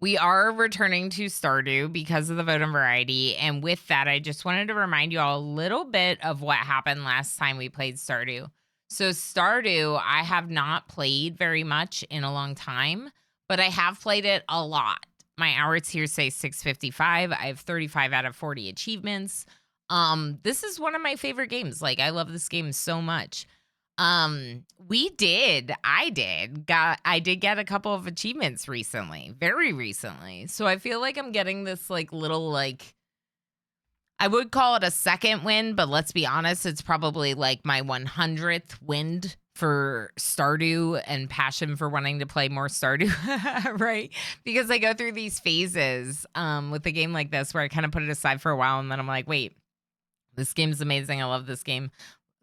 We are returning to Stardew because of the vote and variety. And with that, I just wanted to remind you all a little bit of what happened last time we played Stardew. So, Stardew, I have not played very much in a long time, but I have played it a lot. My hours here say 655. I have 35 out of 40 achievements. This is one of my favorite games. Like, I love this game so much. I did get a couple of achievements recently, very recently. So I feel like I'm getting this like little like I would call it a second win, but let's be honest, it's probably like my 100th win for Stardew and passion for wanting to play more Stardew, right? Because I go through these phases with a game like this where I kind of put it aside for a while and then I'm like, wait, this game's amazing. I love this game.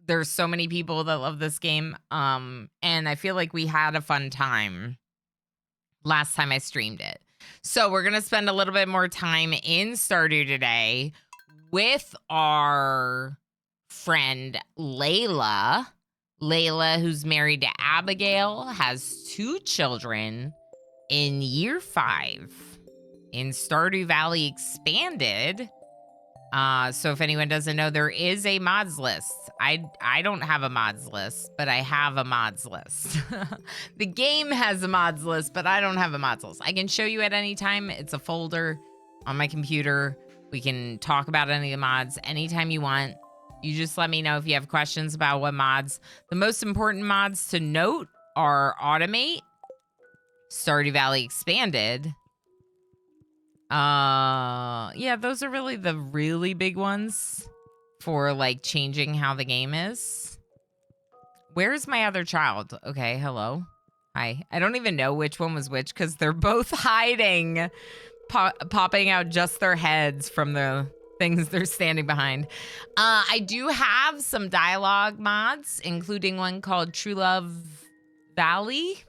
There's so many people that love this game. And I feel like we had a fun time last time I streamed it. So we're going to spend a little bit more time in Stardew today with our friend Layla. Layla, who's married to Abigail, has 2 children in year 5 in Stardew Valley Expanded. So if anyone doesn't know, there is a mods list. I don't have a mods list, but I have a mods list. The game has a mods list, but I don't have a mods list. I can show you at any time. It's a folder on my computer. We can talk about any of the mods anytime you want. You just let me know if you have questions about what mods. The most important mods to note are Automate, Stardew Valley Expanded. Yeah, those are really the really big ones for like changing how the game is. Where's my other child? Okay, hello. Hi. I don't even know which one was which because they're both hiding, popping out just their heads from the things they're standing behind. I do have some dialogue mods, including one called True Love Valley.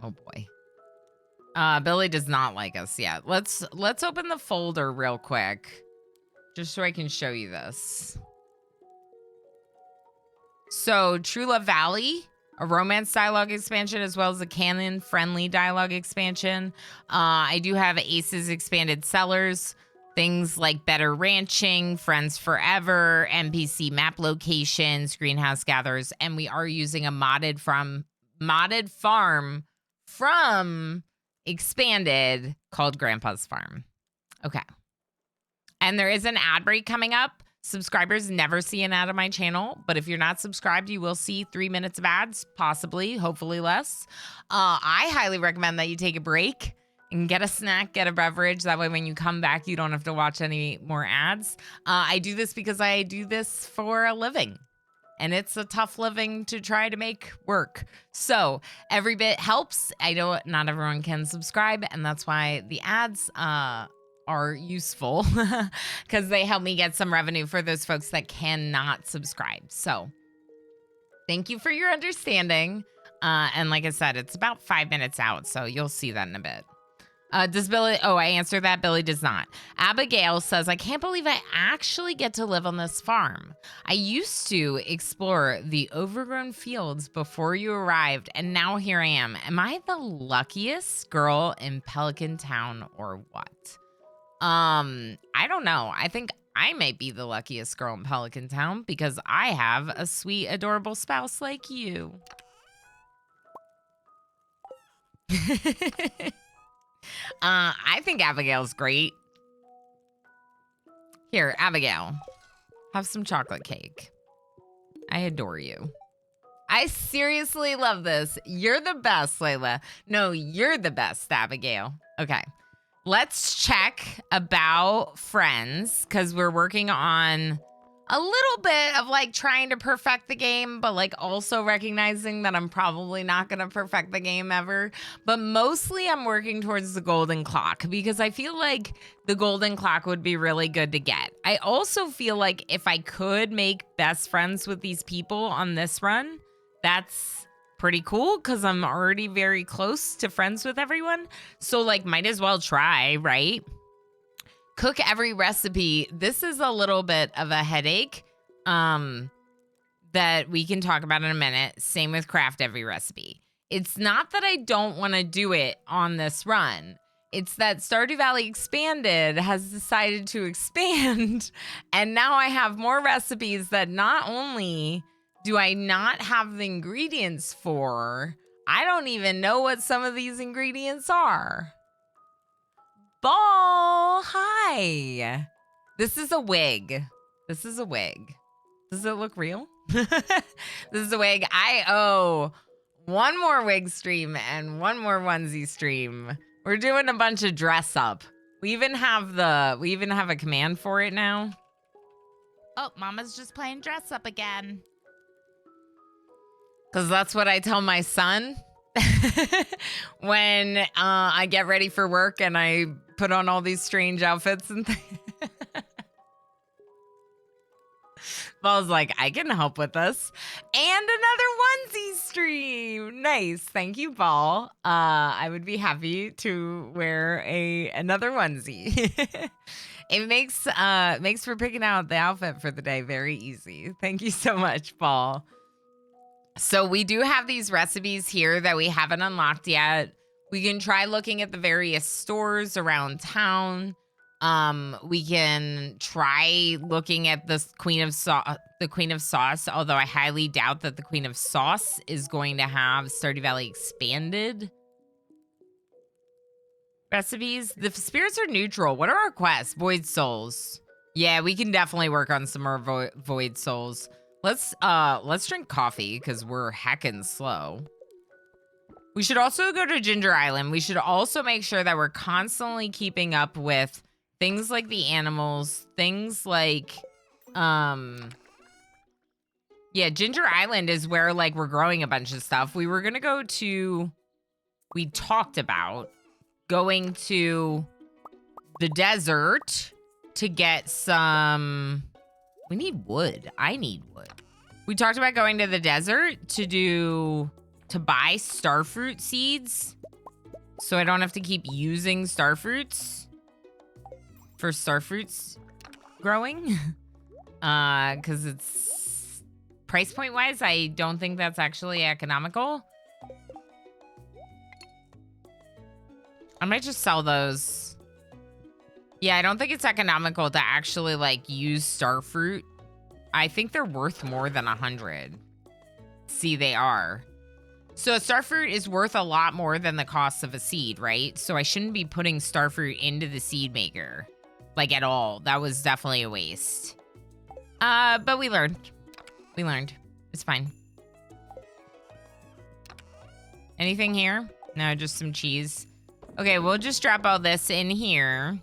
Oh boy. Billy does not like us yet. Let's open the folder real quick, just so I can show you this. So, True Love Valley, a romance dialogue expansion, as well as a canon-friendly dialogue expansion. I do have Ace's expanded sellers, things like better ranching, friends forever, NPC map locations, greenhouse gatherers, and we are using a modded farm from Expanded called Grandpa's Farm. Okay. And there is an ad break coming up. Subscribers never see an ad on my channel, but if you're not subscribed, you will see 3 minutes of ads, possibly, hopefully less. I highly recommend that you take a break and get a snack, get a beverage. That way when you come back, you don't have to watch any more ads. I do this because I do this for a living. And it's a tough living to try to make work. So every bit helps. I know not everyone can subscribe, and that's why the ads are useful because they help me get some revenue for those folks that cannot subscribe. So thank you for your understanding. And like I said, it's about 5 minutes out, so you'll see that in a bit. Does Billy? Oh, I answered that. Billy does not. Abigail says, I can't believe I actually get to live on this farm. I used to explore the overgrown fields before you arrived, and now here I am. Am I the luckiest girl in Pelican Town or what? I don't know. I think I might be the luckiest girl in Pelican Town because I have a sweet, adorable spouse like you. I think Abigail's great. Here, Abigail, have some chocolate cake. I adore you. I seriously love this. You're the best, Layla. No, you're the best, Abigail. Okay, let's check about friends because we're working on a little bit of like trying to perfect the game, but like also recognizing that I'm probably not going to perfect the game ever. But mostly I'm working towards the golden clock because I feel like the golden clock would be really good to get. I also feel like if I could make best friends with these people on this run, that's pretty cool because I'm already very close to friends with everyone. So like might as well try, right? Cook every recipe. This is a little bit of a headache that we can talk about in a minute. Same with craft every recipe. It's not that I don't want to do it on this run. It's that Stardew Valley Expanded has decided to expand, and now I have more recipes that not only do I not have the ingredients for, I don't even know what some of these ingredients are. Ball, hi. This is a wig. This is a wig. Does it look real? This is a wig. I owe one more wig stream and one more onesie stream. We're doing a bunch of dress up. We even have a command for it now. Oh, Mama's just playing dress up again. Cause that's what I tell my son when I get ready for work and I put on all these strange outfits and things. Ball's like, I can help with this. And another onesie stream. Nice. Thank you, Ball. I would be happy to wear another onesie. It makes for picking out the outfit for the day very easy. Thank you so much, Ball. So we do have these recipes here that we haven't unlocked yet. We can try looking at the various stores around town. We can try looking at the Queen of Sauce, although I highly doubt that the Queen of Sauce is going to have Stardew Valley Expanded recipes. The spirits are neutral. What are our quests? Void Souls. Yeah, we can definitely work on some more Void Souls. Let's drink coffee because we're heckin' slow. We should also go to Ginger Island. We should also make sure that we're constantly keeping up with things like the animals, things like, yeah, Ginger Island is where, like, we're growing a bunch of stuff. We were gonna go to, we talked about going to the desert to get some, we need wood. I need wood. We talked about going to the desert to buy starfruit seeds so I don't have to keep using starfruits for starfruits growing. Because it's price point wise, I don't think that's actually economical. I might just sell those. Yeah, I don't think it's economical to actually like use starfruit. I think they're worth more than 100. See, they are. So a starfruit is worth a lot more than the cost of a seed, right? So I shouldn't be putting starfruit into the seed maker, like, at all. That was definitely a waste. But we learned. We learned. It's fine. Anything here? No, just some cheese. Okay, we'll just drop all this in here.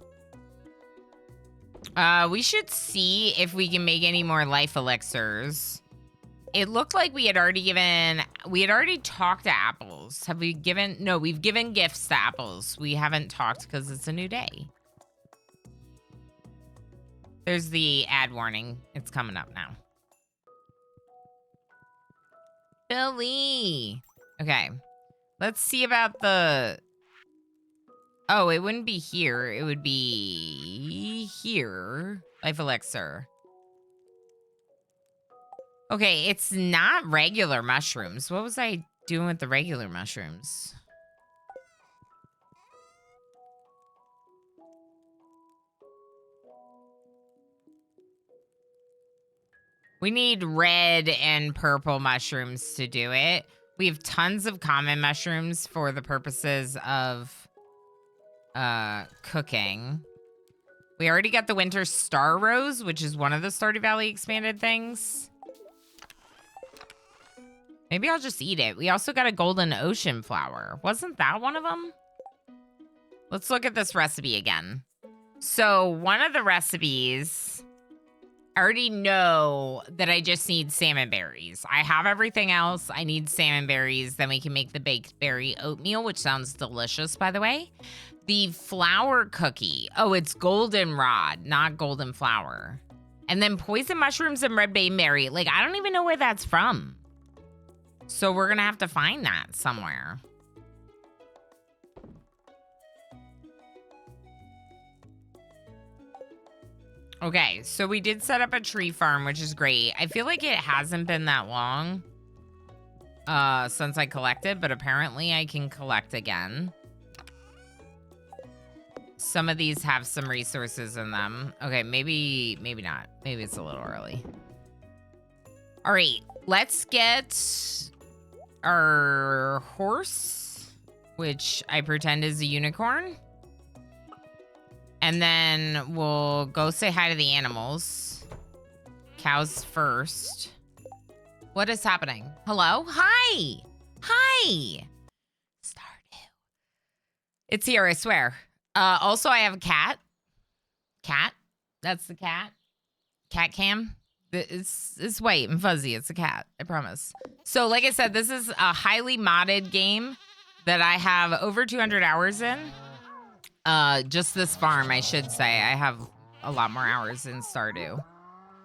We should see if we can make any more life elixirs. It looked like we had already talked to apples. Have we given? No, we've given gifts to apples. We haven't talked because it's a new day. There's the ad warning. It's coming up now. Billy. Okay. Let's see about the... Oh, it wouldn't be here. It would be here. Life elixir. Okay, it's not regular mushrooms. What was I doing with the regular mushrooms? We need red and purple mushrooms to do it. We have tons of common mushrooms for the purposes of cooking. We already got the winter star rose, which is one of the Stardew Valley expanded things. Maybe I'll just eat it. We also got a golden ocean flower. Wasn't that one of them? Let's look at this recipe again. So one of the recipes, I already know that I just need salmon berries. I have everything else. I need salmon berries. Then we can make the baked berry oatmeal, which sounds delicious, by the way. The flour cookie. Oh, it's goldenrod, not golden flower. And then poison mushrooms and red bayberry. Like, I don't even know where that's from. So we're going to have to find that somewhere. Okay, so we did set up a tree farm, which is great. I feel like it hasn't been that long since I collected, but apparently I can collect again. some of these have some resources in them. Okay, maybe not. Maybe it's a little early. All right, let's get our horse, which I pretend is a unicorn. And then we'll go say hi to the animals. Cows first. What is happening? Hello? Hi! Hi! Stardew. It's here, I swear. Also, I have a cat. Cat? That's the cat. Cat cam. It's white and fuzzy. It's a cat. I promise. So, like I said, this is a highly modded game that I have over 200 hours in. Just this farm, I should say. I have a lot more hours in Stardew.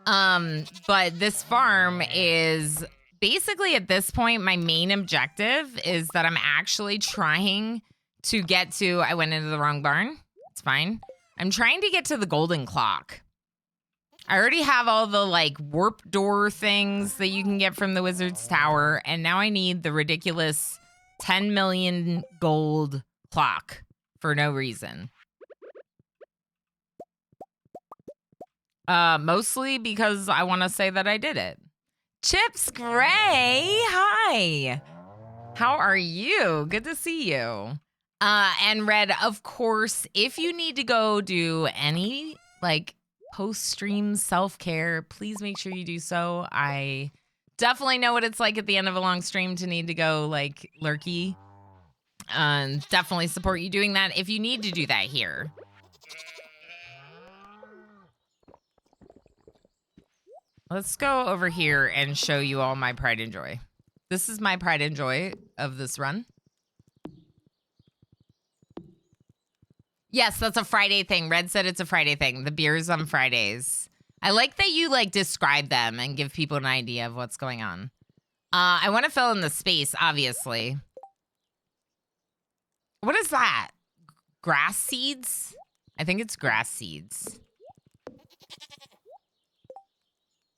But this farm is basically at this point, my main objective is that I'm actually trying to get to, I went into the wrong barn. It's fine. I'm trying to get to the golden clock. I already have all the like warp door things that you can get from the Wizard's Tower. And now I need the ridiculous 10 million gold clock for no reason. Mostly because I want to say that I did it. Chips Gray, hi. How are you? Good to see you. And Red, of course, if you need to go do any like post-stream self-care, please make sure you do so. I definitely know what it's like at the end of a long stream to need to go like lurky. Definitely support you doing that if you need to do that here. Let's go over here and show you all my pride and joy. This is my pride and joy of this run. Yes, that's a Friday thing. Red said it's a Friday thing. The beers on Fridays. I like that you like describe them and give people an idea of what's going on. I want to fill in the space, obviously. What is that? Grass seeds? I think it's grass seeds.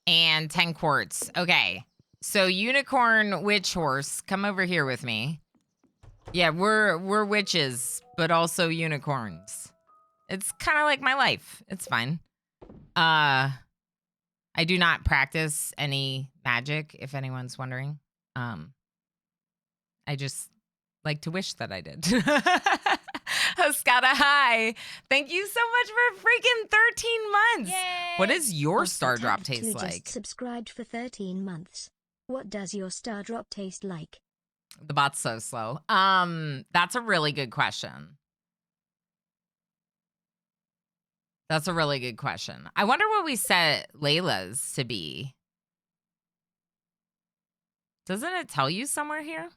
And 10 quartz. Okay. So unicorn witch horse, come over here with me. Yeah, we're witches, but also unicorns. It's kind of like my life. It's fine. I do not practice any magic, if anyone's wondering. I just like to wish that I did. Oscata, hi. Thank you so much for freaking 13 months. Yay! What does your Oscar star drop Tab taste 2 like? just subscribed for 13 months. What does your star drop taste like? The bot's so slow. That's a really good question. That's a really good question. I wonder what we set Layla's to be. Doesn't it tell you somewhere here?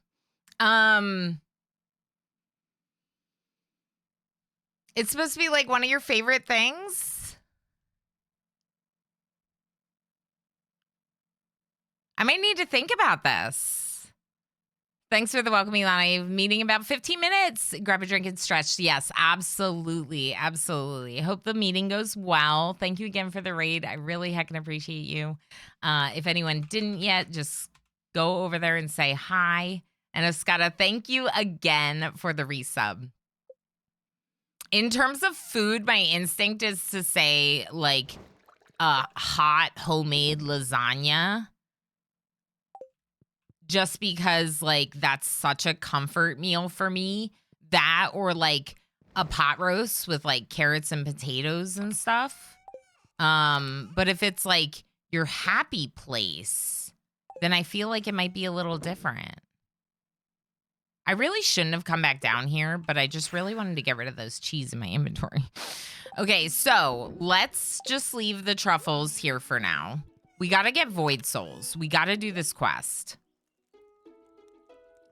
It's supposed to be like one of your favorite things. I might need to think about this. Thanks for the welcome, Ilana. Meeting about 15 minutes. Grab a drink and stretch. Yes, absolutely. Absolutely. Hope the meeting goes well. Thank you again for the raid. I really heckin' appreciate you. If anyone didn't yet, just go over there and say hi. And Oscata, thank you again for the resub. In terms of food, my instinct is to say like hot homemade lasagna. Just because, like, that's such a comfort meal for me. That or, like, a pot roast with, like, carrots and potatoes and stuff. But if it's, like, your happy place, then I feel like it might be a little different. I really shouldn't have come back down here, but I just really wanted to get rid of those cheese in my inventory. Okay, so let's just leave the truffles here for now. We got to get void souls. We got to do this quest.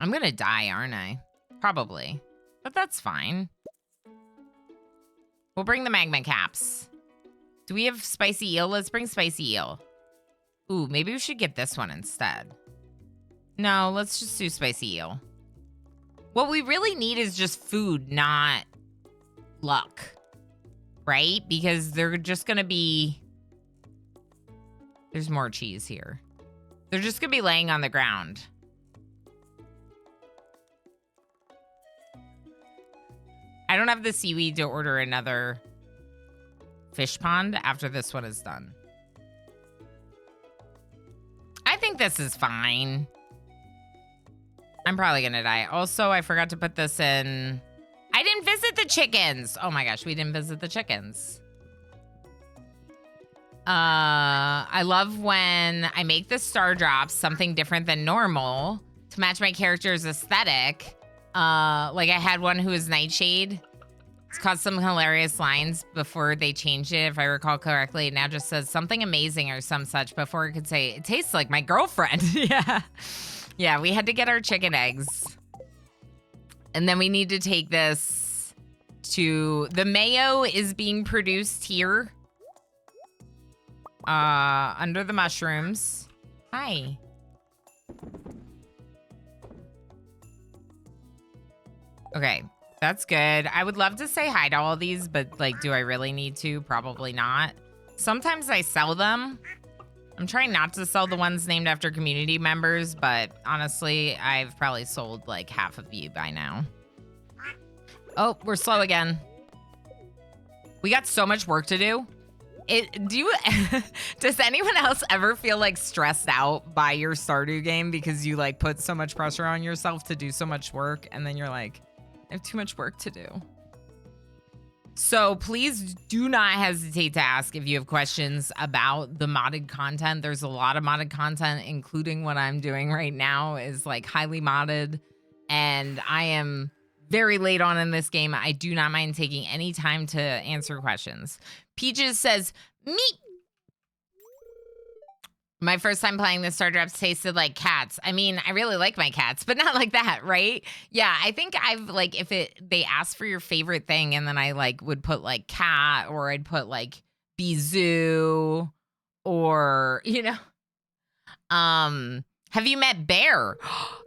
I'm gonna die, aren't I? Probably. But that's fine. We'll bring the magma caps. Do we have spicy eel? Let's bring spicy eel. Ooh, maybe we should get this one instead. No, let's just do spicy eel. What we really need is just food, not luck. Right? Because they're just gonna be... There's more cheese here. They're just gonna be laying on the ground. I don't have the seaweed to order another fish pond after this one is done. I think this is fine. I'm probably gonna die. Also, I forgot to put this in. I didn't visit the chickens. Oh my gosh, we didn't visit the chickens. I love when I make the star drops something different than normal to match my character's aesthetic. Like I had one who was Nightshade. It's caused some hilarious lines before they changed it, if I recall correctly. It now just says something amazing or some such before it could say, it tastes like my girlfriend. Yeah. Yeah, we had to get our chicken eggs. And then we need to take this to, the mayo is being produced here. Under the mushrooms. Hi. Okay, that's good. I would love to say hi to all these, but like, do I really need to? Probably not. Sometimes I sell them. I'm trying not to sell the ones named after community members, but honestly, I've probably sold like half of you by now. Oh, we're slow again. We got so much work to do. Does anyone else ever feel like stressed out by your Stardew game because you like put so much pressure on yourself to do so much work and then you're like, I have too much work to do? So please do not hesitate to ask if you have questions about the modded content. There's a lot of modded content, including what I'm doing right now is like highly modded, and I am very late on in this game. I do not mind taking any time to answer questions. Peaches says, meat. My first time playing the Star Drops tasted like cats. I mean, I really like my cats, but not like that, right? Yeah, I think I've like, if they ask for your favorite thing and then I like would put like cat, or I'd put like Bizoo, or, you know. Have you met Bear?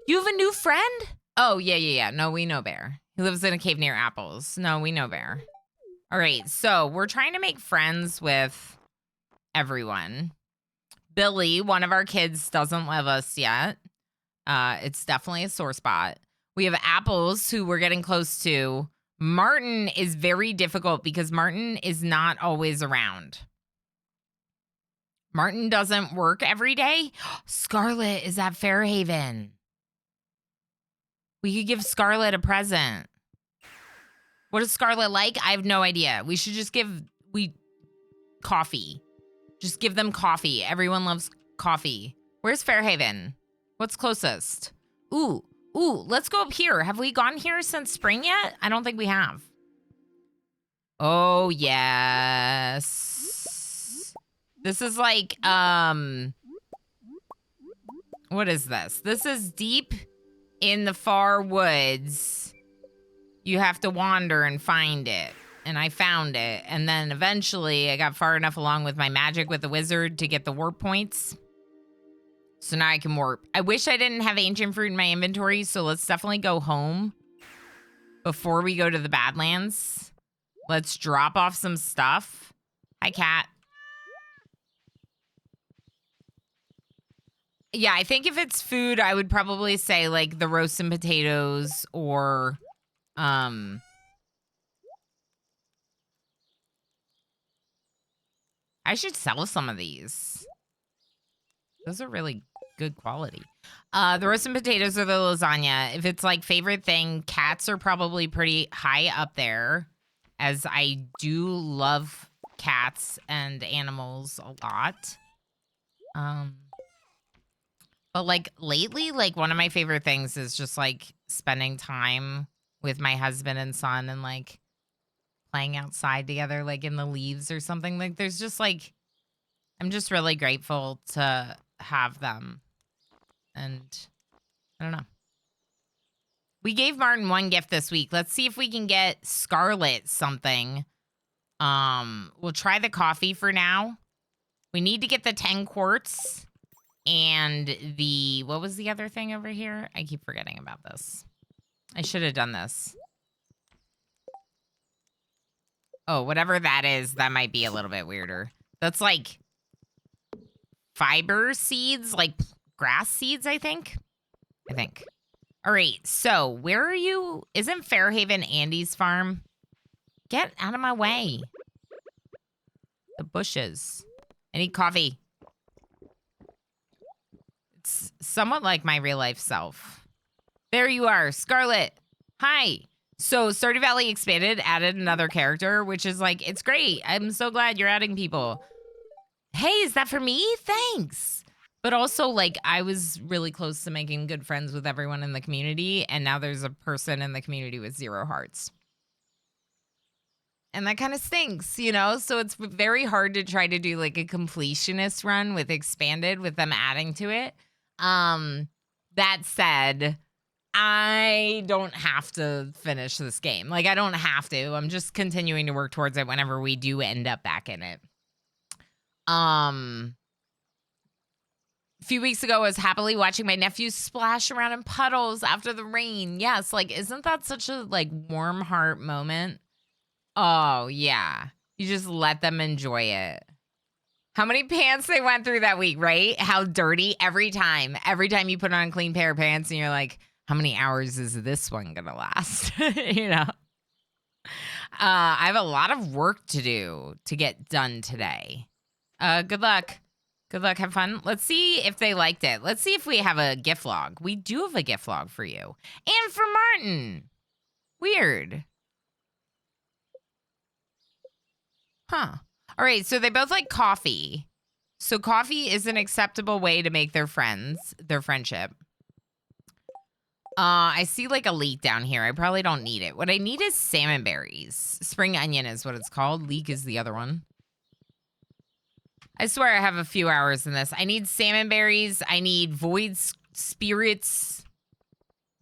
You have a new friend? Oh, yeah. No, we know Bear. He lives in a cave near apples. No, we know Bear. All right, so we're trying to make friends with everyone. Billy, one of our kids, doesn't love us yet. It's definitely a sore spot. We have Apples, who we're getting close to. Martin is very difficult because Martin is not always around. Martin doesn't work every day. Scarlet is at Fairhaven. We could give Scarlet a present. What is Scarlet like? I have no idea. We should just give coffee. Just give them coffee. Everyone loves coffee. Where's Fairhaven? What's closest? Ooh, let's go up here. Have we gone here since spring yet? I don't think we have. Oh, yes. This is like, what is this? This is deep in the far woods. You have to wander and find it. And I found it. And then eventually I got far enough along with my magic with the wizard to get the warp points. So now I can warp. I wish I didn't have ancient fruit in my inventory, so let's definitely go home before we go to the Badlands. Let's drop off some stuff. Hi, cat. Yeah, I think if it's food, I would probably say like the roasted potatoes or I should sell some of these. Those are really good quality. The roasted potatoes or the lasagna. If it's like favorite thing, cats are probably pretty high up there, as I do love cats and animals a lot. But like lately, like one of my favorite things is just like spending time with my husband and son and like playing outside together, like in the leaves or something. Like there's just like, I'm just really grateful to have them. And I don't know. We gave Martin one gift this week. Let's see if we can get Scarlet something. We'll try the coffee for now. We need to get the 10 quartz and the, what was the other thing over here? I keep forgetting about this. I should have done this. Oh, whatever that is, that might be a little bit weirder. That's like fiber seeds, like grass seeds, I think. All right, so where are you? Isn't Fairhaven Andy's farm? Get out of my way. The bushes. I need coffee. It's somewhat like my real life self. There you are, Scarlet. Hi. So Stardew Valley Expanded added another character, which is like, it's great. I'm so glad you're adding people. Hey, is that for me? Thanks. But also, like, I was really close to making good friends with everyone in the community, and now there's a person in the community with 0 hearts. And that kind of stinks, you know? So it's very hard to try to do, like, a completionist run with Expanded with them adding to it. That said, I don't have to finish this game. Like, I don't have to. I'm just continuing to work towards it whenever we do end up back in it. A few weeks ago, I was happily watching my nephews splash around in puddles after the rain. Yes, like, isn't that such a, like, warm heart moment? Oh, yeah. You just let them enjoy it. How many pants they went through that week, right? How dirty every time. Every time you put on a clean pair of pants and you're like, how many hours is this one gonna last? You know? I have a lot of work to do to get done today. Good luck. Good luck. Have fun. Let's see if they liked it. Let's see if we have a gift log. We do have a gift log for you. And for Martin. Weird. Huh. All right, so they both like coffee. So coffee is an acceptable way to make their friendship. I see like a leek down here. I probably don't need it. What I need is salmon berries. Spring onion is what it's called. Leek is the other one. I swear I have a few hours in this. I need salmon berries. I need void spirits.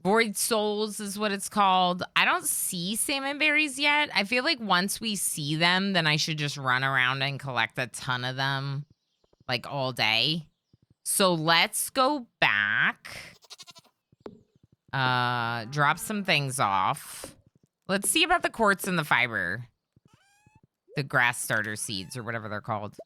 Void souls is what it's called. I don't see salmon berries yet. I feel like once we see them, then I should just run around and collect a ton of them, like all day. So let's go back. Drop some things off. Let's see about the quartz and the fiber. The grass starter seeds or whatever they're called.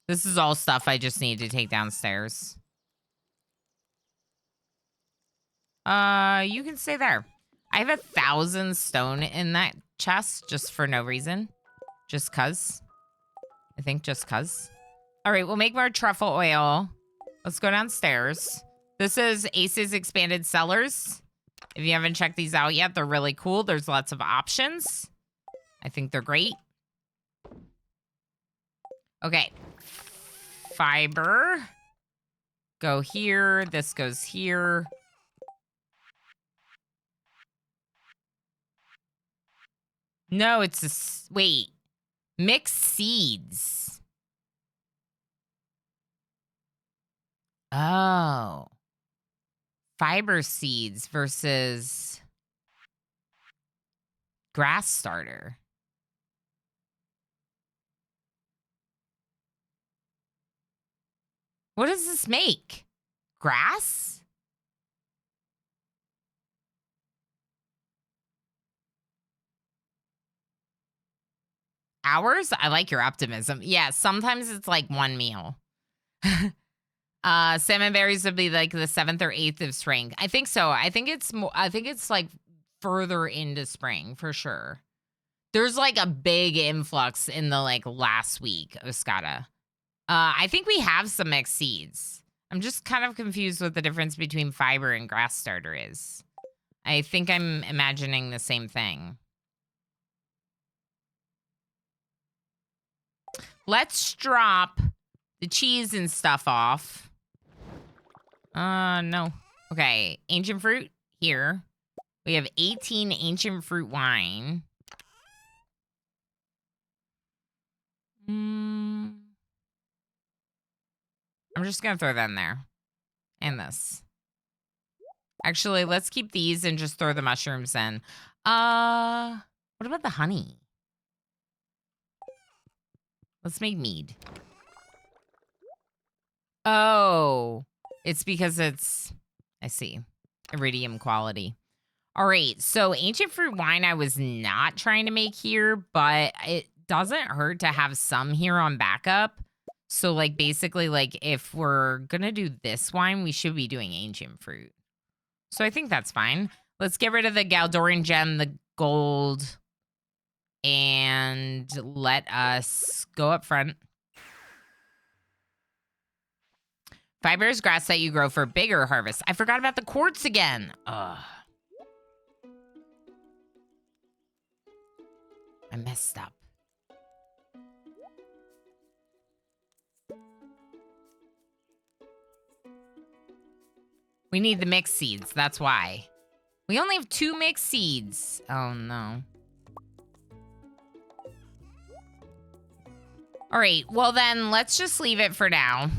This is all stuff I just need to take downstairs. You can stay there. I have 1,000 stone in that chest just for no reason. Just cuz. I think just cuz. All right, we'll make more truffle oil. Let's go downstairs. This is Ace's Expanded Cellars. If you haven't checked these out yet, they're really cool. There's lots of options. I think they're great. Okay. Fiber. Go here. This goes here. No, it's a... Wait. Mixed seeds. Oh. Fiber seeds versus grass starter. What does this make? Grass? Hours? I like your optimism. Yeah, sometimes it's like one meal. Salmon berries would be like the 7th or 8th of spring. I think so. I think it's like further into spring for sure. There's like a big influx in the like last week of Scada. I think we have some mixed seeds. I'm just kind of confused what the difference between fiber and grass starter is. I think I'm imagining the same thing. Let's drop the cheese and stuff off. No. Okay, ancient fruit here. We have 18 ancient fruit wine. I'm just gonna throw that in there. And this. Actually, let's keep these and just throw the mushrooms in. What about the honey? Let's make mead. Oh, it's because it's, I see, iridium quality. All right, so ancient fruit wine I was not trying to make here, but it doesn't hurt to have some here on backup. So like basically like if we're gonna do this wine, we should be doing ancient fruit. So I think that's fine. Let's get rid of the Galdorian gem, the gold, and let us go up front. Fiber is grass that you grow for bigger harvests. I forgot about the quartz again. Ugh. I messed up. We need the mixed seeds. That's why. We only have 2 mixed seeds. Oh, no. All right. Well, then let's just leave it for now.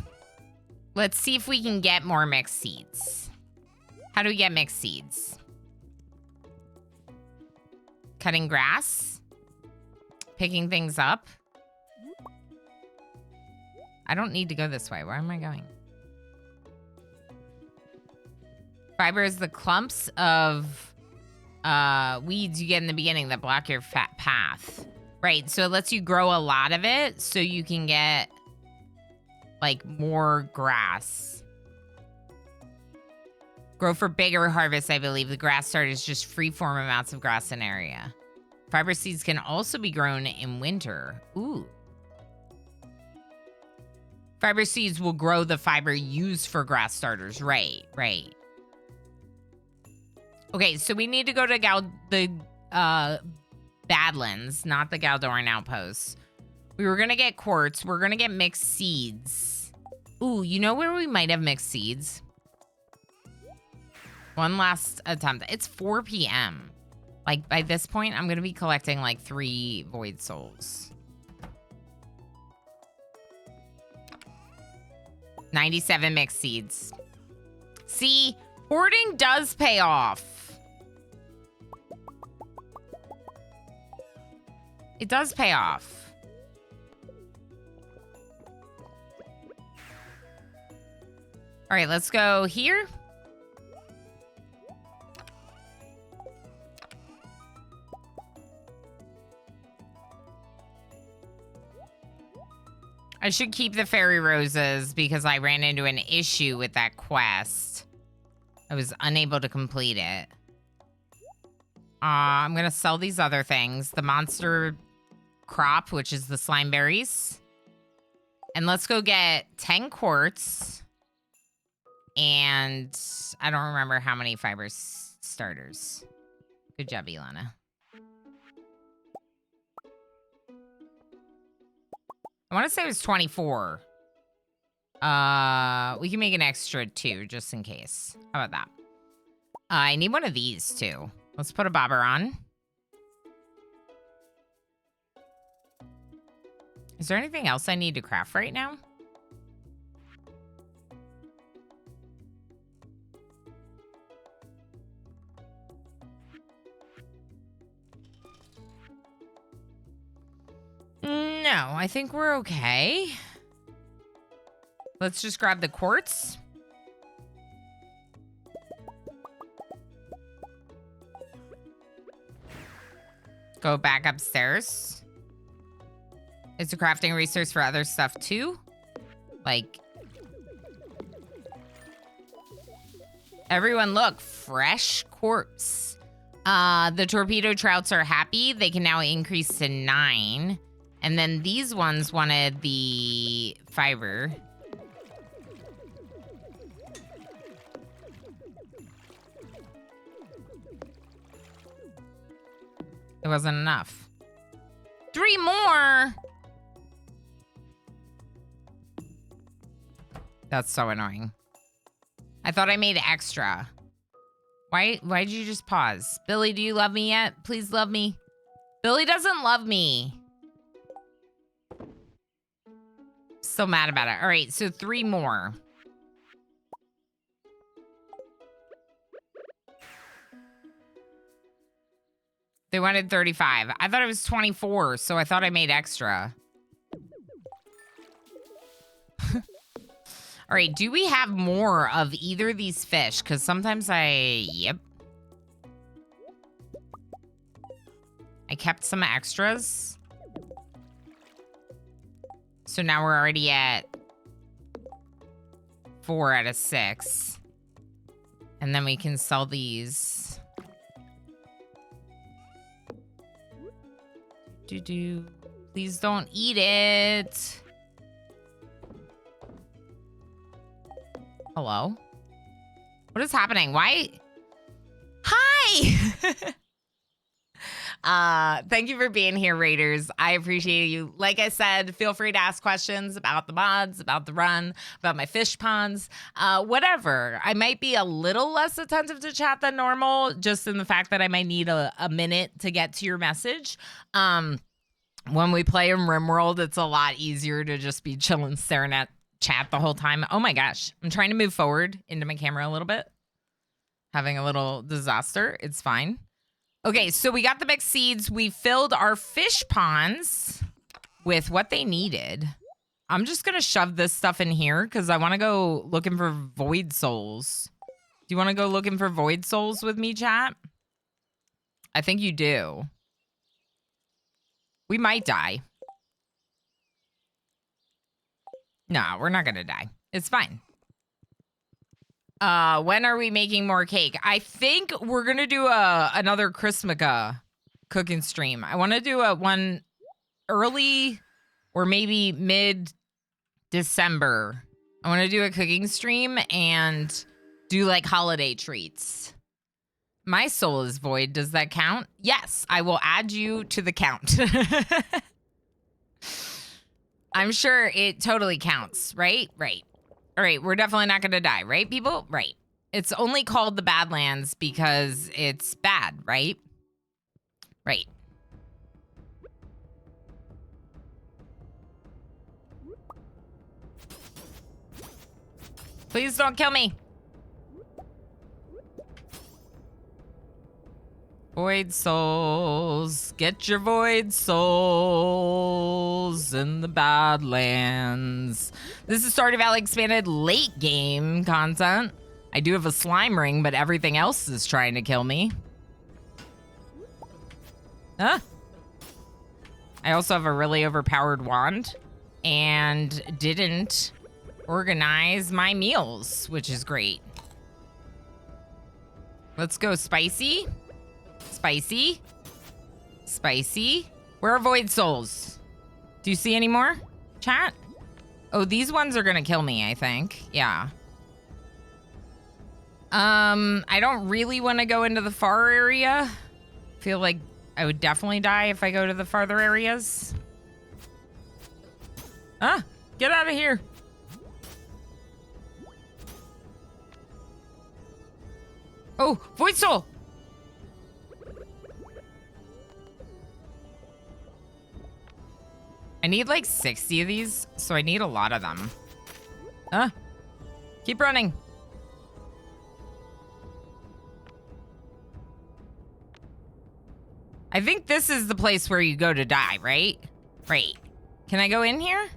Let's see if we can get more mixed seeds. How do we get mixed seeds? Cutting grass? Picking things up? I don't need to go this way. Where am I going? Fiber is the clumps of weeds you get in the beginning that block your path. Right, so it lets you grow a lot of it so you can get, like, more grass. Grow for bigger harvests, I believe. The grass start is just free-form amounts of grass in area. Fiber seeds can also be grown in winter. Ooh. Fiber seeds will grow the fiber used for grass starters. Right, right. Okay, so we need to go to the Badlands, not the Galdorian Outposts. We were going to get quartz. We're going to get mixed seeds. Ooh, you know where we might have mixed seeds? One last attempt. It's 4 p.m. Like, by this point, I'm going to be collecting, like, 3 void souls. 97 mixed seeds. See, hoarding does pay off. It does pay off. All right, let's go here. I should keep the fairy roses because I ran into an issue with that quest. I was unable to complete it. I'm going to sell these other things. The monster crop, which is the slime berries. And let's go get 10 quartz. And I don't remember how many fiber starters. Good job, Ilana. I want to say it was 24. We can make an extra 2 just in case. How about that? I need one of these too. Let's put a bobber on. Is there anything else I need to craft right now? No, I think we're okay. Let's just grab the quartz. Go back upstairs. It's a crafting resource for other stuff too. Like, everyone look, fresh quartz. The torpedo trouts are happy. They can now increase to 9. And then these ones wanted the fiber. It wasn't enough. 3 more! That's so annoying. I thought I made extra. Why'd you just pause? Billy, do you love me yet? Please love me. Billy doesn't love me. Still mad about it. All right, so 3 more. They wanted 35. I thought it was 24, so I thought I made extra. All right, do we have more of either of these fish? Because sometimes yep. I kept some extras. So now we're already at 4 out of 6. And then we can sell these. Please don't eat it. Hello? What is happening? Why? Hi! Thank you for being here, Raiders. I appreciate you. Like I said, feel free to ask questions about the mods, about the run, about my fish ponds, whatever. I might be a little less attentive to chat than normal, just in the fact that I might need a minute to get to your message. When we play in RimWorld, it's a lot easier to just be chilling, staring at chat the whole time. Oh my gosh. I'm trying to move forward into my camera a little bit. Having a little disaster. It's fine. Okay, so we got the mixed seeds. We filled our fish ponds with what they needed. I'm just going to shove this stuff in here because I want to go looking for void souls. Do you want to go looking for void souls with me, chat? I think you do. We might die. No, we're not going to die. It's fine. When are we making more cake? I think we're going to do another Christmas cooking stream. I want to do one early or maybe mid-December. I want to do a cooking stream and do like holiday treats. My soul is void. Does that count? Yes, I will add you to the count. I'm sure it totally counts, right? Right. All right, we're definitely not going to die, right, people? Right. It's only called the Badlands because it's bad, right? Right. Please don't kill me. Void souls. Get your void souls in the Badlands. This is Stardew Valley Expanded late game content. I do have a slime ring, but everything else is trying to kill me. Huh? I also have a really overpowered wand and didn't organize my meals, which is great. Let's go spicy. Spicy. Spicy. Where are void souls? Do you see any more? Chat? Oh, these ones are gonna kill me, I think. Yeah. I don't really want to go into the far area. Feel like I would definitely die if I go to the farther areas. Ah, get out of here. Oh, void soul. I need like 60 of these, so I need a lot of them. Huh? Keep running. I think this is the place where you go to die, right? Right. Can I go in here?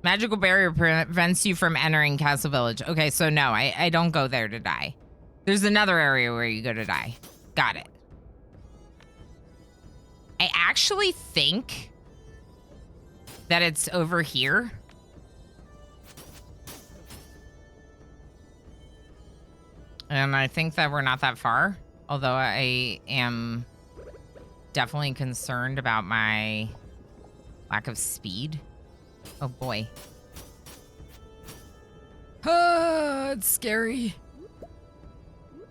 Magical barrier prevents you from entering Castle Village. Okay, so no, I don't go there to die. There's another area where you go to die. Got it. I actually think that it's over here. And I think that we're not that far. Although I am definitely concerned about my lack of speed. Oh boy. It's scary.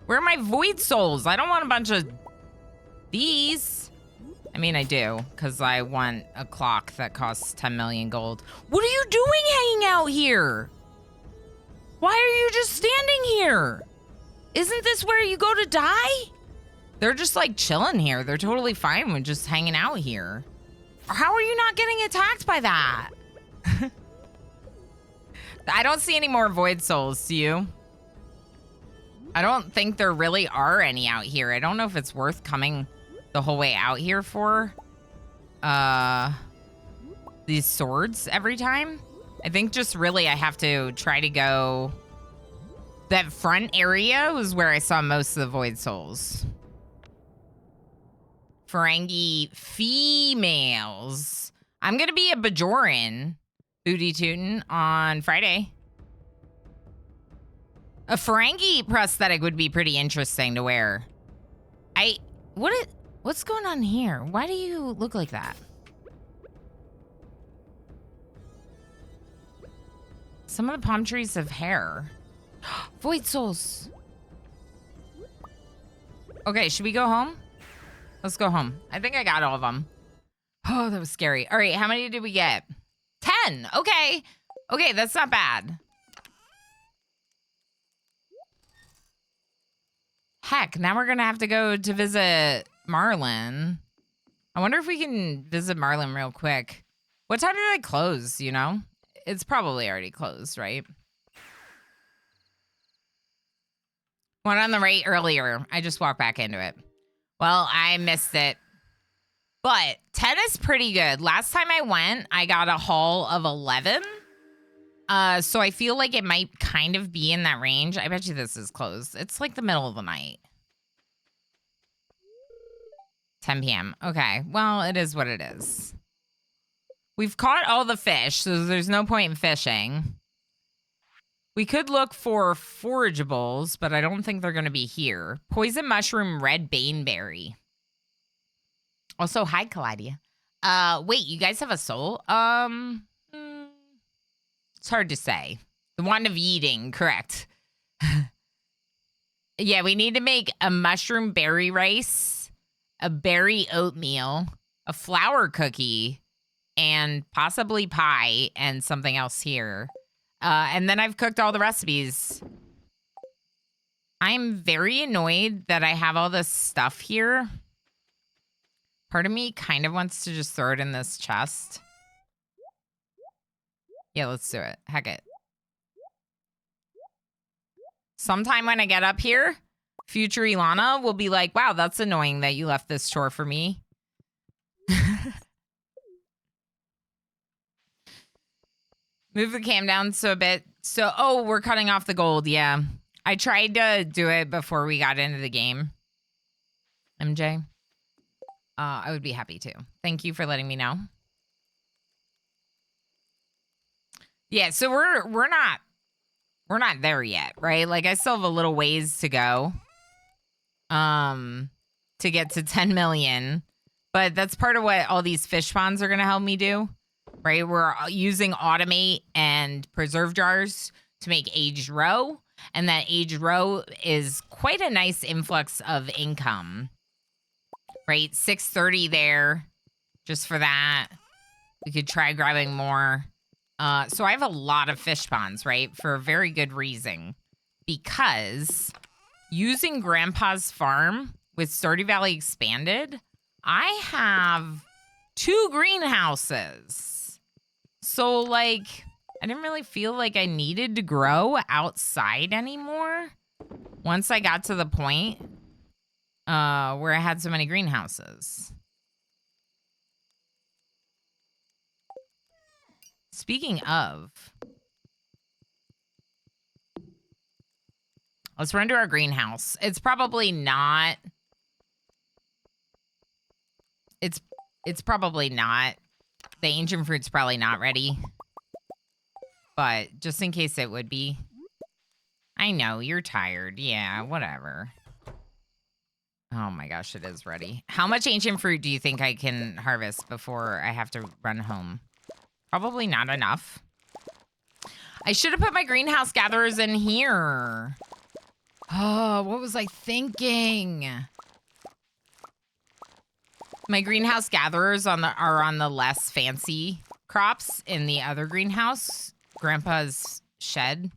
Where are my void souls? I don't want a bunch of these. I mean, I do, because I want a clock that costs 10 million gold. What are you doing hanging out here? Why are you just standing here? Isn't this where you go to die? They're just like chilling here. They're totally fine with just hanging out here. How are you not getting attacked by that? I don't see any more void souls, do you? I don't think there really are any out here. I don't know if it's worth coming the whole way out here for these swords every time. I think just really I have to try to go. That front area was where I saw most of the void souls. Ferengi females. I'm gonna be a Bajoran booty tootin' on Friday. A Ferengi prosthetic would be pretty interesting to wear. What's going on here? Why do you look like that? Some of the palm trees have hair. Void souls. Okay, should we go home? Let's go home. I think I got all of them. Oh, that was scary. All right, how many did we get? 10. Okay. Okay, that's not bad. Heck, now we're going to have to go to visit Marlin. I wonder if we can visit Marlin real quick. What time did they close, you know? It's probably already closed, right? Went on the right earlier. I just walked back into it. Well, I missed it. But 10 is pretty good. Last time I went, I got a haul of 11. So I feel like it might kind of be in that range. I bet you this is closed. It's like the middle of the night. 10 p.m. Okay. Well, it is what it is. We've caught all the fish, so there's no point in fishing. We could look for forageables, but I don't think they're going to be here. Poison mushroom, red baneberry. Also, hi, Callidia. Wait, you guys have a soul? It's hard to say. The wand of eating, correct. Yeah, we need to make a mushroom berry rice, a berry oatmeal, a flour cookie, and possibly pie and something else here. And then I've cooked all the recipes. I'm very annoyed that I have all this stuff here. Part of me kind of wants to just throw it in this chest. Yeah, let's do it. Heck it. Sometime when I get up here, future Ilana will be like, wow, that's annoying that you left this chore for me. Move the cam down so a bit. So, oh, we're cutting off the gold. Yeah. I tried to do it before we got into the game. MJ. I would be happy to. Thank you for letting me know. Yeah, so we're not there yet, right? Like I still have a little ways to go. To get to 10 million. But that's part of what all these fish ponds are going to help me do. Right? We're using automate and preserve jars to make aged roe. And that aged roe is quite a nice influx of income. Right? 630 there just for that. We could try grabbing more. So I have a lot of fish ponds, right? For a very good reason. Because using Grandpa's farm with Stardew Valley Expanded, I have 2 greenhouses. So, like, I didn't really feel like I needed to grow outside anymore once I got to the point where I had so many greenhouses. Speaking of, let's run to our greenhouse. It's probably not. It's probably not. The ancient fruit's probably not ready. But just in case it would be. I know, you're tired. Yeah, whatever. Oh my gosh, it is ready. How much ancient fruit do you think I can harvest before I have to run home? Probably not enough. I should have put my greenhouse gatherers in here. Oh, what was I thinking? My greenhouse gatherers are on the less fancy crops in the other greenhouse, Grandpa's shed,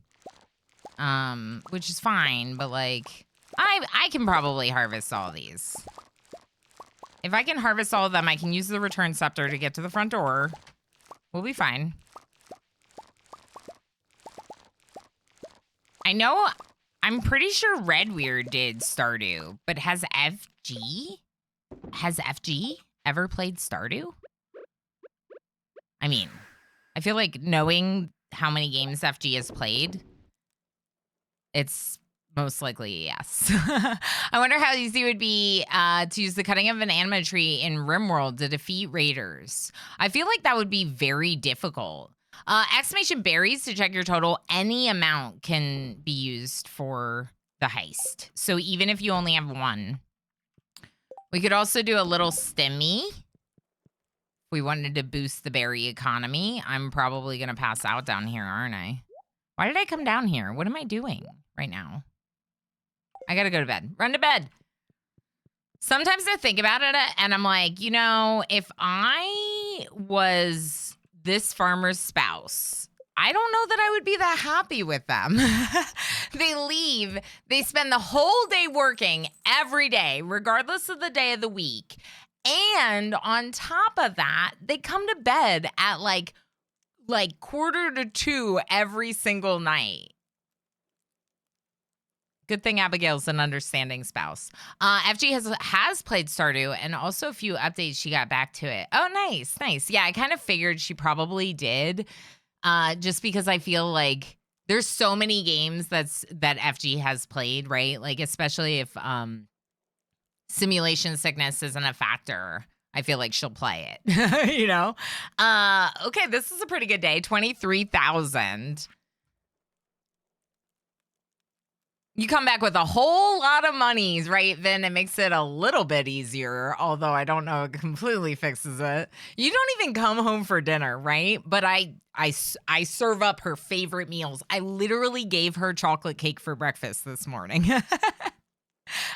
which is fine, but like I can probably harvest all these. If I can harvest all of them, I can use the return scepter to get to the front door. We'll be fine. I know, I'm pretty sure Redweird did Stardew, but has FG ever played Stardew? I mean, I feel like knowing how many games FG has played, it's most likely yes. I wonder how easy it would be to use the cutting of an anima tree in RimWorld to defeat raiders. I feel like that would be very difficult. Exclamation berries to check your total. Any amount can be used for the heist. So even if you only have one. We could also do a little stimmy. If we wanted to boost the berry economy. I'm probably going to pass out down here, aren't I? Why did I come down here? What am I doing right now? I got to go to bed. Run to bed. Sometimes I think about it and I'm like, you know, if I was this farmer's spouse, I don't know that I would be that happy with them. They leave. They spend the whole day working every day, regardless of the day of the week. And on top of that, they come to bed at like 1:45 every single night. Good thing Abigail's an understanding spouse. FG has played Stardew, and also a few updates she got back to it. Oh, nice, nice. Yeah, I kind of figured she probably did, just because I feel like there's so many games that FG has played, right? Like, especially if simulation sickness isn't a factor, I feel like she'll play it, you know? Okay, this is a pretty good day. 23,000. You come back with a whole lot of monies, right? Then it makes it a little bit easier, although I don't know it completely fixes it. You don't even come home for dinner, right? But I serve up her favorite meals. I literally gave her chocolate cake for breakfast this morning.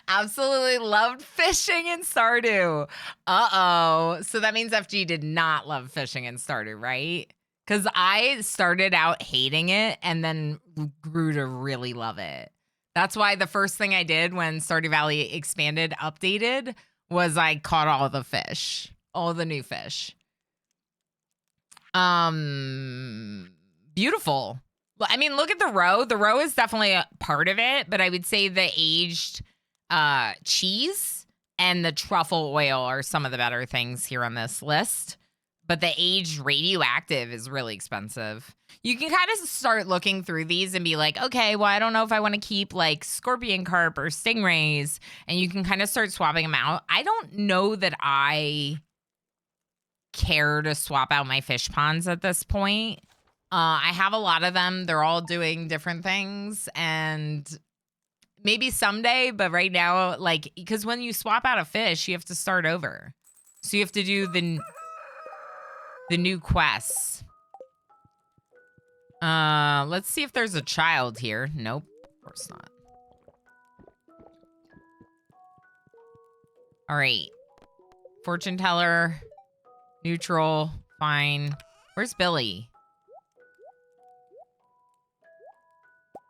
Absolutely loved fishing in Stardew. Uh-oh. So that means FG did not love fishing in Stardew, right? Because I started out hating it and then grew to really love it. That's why the first thing I did when Stardew Valley Expanded updated was I caught all the fish, all the new fish. Beautiful. Well, I mean, look at the roe. The roe is definitely a part of it, but I would say the aged cheese and the truffle oil are some of the better things here on this list. But the aged radioactive is really expensive. You can kind of start looking through these and be like, okay, well, I don't know if I want to keep like scorpion carp or stingrays. And you can kind of start swapping them out. I don't know that I care to swap out my fish ponds at this point. I have a lot of them. They're all doing different things. And maybe someday, but right now, like, because when you swap out a fish, you have to start over. So you have to do the new quests. Let's see if there's a child here. Nope, of course not. All right. Fortune teller. Neutral. Fine. Where's Billy?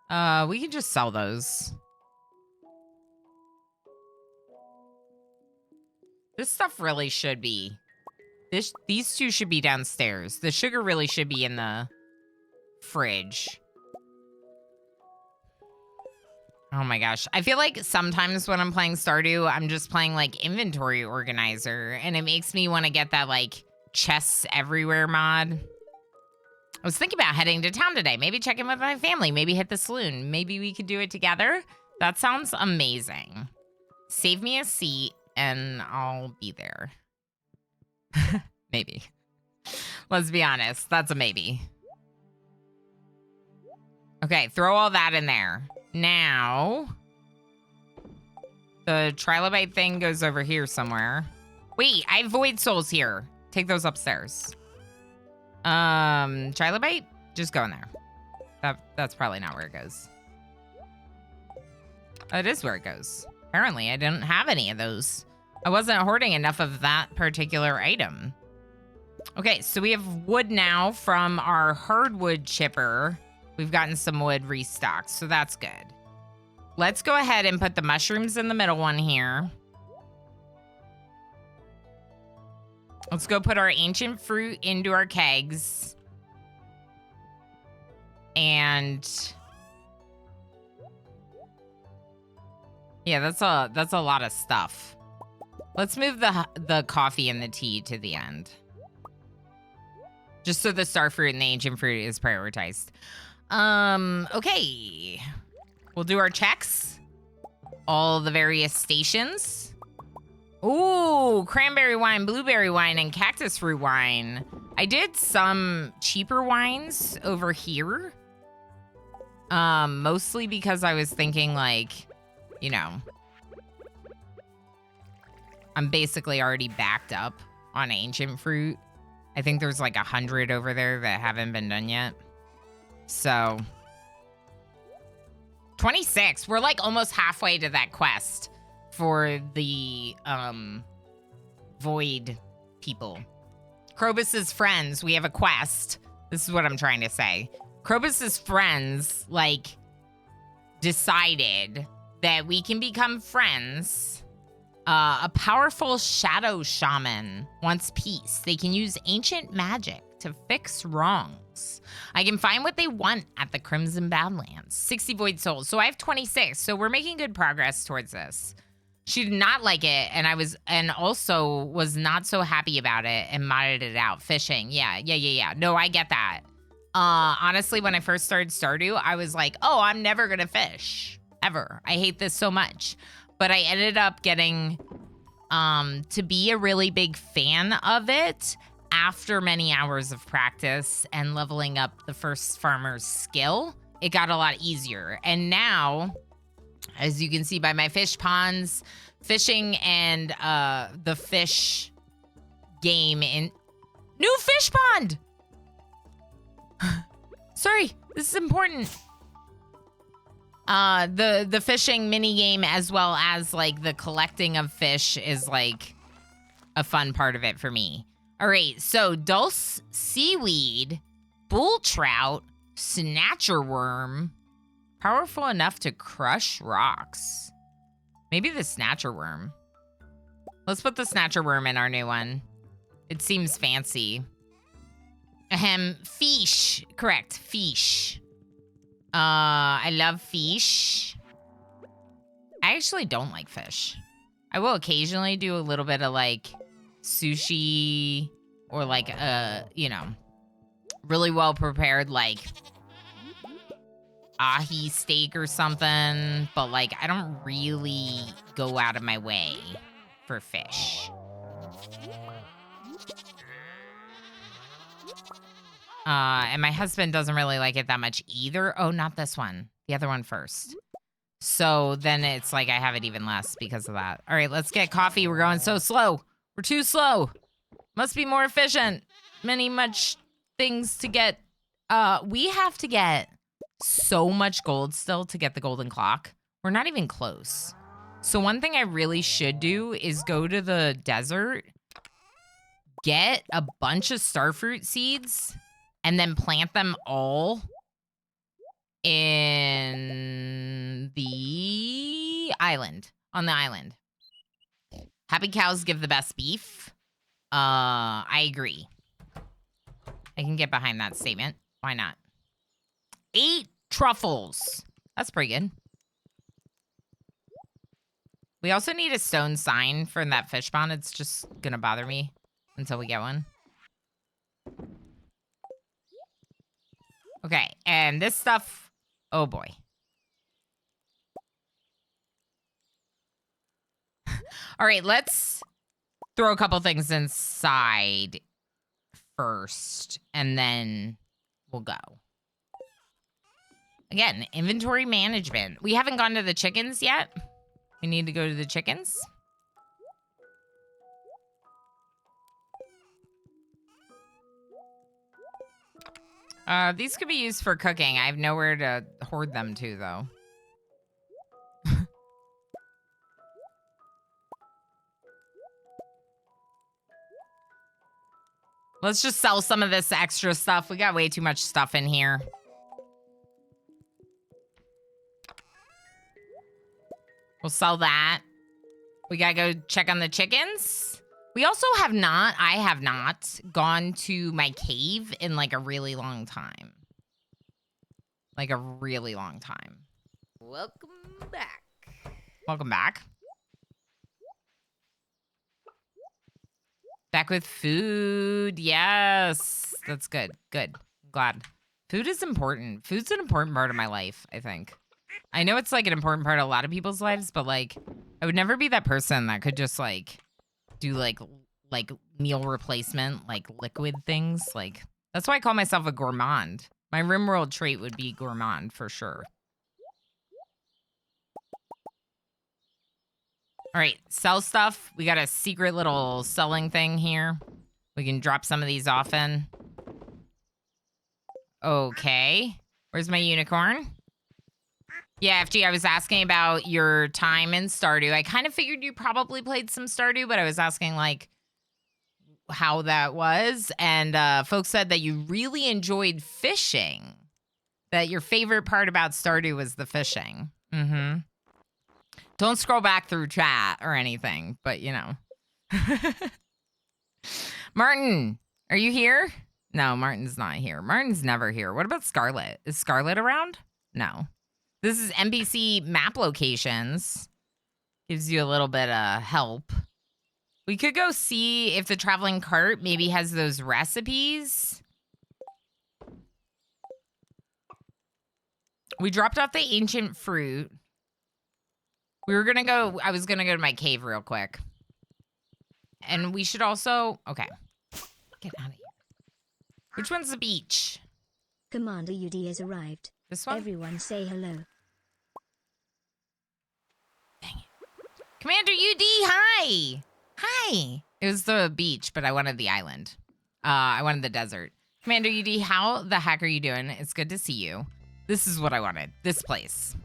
We can just sell those. This stuff really should be... These two should be downstairs. The sugar really should be in the fridge. Oh my gosh. I feel like sometimes when I'm playing Stardew, I'm just playing like inventory organizer, and it makes me want to get that like chests everywhere mod. I was thinking about heading to town today. Maybe check in with my family. Maybe hit the saloon. Maybe we could do it together. That sounds amazing. Save me a seat and I'll be there. Maybe. Let's be honest. That's a maybe. Okay, throw all that in there. Now, the trilobite thing goes over here somewhere. Wait, I have void souls here. Take those upstairs. Trilobite? Just go in there. That's probably not where it goes. It is where it goes. Apparently, I didn't have any of those. I wasn't hoarding enough of that particular item. Okay, so we have wood now from our hardwood chipper. We've gotten some wood restocked, so that's good. Let's go ahead and put the mushrooms in the middle one here. Let's go put our ancient fruit into our kegs. And yeah, that's a lot of stuff. Let's move the coffee and the tea to the end. Just so the star fruit and the ancient fruit is prioritized. Okay. We'll do our checks. All the various stations. Ooh, cranberry wine, blueberry wine, and cactus fruit wine. I did some cheaper wines over here. Mostly because I was thinking like, you know, I'm basically already backed up on ancient fruit. I think there's like 100 over there that haven't been done yet. So 26. We're like almost halfway to that quest for the void people. Krobus's friends, we have a quest. This is what I'm trying to say. Krobus's friends like decided that we can become friends. A powerful shadow shaman wants peace. They can use ancient magic to fix wrongs. I can find what they want at the Crimson Badlands. 60 void souls. So I have 26. So we're making good progress towards this. She did not like it, and also was not so happy about it and modded it out. Fishing. Yeah. No, I get that. Honestly, when I first started Stardew, I was like, oh, I'm never gonna fish. Ever. I hate this so much. But I ended up getting to be a really big fan of it after many hours of practice and leveling up the first farmer's skill. It got a lot easier. And now, as you can see by my fish ponds, fishing and the fish game in... New fish pond! Sorry, this is important. The fishing mini game, as well as like the collecting of fish, is like a fun part of it for me. All right, so dulse seaweed, bull trout, snatcher worm, powerful enough to crush rocks. Maybe the snatcher worm. Let's put the snatcher worm in our new one. It seems fancy. Ahem, fish. Correct, fish. I love fish. I actually don't like fish. I will occasionally do a little bit of like sushi or like you know, really well prepared like ahi steak or something, but like I don't really go out of my way for fish. And my husband doesn't really like it that much either. Oh, not this one. The other one first. So then it's like I have it even less because of that. All right, let's get coffee. We're going so slow. We're too slow. Must be more efficient. Much things to get. We have to get so much gold still to get the golden clock. We're not even close. So one thing I really should do is go to the desert, get a bunch of starfruit seeds, and then plant them all in the island, on the island. Happy cows give the best beef. I agree. I can get behind that statement. Why not? 8 truffles. That's pretty good. We also need a stone sign for that fish pond. It's just gonna bother me until we get one. Okay, and this stuff, oh boy. All right, let's throw a couple things inside first, and then we'll go. Again, inventory management. We haven't gone to the chickens yet. We need to go to the chickens. These could be used for cooking. I have nowhere to hoard them to, though. Let's just sell some of this extra stuff. We got way too much stuff in here. We'll sell that. We gotta go check on the chickens. We also have not, I have not gone to my cave in like a really long time. Like a really long time. Welcome back. Welcome back. Back with food. Yes. That's good. Good. Glad. Food is important. Food's an important part of my life, I think. I know it's like an important part of a lot of people's lives, but like I would never be that person that could just like do like meal replacement, like liquid things. Like that's why I call myself a gourmand. My RimWorld trait would be gourmand for sure. All right, sell stuff. We got a secret little selling thing here. We can drop some of these off in. Okay. Where's my unicorn? Yeah, FG, I was asking about your time in Stardew. I kind of figured you probably played some Stardew, but I was asking, like, how that was. And folks said that you really enjoyed fishing. That your favorite part about Stardew was the fishing. Mm-hmm. Don't scroll back through chat or anything, but you know. Martin, are you here? No, Martin's not here. Martin's never here. What about Scarlet? Is Scarlet around? No. This is NPC map locations. Gives you a little bit of help. We could go see if the traveling cart maybe has those recipes. We dropped off the ancient fruit. We were gonna go, I was gonna go to my cave real quick. And we should also, okay. Get out of here. Which one's the beach? Commander UD has arrived. This one? Everyone say hello. Dang it. Commander UD, hi! Hi! It was the beach, but I wanted the island. I wanted the desert. Commander UD, how the heck are you doing? It's good to see you. This is what I wanted. This place.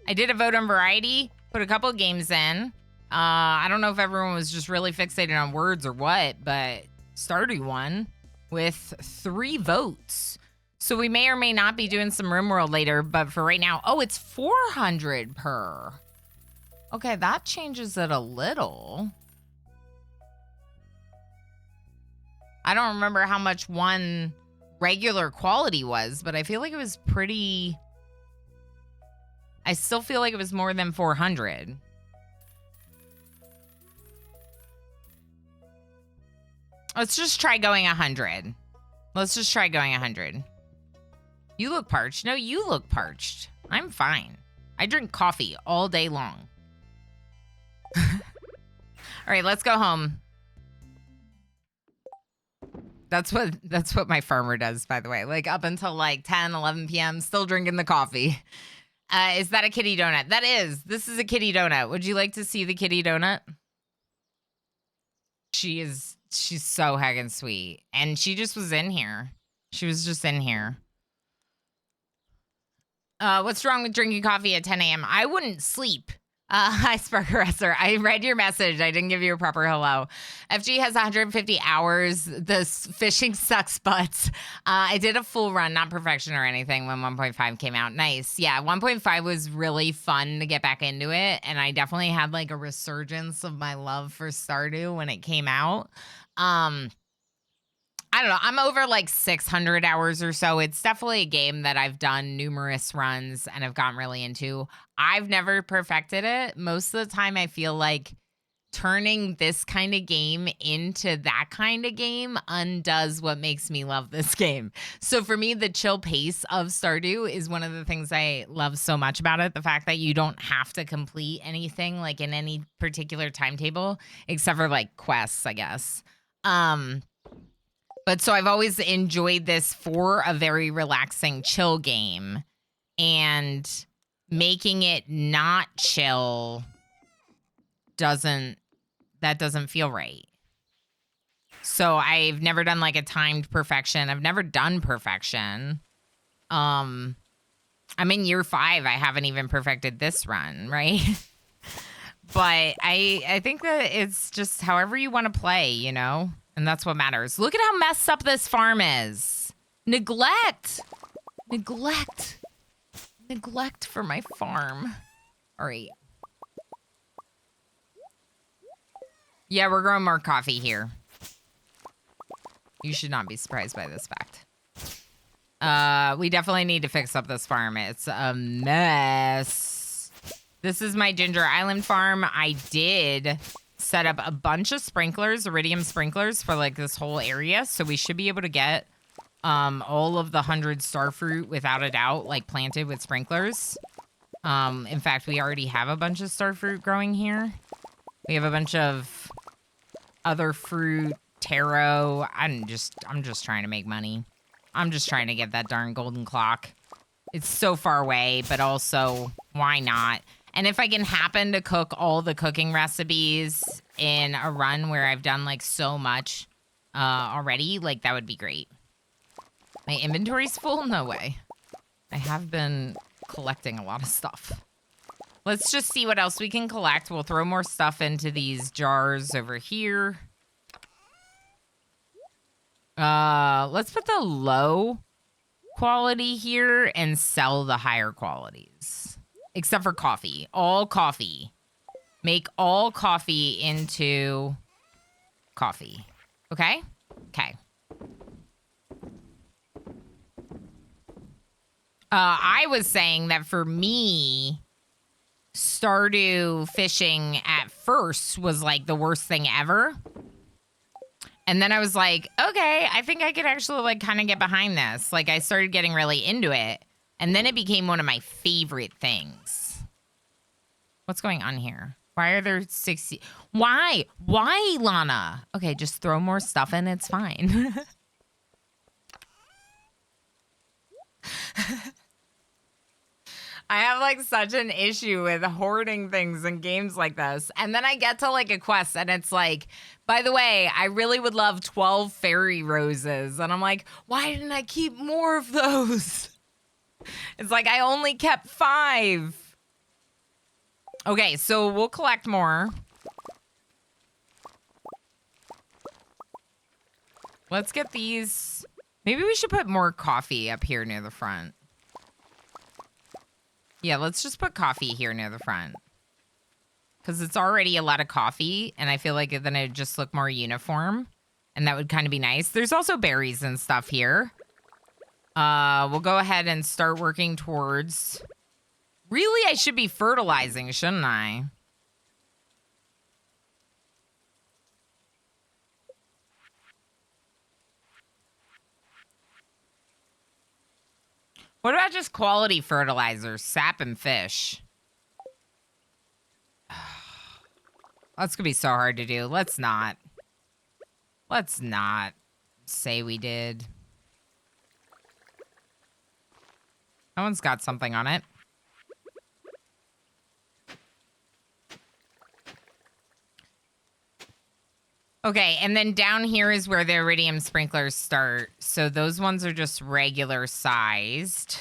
I did a vote on variety, put a couple of games in. I don't know if everyone was just really fixated on words or what, but Stardew won with 3 votes. So we may or may not be doing some RimWorld later, but for right now, oh, it's 400 per. Okay, that changes it a little. I don't remember how much one regular quality was, but I feel like it was pretty... I still feel like it was more than 400. Let's just try going 100. Let's just try going 100. You look parched. No, you look parched. I'm fine. I drink coffee all day long. All right, let's go home. That's what my farmer does, by the way. Like up until like 10, 11 p.m., still drinking the coffee. Is that a kitty donut? That is. This is a kitty donut. Would you like to see the kitty donut? She's so heckin' sweet. And she just was in here. She was just in here. What's wrong with drinking coffee at 10 a.m.? I wouldn't sleep. Hi, Sparkeresser. I read your message. I didn't give you a proper hello. FG has 150 hours. This fishing sucks butts. I did a full run, not perfection or anything, when 1.5 came out. Nice. Yeah, 1.5 was really fun to get back into it. And I definitely had like a resurgence of my love for Stardew when it came out. I don't know. I'm over like 600 hours or so. It's definitely a game that I've done numerous runs and have gotten really into. I've never perfected it. Most of the time, I feel like turning this kind of game into that kind of game undoes what makes me love this game. So for me, the chill pace of Stardew is one of the things I love so much about it. The fact that you don't have to complete anything like in any particular timetable, except for like quests, I guess. But so I've always enjoyed this for a very relaxing, chill game. And making it not chill doesn't feel right. So I've never done like a timed perfection. I've never done perfection. I'm in year 5. I haven't even perfected this run, right? But I think that it's just however you want to play, you know? And that's what matters. Look at how messed up this farm is. Neglect. Neglect. Neglect for my farm. All right. Yeah, we're growing more coffee here. You should not be surprised by this fact. We definitely need to fix up this farm. It's a mess. This is my Ginger Island farm. I did set up a bunch of sprinklers, iridium sprinklers for like this whole area. So we should be able to get all of the 100 starfruit without a doubt, like planted with sprinklers. In fact, we already have a bunch of starfruit growing here. We have a bunch of other fruit, taro. I'm just trying to make money. I'm just trying to get that darn golden clock. It's so far away, but also, why not? And if I can happen to cook all the cooking recipes in a run where I've done, like, so much already, like, that would be great. My inventory's full? No way. I have been collecting a lot of stuff. Let's just see what else we can collect. We'll throw more stuff into these jars over here. Let's put the low quality here and sell the higher qualities. Except for coffee. All coffee. Make all coffee into coffee. Okay? Okay. I was saying that for me, Stardew fishing at first was like the worst thing ever. And then I was like, okay, I think I could actually like kind of get behind this. Like I started getting really into it. And then it became one of my favorite things. What's going on here? Why are there 60? Why? Why, Lana? Okay, just throw more stuff in. It's fine. I have like such an issue with hoarding things in games like this. And then I get to like a quest and it's like, by the way, I really would love 12 fairy roses. And I'm like, why didn't I keep more of those? It's like I only kept 5. Okay, so we'll collect more. Let's get these. Maybe we should put more coffee up here near the front. Yeah, let's just put coffee here near the front. Because it's already a lot of coffee, and I feel like then it'd just look more uniform. And that would kind of be nice. There's also berries and stuff here. We'll go ahead and start working towards... Really, I should be fertilizing, shouldn't I? What about just quality fertilizers, sap and fish? That's gonna be so hard to do. Let's not say we did. That one's got something on it. Okay, and then down here is where the iridium sprinklers start. So those ones are just regular sized.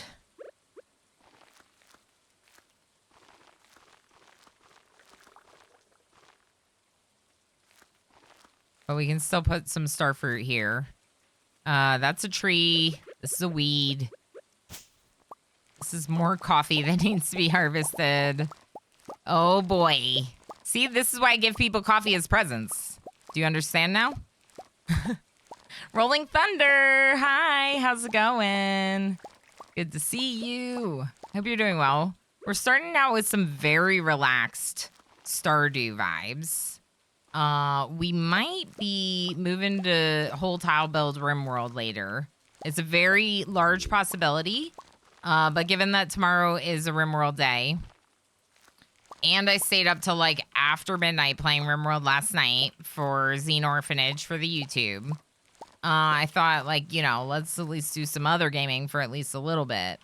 But we can still put some starfruit here. That's a tree. This is a weed. This is more coffee that needs to be harvested. Oh boy. See, this is why I give people coffee as presents. Do you understand now? Rolling Thunder. Hi, how's it going? Good to see you. Hope you're doing well. We're starting out with some very relaxed Stardew vibes. We might be moving to whole tile build RimWorld later. It's a very large possibility. But given that tomorrow is a RimWorld day, and I stayed up till like after midnight playing RimWorld last night for Zine Orphanage for the YouTube, I thought like, you know, let's at least do some other gaming for at least a little bit.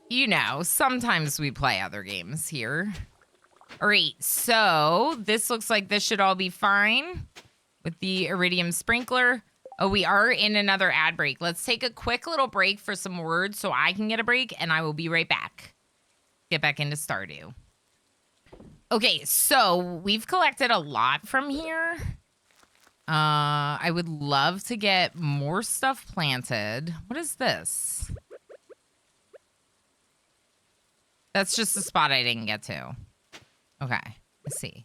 You know, sometimes we play other games here. All right, so this looks like this should all be fine with the iridium sprinkler. Oh, we are in another ad break. Let's take a quick little break for some words so I can get a break, and I will be right back. Get back into Stardew. Okay, so we've collected a lot from here. I would love to get more stuff planted. What is this? That's just the spot I didn't get to. Okay, let's see.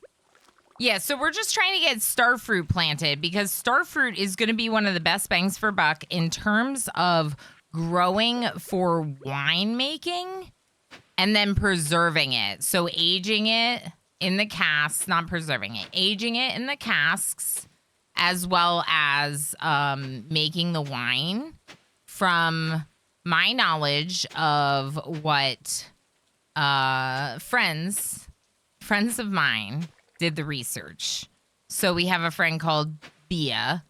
Yeah, so we're just trying to get starfruit planted because starfruit is going to be one of the best bangs for buck in terms of growing for winemaking and then preserving it. So aging it in the casks, not preserving it, aging it in the casks, as well as making the wine. From my knowledge of what friends of mine did the research. So we have a friend called Bia.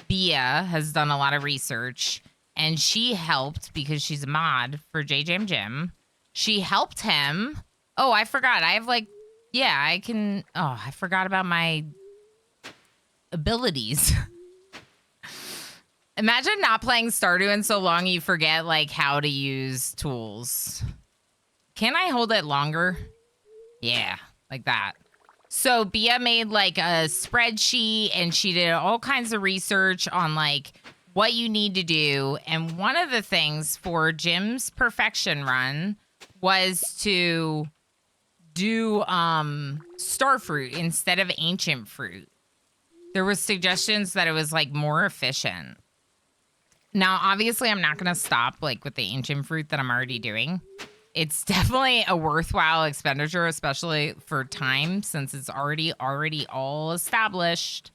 Bia has done a lot of research, and she helped because she's a mod for JJam Jim. She helped him. Oh, I forgot. I have like, yeah, I can. Oh, I forgot about my abilities. Imagine not playing Stardew in so long you forget like how to use tools. Can I hold it longer? Yeah, like that. So Bia made like a spreadsheet and she did all kinds of research on like what you need to do. And one of the things for Jim's perfection run was to do starfruit instead of ancient fruit. There was suggestions that it was like more efficient. Now, obviously, I'm not going to stop like with the ancient fruit that I'm already doing. It's definitely a worthwhile expenditure, especially for time, since it's already all established,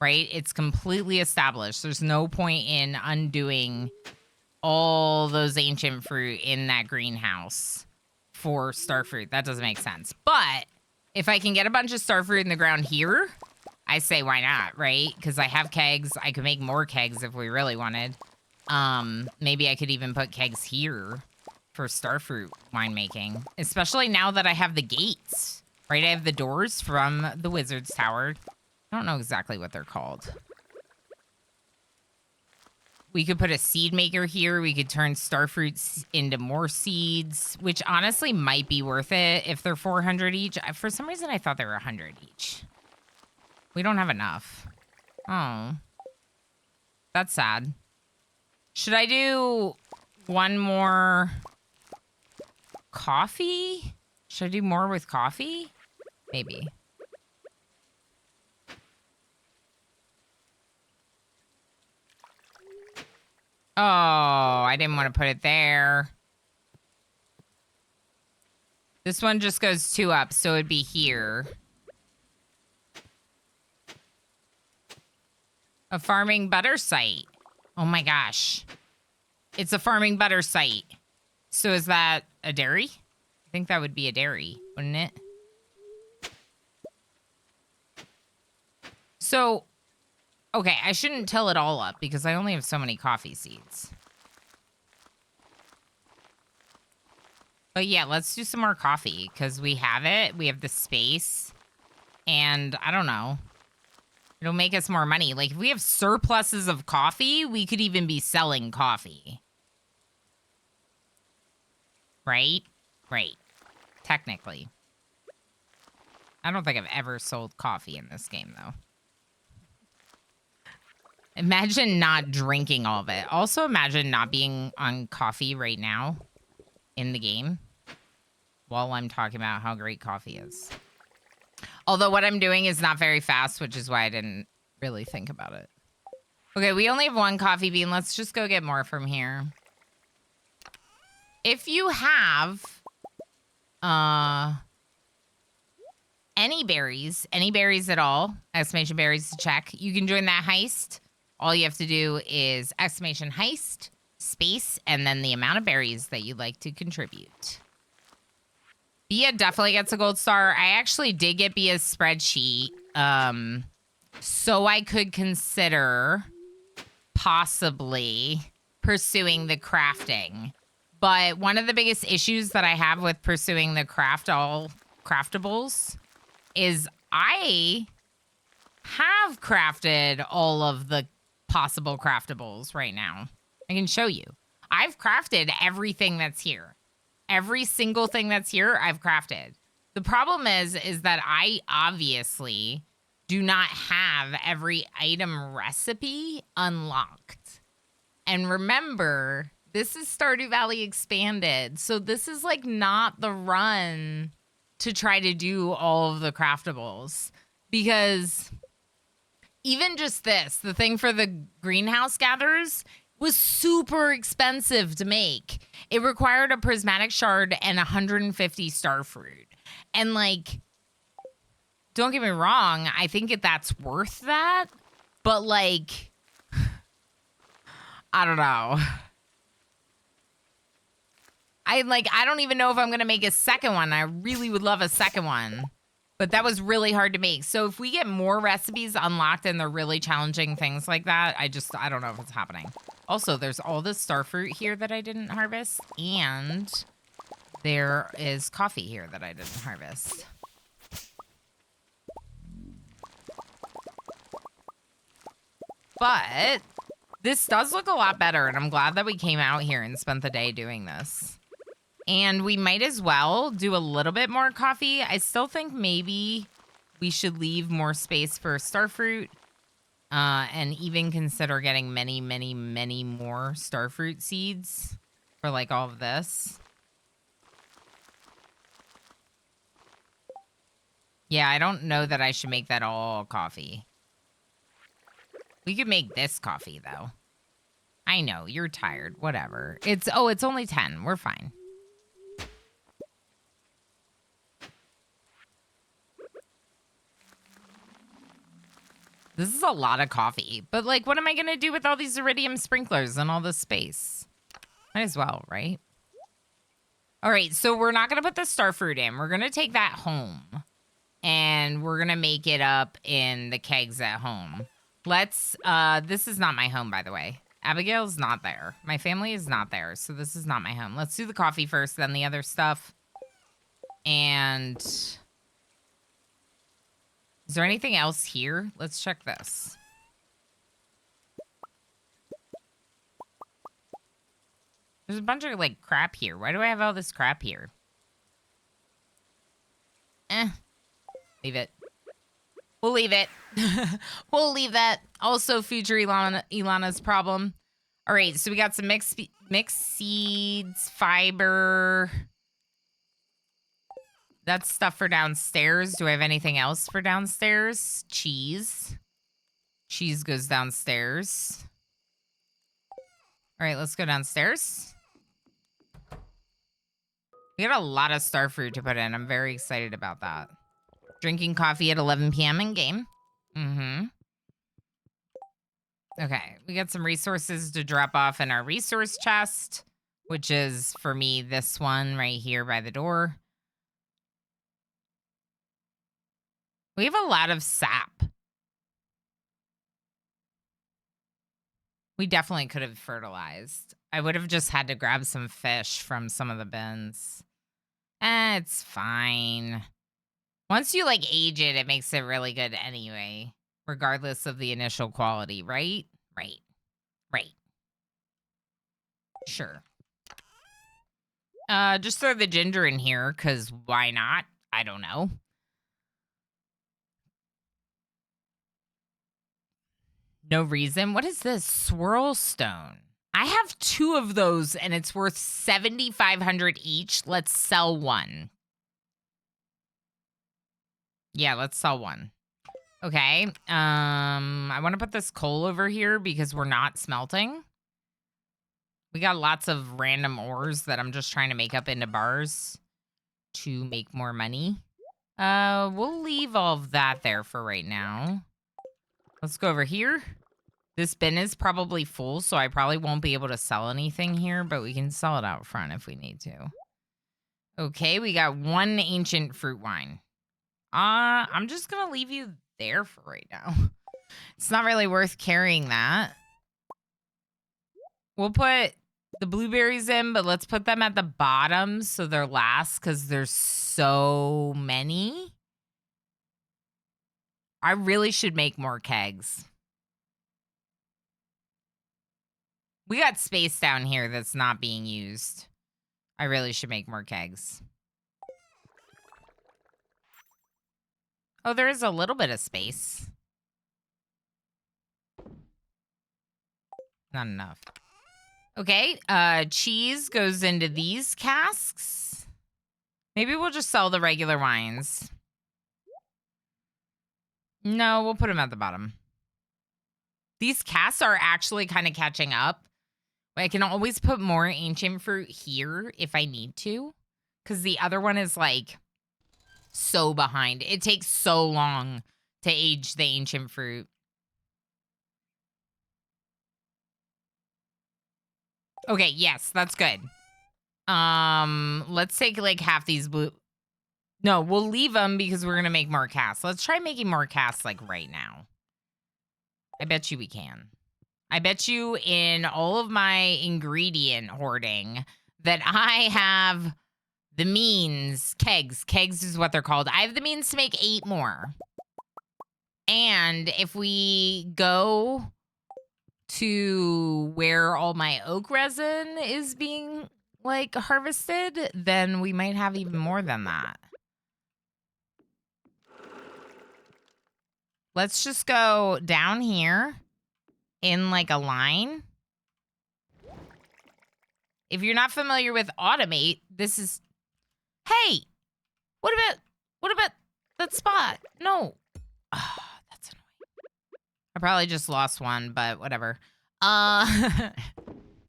right? It's completely established. There's no point in undoing all those ancient fruit in that greenhouse for starfruit. That doesn't make sense. But if I can get a bunch of starfruit in the ground here, I say why not, right? Because I have kegs. I could make more kegs if we really wanted. Maybe I could even put kegs here for starfruit winemaking, especially now that I have the gates, right? I have the doors from the Wizard's Tower. I don't know exactly what they're called. We could put a seed maker here. We could turn starfruits into more seeds, which honestly might be worth it if they're 400 each. For some reason, I thought they were 100 each. We don't have enough. Oh. That's sad. Should I do one more coffee? Should I do more with coffee? Maybe. Oh, I didn't want to put it there. This one just goes 2 up, so it'd be here. A farming butter site. Oh my gosh. It's a farming butter site. So is that a dairy? I think that would be a dairy, wouldn't it? So, okay, I shouldn't till it all up because I only have so many coffee seeds. But yeah, let's do some more coffee because we have it. We have the space. And I don't know. It'll make us more money. Like, if we have surpluses of coffee, we could even be selling coffee. Right? Right. Technically. I don't think I've ever sold coffee in this game, though. Imagine not drinking all of it. Also, imagine not being on coffee right now in the game while I'm talking about how great coffee is. Although what I'm doing is not very fast, which is why I didn't really think about it. Okay, we only have 1 coffee bean. Let's just go get more from here. If you have any berries at all, exclamation berries to check, you can join that heist. All you have to do is exclamation heist, space, and then the amount of berries that you'd like to contribute. Bia definitely gets a gold star. I actually did get Bia's spreadsheet, so I could consider possibly pursuing the crafting. But one of the biggest issues that I have with pursuing the craftables is I have crafted all of the possible craftables right now. I can show you. I've crafted everything that's here. Every single thing that's here, I've crafted. The problem is that I obviously do not have every item recipe unlocked. And remember, this is Stardew Valley Expanded. So this is like not the run to try to do all of the craftables. Because even just this, the thing for the greenhouse gatherers, was super expensive to make. It required a prismatic shard and 150 starfruit. And like, don't get me wrong, I think that's worth that. But like, I don't know. I don't even know if I'm going to make a second one. I really would love a second one. But that was really hard to make. So if we get more recipes unlocked and they're really challenging things like that, I don't know if it's happening. Also, there's all this starfruit here that I didn't harvest. And there is coffee here that I didn't harvest. But this does look a lot better, and I'm glad that we came out here and spent the day doing this. And we might as well do a little bit more coffee. I still think maybe we should leave more space for starfruit and even consider getting many, many, many more starfruit seeds for like all of this. Yeah, I don't know that I should make that all coffee. We could make this coffee, though. I know, you're tired. Whatever. It's only 10. We're fine. This is a lot of coffee. But, like, what am I going to do with all these iridium sprinklers and all this space? Might as well, right? All right, so we're not going to put the starfruit in. We're going to take that home. And we're going to make it up in the kegs at home. Let's, this is not my home, by the way. Abigail's not there. My family is not there, so this is not my home. Let's do the coffee first, then the other stuff. And is there anything else here? Let's check this. There's a bunch of, like, crap here. Why do I have all this crap here? Leave it. We'll leave it. We'll leave that. Also, future Ilana's problem. All right, so we got some mixed seeds, fiber. That's stuff for downstairs. Do I have anything else for downstairs? Cheese. Cheese goes downstairs. All right, let's go downstairs. We got a lot of starfruit to put in. I'm very excited about that. Drinking coffee at 11 p.m. in game. Okay, we got some resources to drop off in our resource chest, which is, for me, this one right here by the door. We have a lot of sap. We definitely could have fertilized. I would have just had to grab some fish from some of the bins. It's fine. Once you, like, age it, it makes it really good anyway, regardless of the initial quality, right? Right. Sure. Just throw the ginger in here, because why not? I don't know. No reason. What is this? Swirl stone. I have 2 of those, and it's worth 7,500 each. Let's sell one. Yeah, let's sell one. Okay. I want to put this coal over here because we're not smelting. We got lots of random ores that I'm just trying to make up into bars to make more money. We'll leave all of that there for right now. Let's go over here. This bin is probably full, so I probably won't be able to sell anything here, but we can sell it out front if we need to. Okay, we got 1 ancient fruit wine. I'm just gonna leave you there for right now. It's not really worth carrying that. We'll put the blueberries in, but let's put them at the bottom so they're last because there's so many. I really should make more kegs. We got space down here that's not being used. I really should make more kegs. Oh, there is a little bit of space. Not enough. Okay, cheese goes into these casks. Maybe we'll just sell the regular wines. No, we'll put them at the bottom. These casks are actually kind of catching up. I can always put more ancient fruit here if I need to. Because the other one is like so behind. It takes so long to age the ancient fruit. Okay, yes, that's good. Let's take like half these blue. No, we'll leave them because we're gonna make more casts. Let's try making more casts like right now. I bet you we can. I bet you in all of my ingredient hoarding that I have the means, kegs. Kegs is what they're called. I have the means to make 8 more. And if we go to where all my oak resin is being like harvested, then we might have even more than that. Let's just go down here in like a line. If you're not familiar with automate, this is, hey, what about that spot? No. Oh, that's annoying. I probably just lost one, but whatever.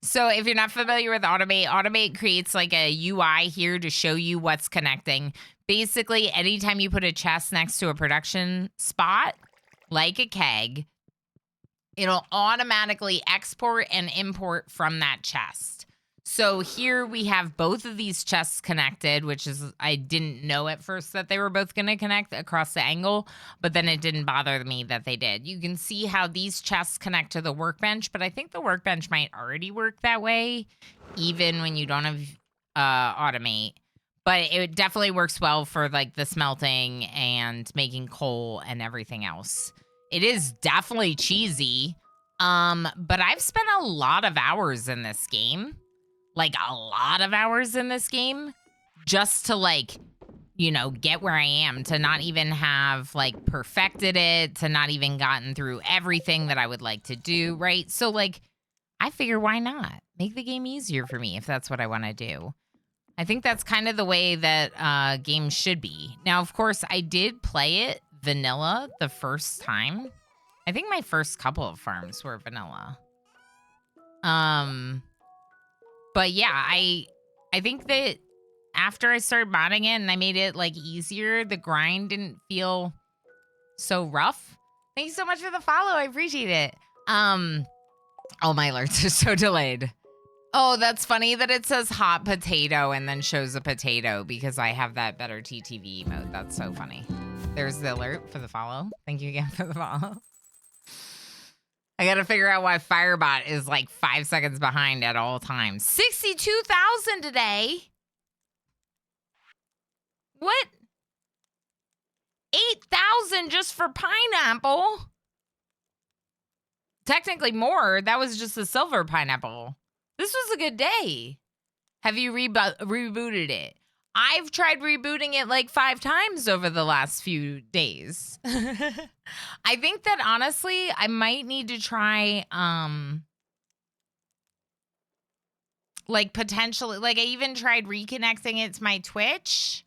So if you're not familiar with automate, automate creates like a UI here to show you what's connecting. Basically, anytime you put a chest next to a production spot, like a keg, it'll automatically export and import from that chest. So here we have both of these chests connected, which is, I didn't know at first that they were both going to connect across the angle, but then it didn't bother me that they did. You can see how these chests connect to the workbench, but I think the workbench might already work that way, even when you don't have automate. But it definitely works well for like the smelting and making coal and everything else. It is definitely cheesy, but I've spent a lot of hours in this game. Like a lot of hours in this game just to like, you know, get where I am, to not even have like perfected it, to not even gotten through everything that I would like to do, right? So like, I figure why not? Make the game easier for me if that's what I want to do. I think that's kind of the way that games should be. Now, of course, I did play it vanilla the first time. I think my first couple of farms were vanilla. But yeah, I think that after I started modding it and I made it like easier, the grind didn't feel so rough. Thank you so much for the follow. I appreciate it. Oh, my alerts are so delayed. Oh, that's funny that it says hot potato and then shows a potato because I have that better TTV mode. That's so funny. There's the alert for the follow. Thank you again for the follow. I gotta figure out why Firebot is like 5 seconds behind at all times. 62,000 today. What? 8,000 just for pineapple? Technically more. That was just a silver pineapple. This was a good day. Have you rebooted it? I've tried rebooting it like 5 times over the last few days. I think that honestly, I might need to try, like potentially, like I even tried reconnecting it to my Twitch.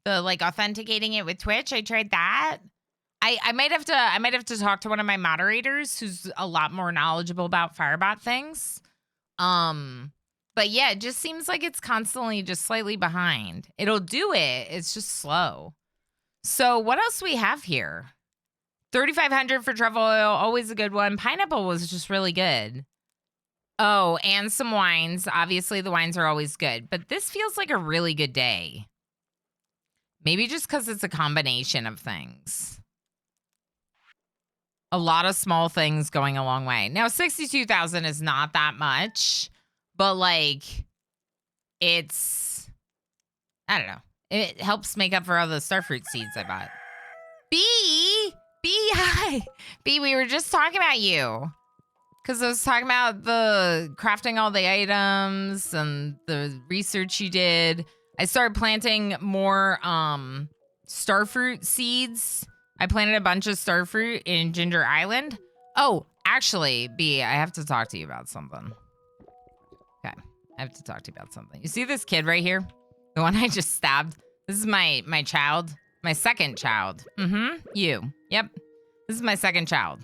The like authenticating it with Twitch. I tried that. I might have to talk to one of my moderators who's a lot more knowledgeable about Firebot things. But yeah, it just seems like it's constantly just slightly behind. It'll do it. It's just slow. So what else do we have here? 3,500 for truffle oil, always a good one. Pineapple was just really good. Oh, and some wines. Obviously, the wines are always good. But this feels like a really good day. Maybe just because it's a combination of things. A lot of small things going a long way. Now, 62,000 is not that much. But, like, it's, I don't know. It helps make up for all the starfruit seeds I bought. B, hi. B, we were just talking about you. Because I was talking about the crafting all the items and the research you did. I started planting more starfruit seeds. I planted a bunch of starfruit in Ginger Island. Oh, actually, B, I have to talk to you about something. Okay, I have to talk to you about something. You see this kid right here? The one I just stabbed? This is my child. My second child. You. Yep. This is my second child.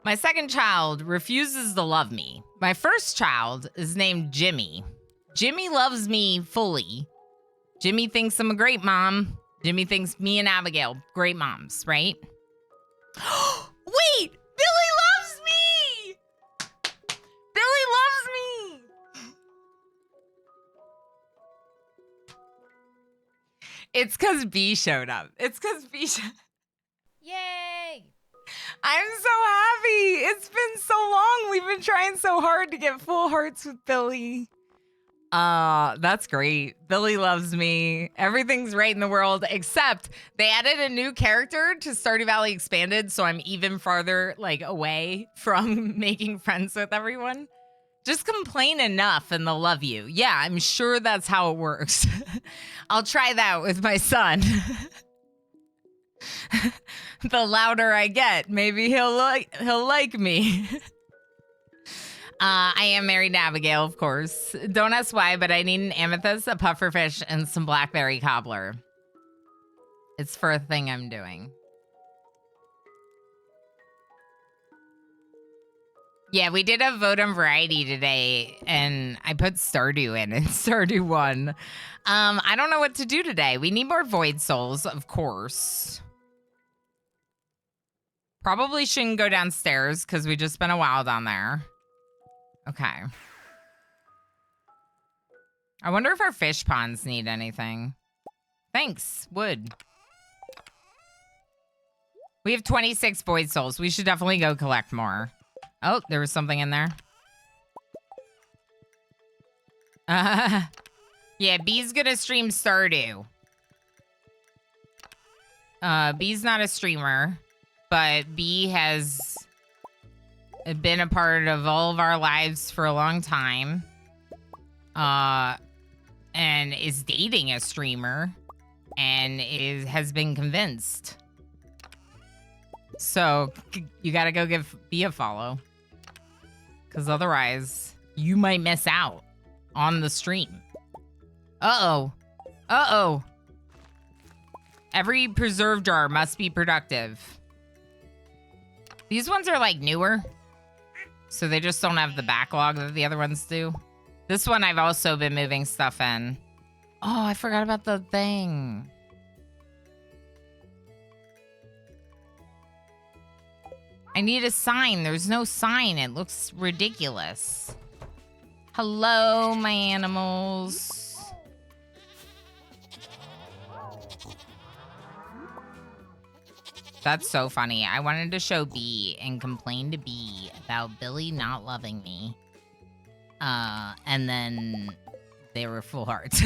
My second child refuses to love me. My first child is named Jimmy. Jimmy loves me fully. Jimmy thinks I'm a great mom. Jimmy thinks me and Abigail, great moms, right? Wait! Billy loves me! Billy loves me! It's because B showed up. It's because B Yay! I'm so happy. It's been so long. We've been trying so hard to get full hearts with Billy. That's great. Billy loves me. Everything's right in the world, except they added a new character to Stardew Valley Expanded, so I'm even farther like away from making friends with everyone. Just complain enough and they'll love you. Yeah, I'm sure that's how it works. I'll try that with my son. The louder I get, maybe he'll like me. I am married to Abigail, of course. Don't ask why, but I need an amethyst, a pufferfish, and some blackberry cobbler. It's for a thing I'm doing. Yeah, we did a vote on variety today, and I put Stardew in, and Stardew won. I don't know what to do today. We need more void souls, of course. Probably shouldn't go downstairs, because we just spent a while down there. Okay. I wonder if our fish ponds need anything. Thanks, wood. We have 26 void souls. We should definitely go collect more. Oh, there was something in there. Yeah, B's gonna stream Stardew. B's not a streamer, but B has been a part of all of our lives for a long time. And is dating a streamer and has been convinced. So you gotta go give B a follow. Because otherwise, you might miss out on the stream. Uh-oh. Uh-oh. Every preserve jar must be productive. These ones are like newer. So they just don't have the backlog that the other ones do. This one I've also been moving stuff in. Oh, I forgot about the thing. I need a sign. There's no sign. It looks ridiculous. Hello, my animals. That's so funny. I wanted to show B and complain to B about Billy not loving me. And then they were full hearts.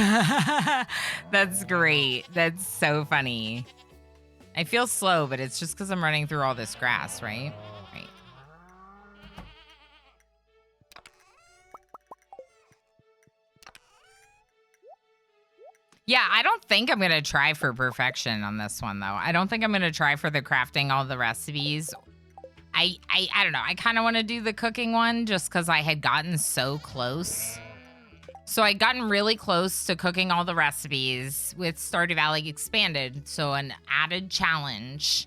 That's great. That's so funny. I feel slow, but it's just because I'm running through all this grass, right? Right. Yeah, I don't think I'm going to try for perfection on this one, though. I don't think I'm going to try for the crafting all the recipes. I don't know. I kind of want to do the cooking one just because I had gotten so close. So I'd gotten really close to cooking all the recipes with Stardew Valley Expanded. So an added challenge.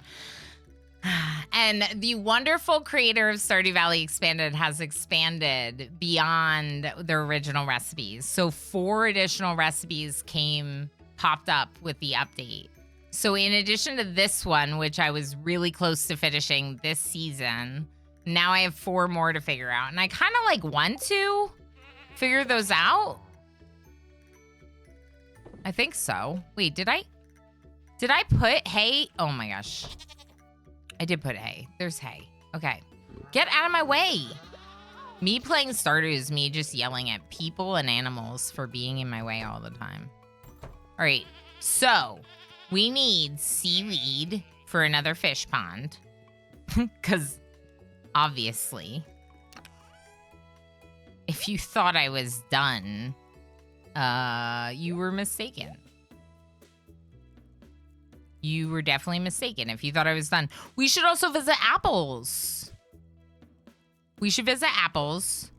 And the wonderful creator of Stardew Valley Expanded has expanded beyond the original recipes. So 4 additional recipes popped up with the update. So in addition to this one, which I was really close to finishing this season, now I have 4 more to figure out. And I kind of like want to figure those out. I think so. Wait, did I put hay? Oh my gosh. I did put hay. There's hay. Okay. Get out of my way. Me playing Stardew is me just yelling at people and animals for being in my way all the time. All right. So we need seaweed for another fish pond. Because obviously, if you thought I was done, you were mistaken. You were definitely mistaken if you thought I was done. We should also visit apples. We should visit apples.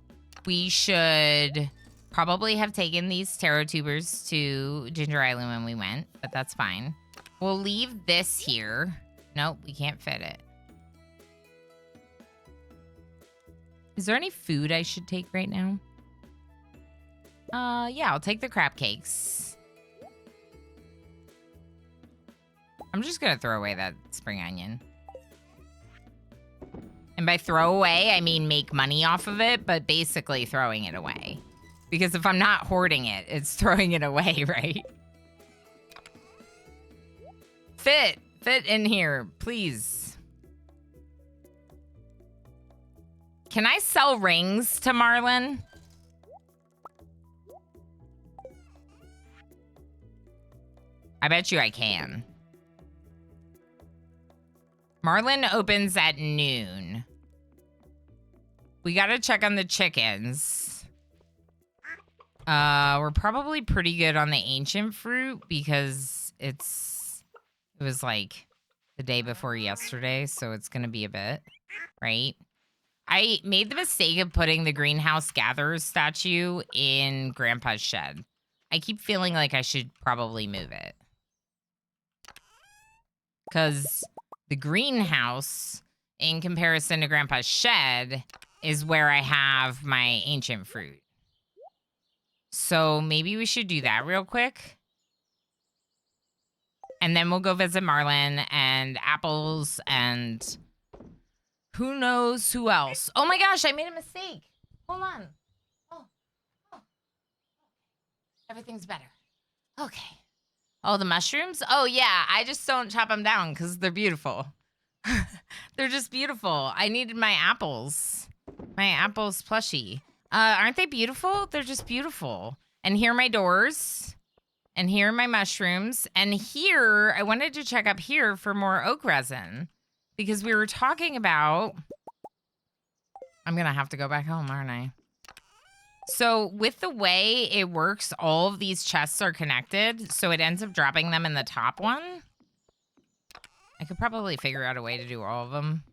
We should probably have taken these taro tubers to Ginger Island when we went, but that's fine. We'll leave this here. Nope, we can't fit it. Is there any food I should take right now? Yeah, I'll take the crab cakes. I'm just gonna throw away that spring onion. And by throw away, I mean make money off of it, but basically throwing it away. Because if I'm not hoarding it, it's throwing it away, right? fit in here, please. Can I sell rings to Marlin? I bet you I can. Marlin opens at noon. We gotta check on the chickens. We're probably pretty good on the ancient fruit because it was like the day before yesterday, so it's gonna be a bit, right? I made the mistake of putting the greenhouse gatherer statue in Grandpa's shed. I keep feeling like I should probably move it. Because the greenhouse, in comparison to Grandpa's shed, is where I have my ancient fruit. So maybe we should do that real quick. And then we'll go visit Marlin and Apples and who knows who else. Oh my gosh, I made a mistake. Hold on. Oh. Everything's better. Okay. Oh, the mushrooms? Oh yeah, I just don't chop them down because they're beautiful. They're just beautiful. I needed my apples. My apples plushie. Aren't they beautiful? They're just beautiful. And here are my doors. And here are my mushrooms. And here, I wanted to check up here for more oak resin. Because we were talking about... I'm going to have to go back home, aren't I? So with the way it works, all of these chests are connected. So it ends up dropping them in the top one. I could probably figure out a way to do all of them.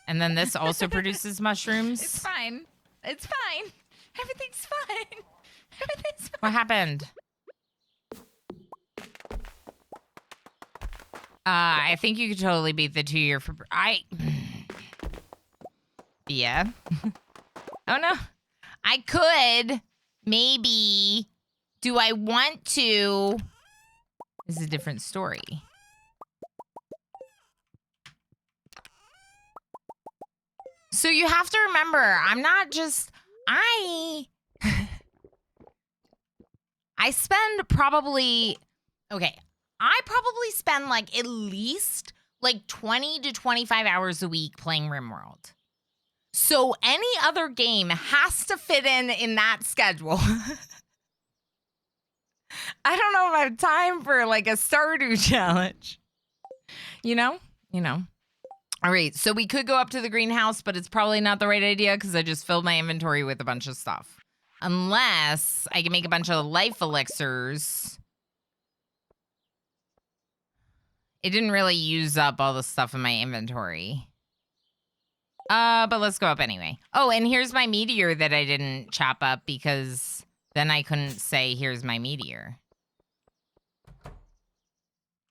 And then this also produces mushrooms. It's fine. It's fine. Everything's fine. Everything's fine. What happened? I think you could totally beat the 2-year for... Yeah. Oh, no. I could. Maybe. Do I want to? This is a different story. So you have to remember, I'm not just... I spend probably... Okay. I probably spend like at least like 20 to 25 hours a week playing RimWorld. So any other game has to fit in that schedule. I don't know if I have time for like a Stardew challenge. You know? All right, so we could go up to the greenhouse, but it's probably not the right idea because I just filled my inventory with a bunch of stuff. Unless I can make a bunch of life elixirs. It didn't really use up all the stuff in my inventory. But let's go up anyway. Oh, and here's my meteor that I didn't chop up because then I couldn't say, here's my meteor.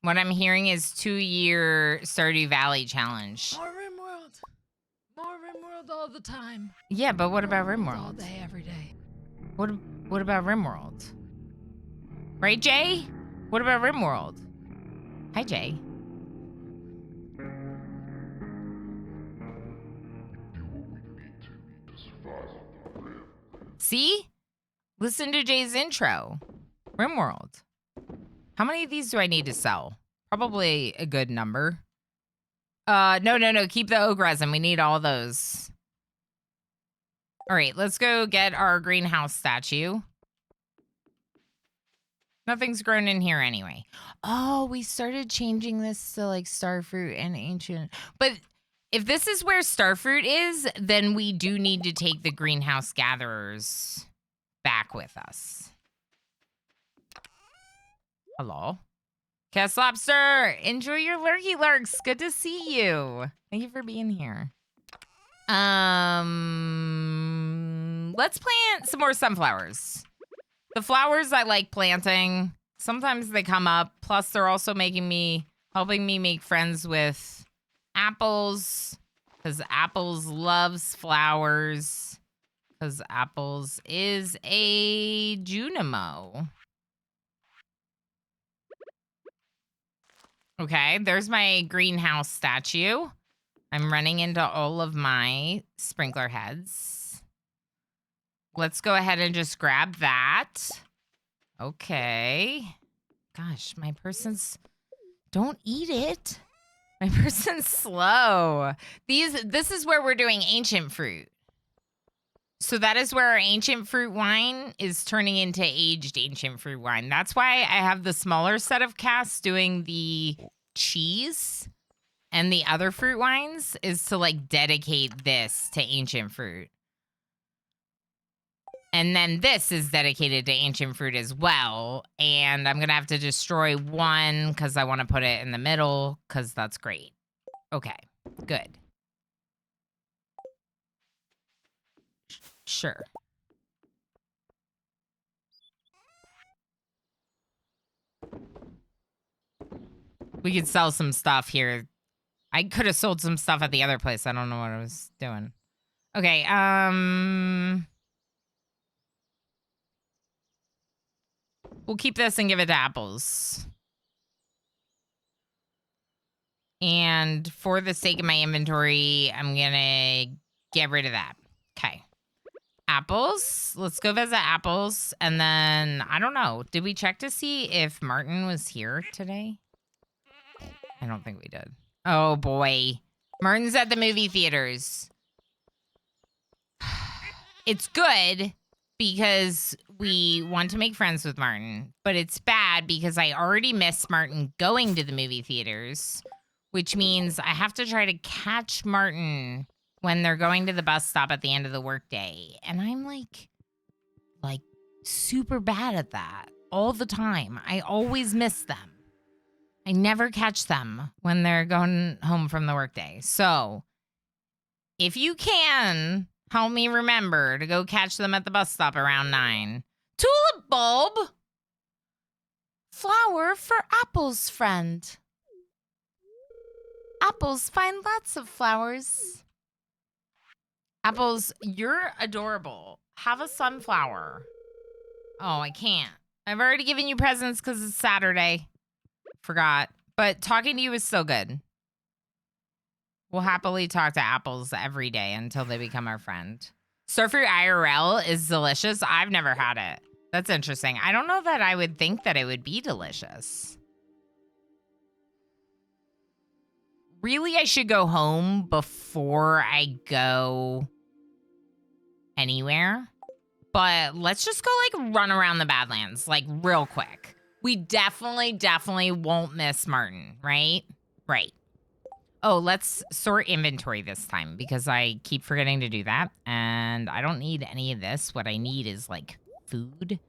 What I'm hearing is 2-year Stardew Valley challenge. More RimWorld. More RimWorld all the time. Yeah, but what about All RimWorld? day, every day. What about RimWorld? Right, Jay? What about RimWorld? Hi, Jay. See? Listen to Jay's intro. RimWorld. How many of these do I need to sell? Probably a good number. No. Keep the oak resin. We need all those. All right, let's go get our greenhouse statue. Nothing's grown in here anyway. Oh, we started changing this to like starfruit and ancient. But if this is where starfruit is, then we do need to take the greenhouse gatherers back with us. Hello. Cast Lobster, enjoy your lurky lurks. Good to see you. Thank you for being here. Let's plant some more sunflowers. The flowers I like planting. Sometimes they come up. Plus, they're also helping me make friends with Apples. Because Apples loves flowers. Because Apples is a Junimo. Okay, there's my greenhouse statue. I'm running into all of my sprinkler heads. Let's go ahead and just grab that. Okay. Gosh, my person's Don't eat it. My person's slow. This is where we're doing ancient fruit. So that is where our ancient fruit wine is turning into aged ancient fruit wine. That's why I have the smaller set of casks doing the cheese and the other fruit wines is to like dedicate this to ancient fruit. And then this is dedicated to ancient fruit as well. And I'm going to have to destroy one because I want to put it in the middle because that's great. Okay, good. Sure. We could sell some stuff here. I could have sold some stuff at the other place. I don't know what I was doing. Okay, we'll keep this and give it to apples. And for the sake of my inventory, I'm gonna get rid of that. Okay. Apples. Let's go visit apples. And then, I don't know. Did we check to see if Martin was here today? I don't think we did. Oh, boy. Martin's at the movie theaters. It's good because we want to make friends with Martin. But it's bad because I already miss Martin going to the movie theaters, which means I have to try to catch Martin when they're going to the bus stop at the end of the workday. And I'm like super bad at that all the time. I always miss them. I never catch them when they're going home from the workday. So if you can help me remember to go catch them at the bus stop around 9. Tulip bulb! Flower for apples, friend. Apples find lots of flowers. Apples, you're adorable. Have a sunflower. Oh, I can't. I've already given you presents because it's Saturday. Forgot. But talking to you is still good. We'll happily talk to apples every day until they become our friend. Starfruit IRL is delicious. I've never had it. That's interesting. I don't know that I would think that it would be delicious. Really, I should go home before I go anywhere. But let's just go, like, run around the Badlands, like, real quick. We definitely won't miss Martin, right? Right. Oh, let's sort inventory this time because I keep forgetting to do that. And I don't need any of this. What I need is, like, food,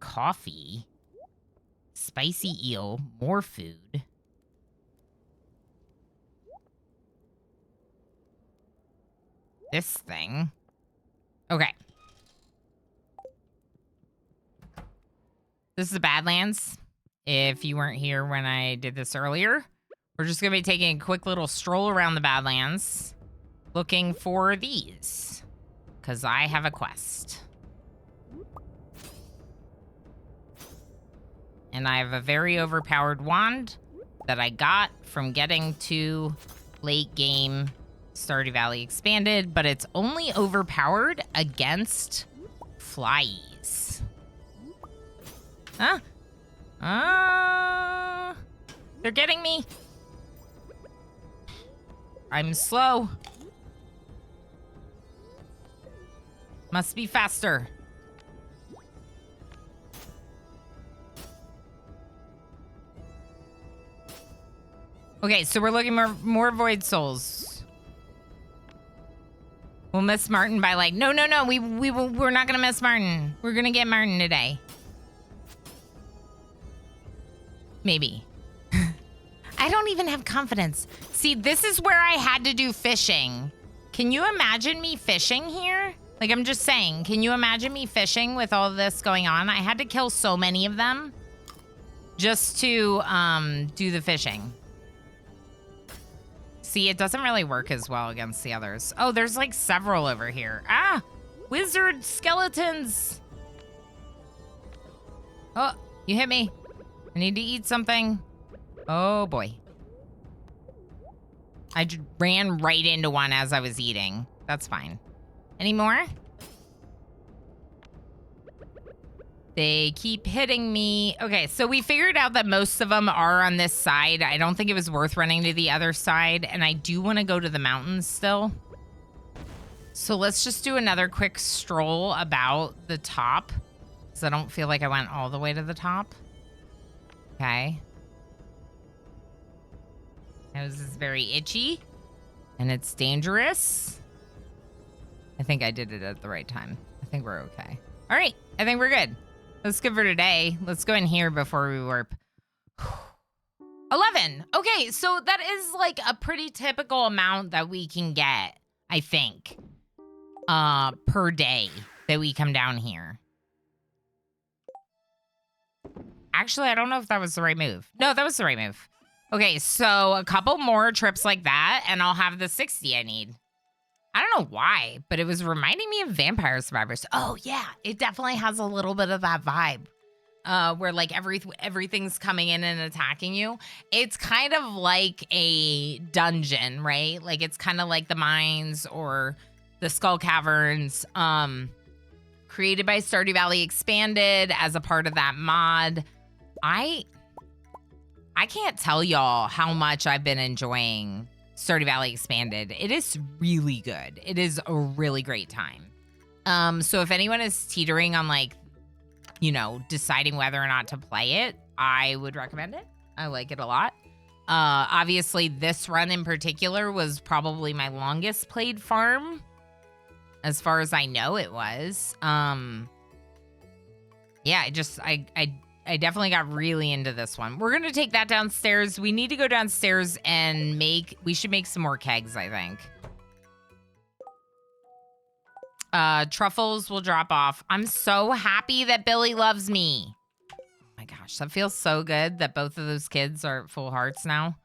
coffee, spicy eel, more food. This thing. Okay. This is the Badlands. If you weren't here when I did this earlier, we're just going to be taking a quick little stroll around the Badlands looking for these because I have a quest. And I have a very overpowered wand that I got from getting to late game Stardew Valley Expanded, but it's only overpowered against flies. Huh? They're getting me. I'm slow. Must be faster. Okay, so we're looking for more void souls. We'll miss Martin by like, no, we're not gonna miss Martin. We're gonna get Martin today. Maybe. I don't even have confidence. See, this is where I had to do fishing. Can you imagine me fishing here? Like, I'm just saying, can you imagine me fishing with all this going on? I had to kill so many of them just to do the fishing. See, it doesn't really work as well against the others. Oh, there's like several over here. Ah, wizard skeletons. Oh, you hit me. I need to eat something. Oh, boy. I just ran right into one as I was eating. That's fine. Any more? They keep hitting me. Okay, so we figured out that most of them are on this side. I don't think it was worth running to the other side, and I do want to go to the mountains still. So let's just do another quick stroll about the top, because I don't feel like I went all the way to the top. Okay. Nose is very itchy, and it's dangerous. I think I did it at the right time. I think we're okay. All right, I think we're good. That's good for today. Let's go in here before we warp. 11. Okay, so that is like a pretty typical amount that we can get, I think, per day that we come down here. Actually, I don't know if that was the right move. No, that was the right move. Okay, so a couple more trips like that, and I'll have the 60 I need. I don't know why, but it was reminding me of Vampire Survivors. Oh, yeah, it definitely has a little bit of that vibe where, like, everything's coming in and attacking you. It's kind of like a dungeon, right? Like, it's kind of like the mines or the Skull Caverns created by Stardew Valley Expanded as a part of that mod. I can't tell y'all how much I've been enjoying Stardew Valley Expanded. It is really good. It is a really great time. So if anyone is teetering on, like, you know, deciding whether or not to play it, I would recommend it. I like it a lot. Obviously, this run in particular was probably my longest played farm. As far as I know, it was. Yeah, I definitely got really into this one. We're going to take that downstairs. We need to go downstairs and we should make some more kegs, I think. Truffles will drop off. I'm so happy that Billy loves me. Oh my gosh, that feels so good that both of those kids are at full hearts now.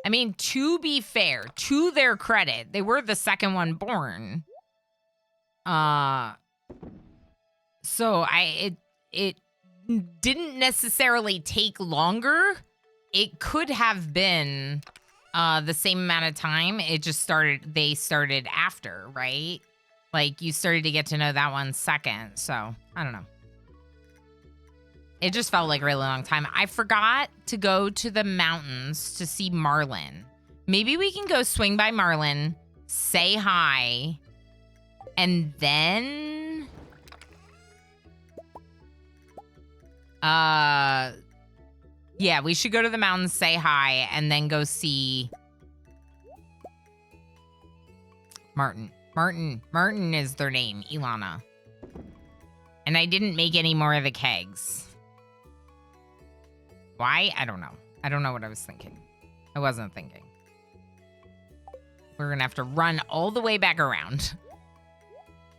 I mean, to be fair, to their credit, they were the second one born. So it didn't necessarily take longer. It could have been the same amount of time. It just they started after, right? Like, you started to get to know that one second. So, I don't know. It just felt like a really long time. I forgot to go to the mountains to see Marlin. Maybe we can go swing by Marlin, say hi, and then... yeah, we should go to the mountains, say hi, and then go see Martin. Martin is their name, Ilana. And I didn't make any more of the kegs. Why? I don't know. I don't know what I was thinking. I wasn't thinking. We're gonna have to run all the way back around.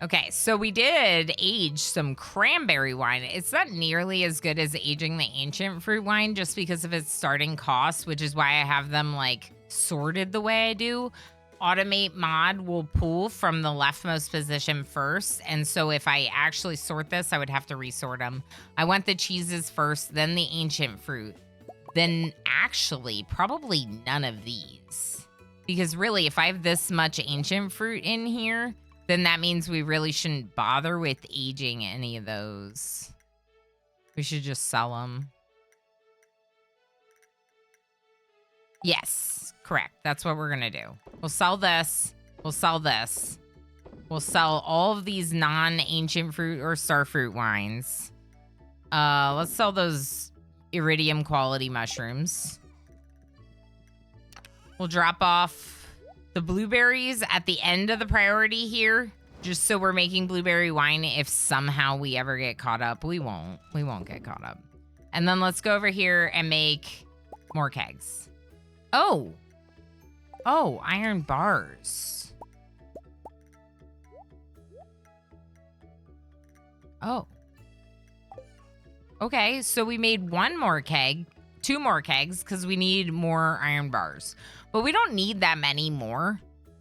Okay, so we did age some cranberry wine. It's not nearly as good as aging the ancient fruit wine just because of its starting cost, which is why I have them, like, sorted the way I do. Automate mod will pull from the leftmost position first, and so if I actually sort this, I would have to resort them. I want the cheeses first, then the ancient fruit, then actually probably none of these. Because really, if I have this much ancient fruit in here, then that means we really shouldn't bother with aging any of those. We should just sell them. Yes, correct. That's what we're gonna do. We'll sell this. We'll sell this. We'll sell all of these non-ancient fruit or starfruit wines. Let's sell those iridium quality mushrooms. We'll drop off the blueberries at the end of the priority here, just so we're making blueberry wine if somehow we ever get caught up. We won't. We won't get caught up. And then let's go over here and make more kegs. Oh. Oh, iron bars. Oh. Okay, so we made one more keg, 2 more kegs, because we need more iron bars. But we don't need that many more.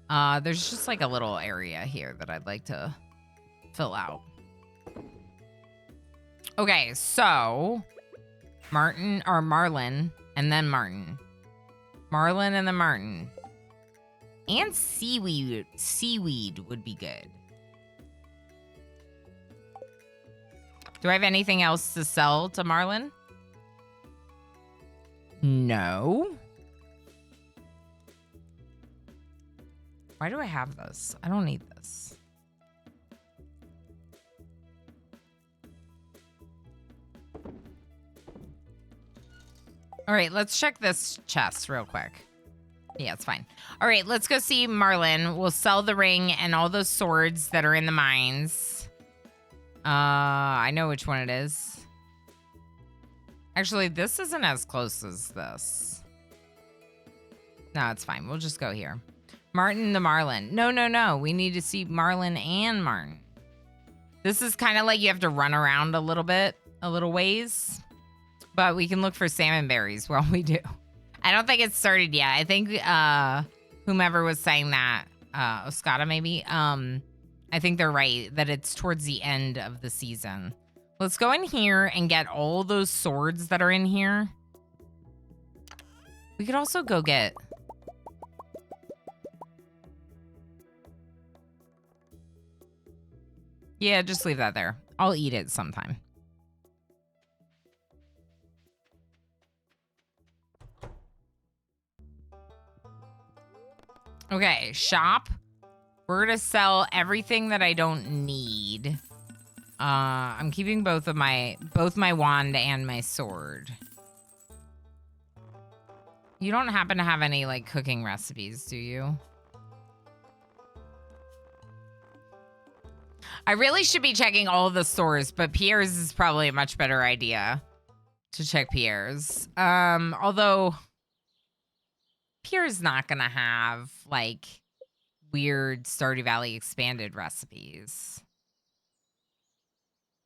There's just like a little area here that I'd like to fill out. Okay, so Marlin, and then Martin. Marlin and then Martin. And seaweed. Seaweed would be good. Do I have anything else to sell to Marlin? No. Why do I have this? I don't need this. All right, let's check this chest real quick. Yeah, it's fine. All right, let's go see Marlin. We'll sell the ring and all those swords that are in the mines. I know which one it is. Actually, this isn't as close as this. No, it's fine. We'll just go here. Martin the Marlin. No. We need to see Marlin and Martin. This is kind of like you have to run around a little ways. But we can look for salmon berries while we do. I don't think it's started yet. I think whomever was saying that, Oscata maybe, I think they're right, that it's towards the end of the season. Let's go in here and get all those swords that are in here. We could also go get... Yeah, just leave that there. I'll eat it sometime. Okay, shop. We're gonna sell everything that I don't need. I'm keeping both my wand and my sword. You don't happen to have any like cooking recipes, do you? I really should be checking all the stores, but Pierre's is probably a much better idea to check Pierre's. Although Pierre's not gonna have like weird Stardew Valley Expanded recipes.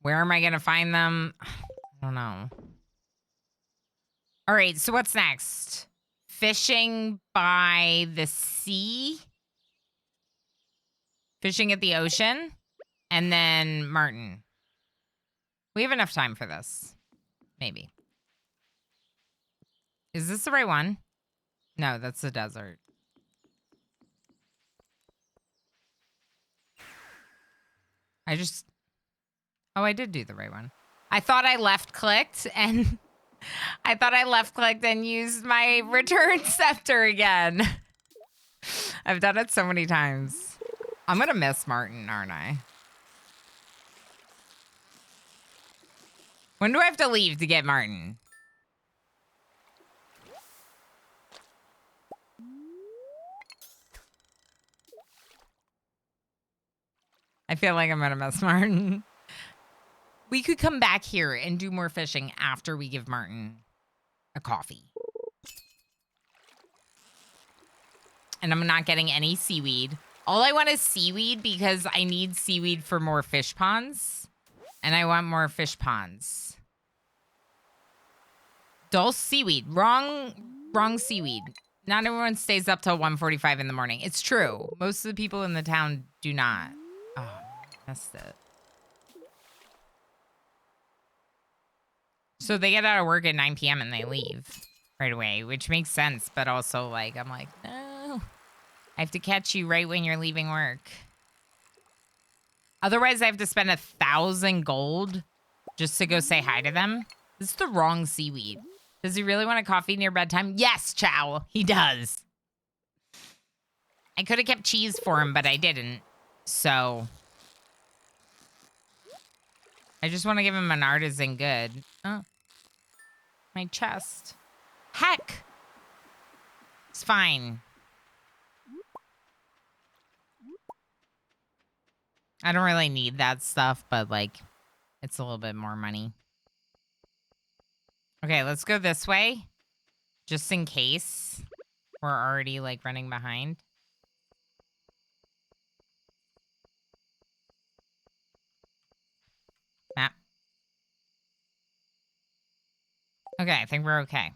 Where am I gonna find them? I don't know. All right, so what's next? Fishing by the sea? Fishing at the ocean? And then Martin. We have enough time for this. Maybe. Is this the right one? No, that's the desert. Oh, I did do the right one. I thought I left-clicked and... used my return scepter again. I've done it so many times. I'm gonna miss Martin, aren't I? When do I have to leave to get Martin? I feel like I'm gonna miss Martin. We could come back here and do more fishing after we give Martin a coffee. And I'm not getting any seaweed. All I want is seaweed because I need seaweed for more fish ponds. And I want more fish ponds. Dulse seaweed. Wrong seaweed. Not everyone stays up till 1:45 in the morning. It's true. Most of the people in the town do not. Oh, missed it. So they get out of work at 9 p.m. and they leave right away, which makes sense. But also, like, I'm like, no. I have to catch you right when you're leaving work. Otherwise, I have to spend 1,000 gold just to go say hi to them. This is the wrong seaweed. Does he really want a coffee near bedtime? Yes, Chow, he does. I could have kept cheese for him, but I didn't. So I just want to give him an artisan good. Oh, my chest. Heck. It's fine. I don't really need that stuff, but like, it's a little bit more money. Okay, let's go this way. Just in case we're already like running behind. Map. Okay, I think we're okay.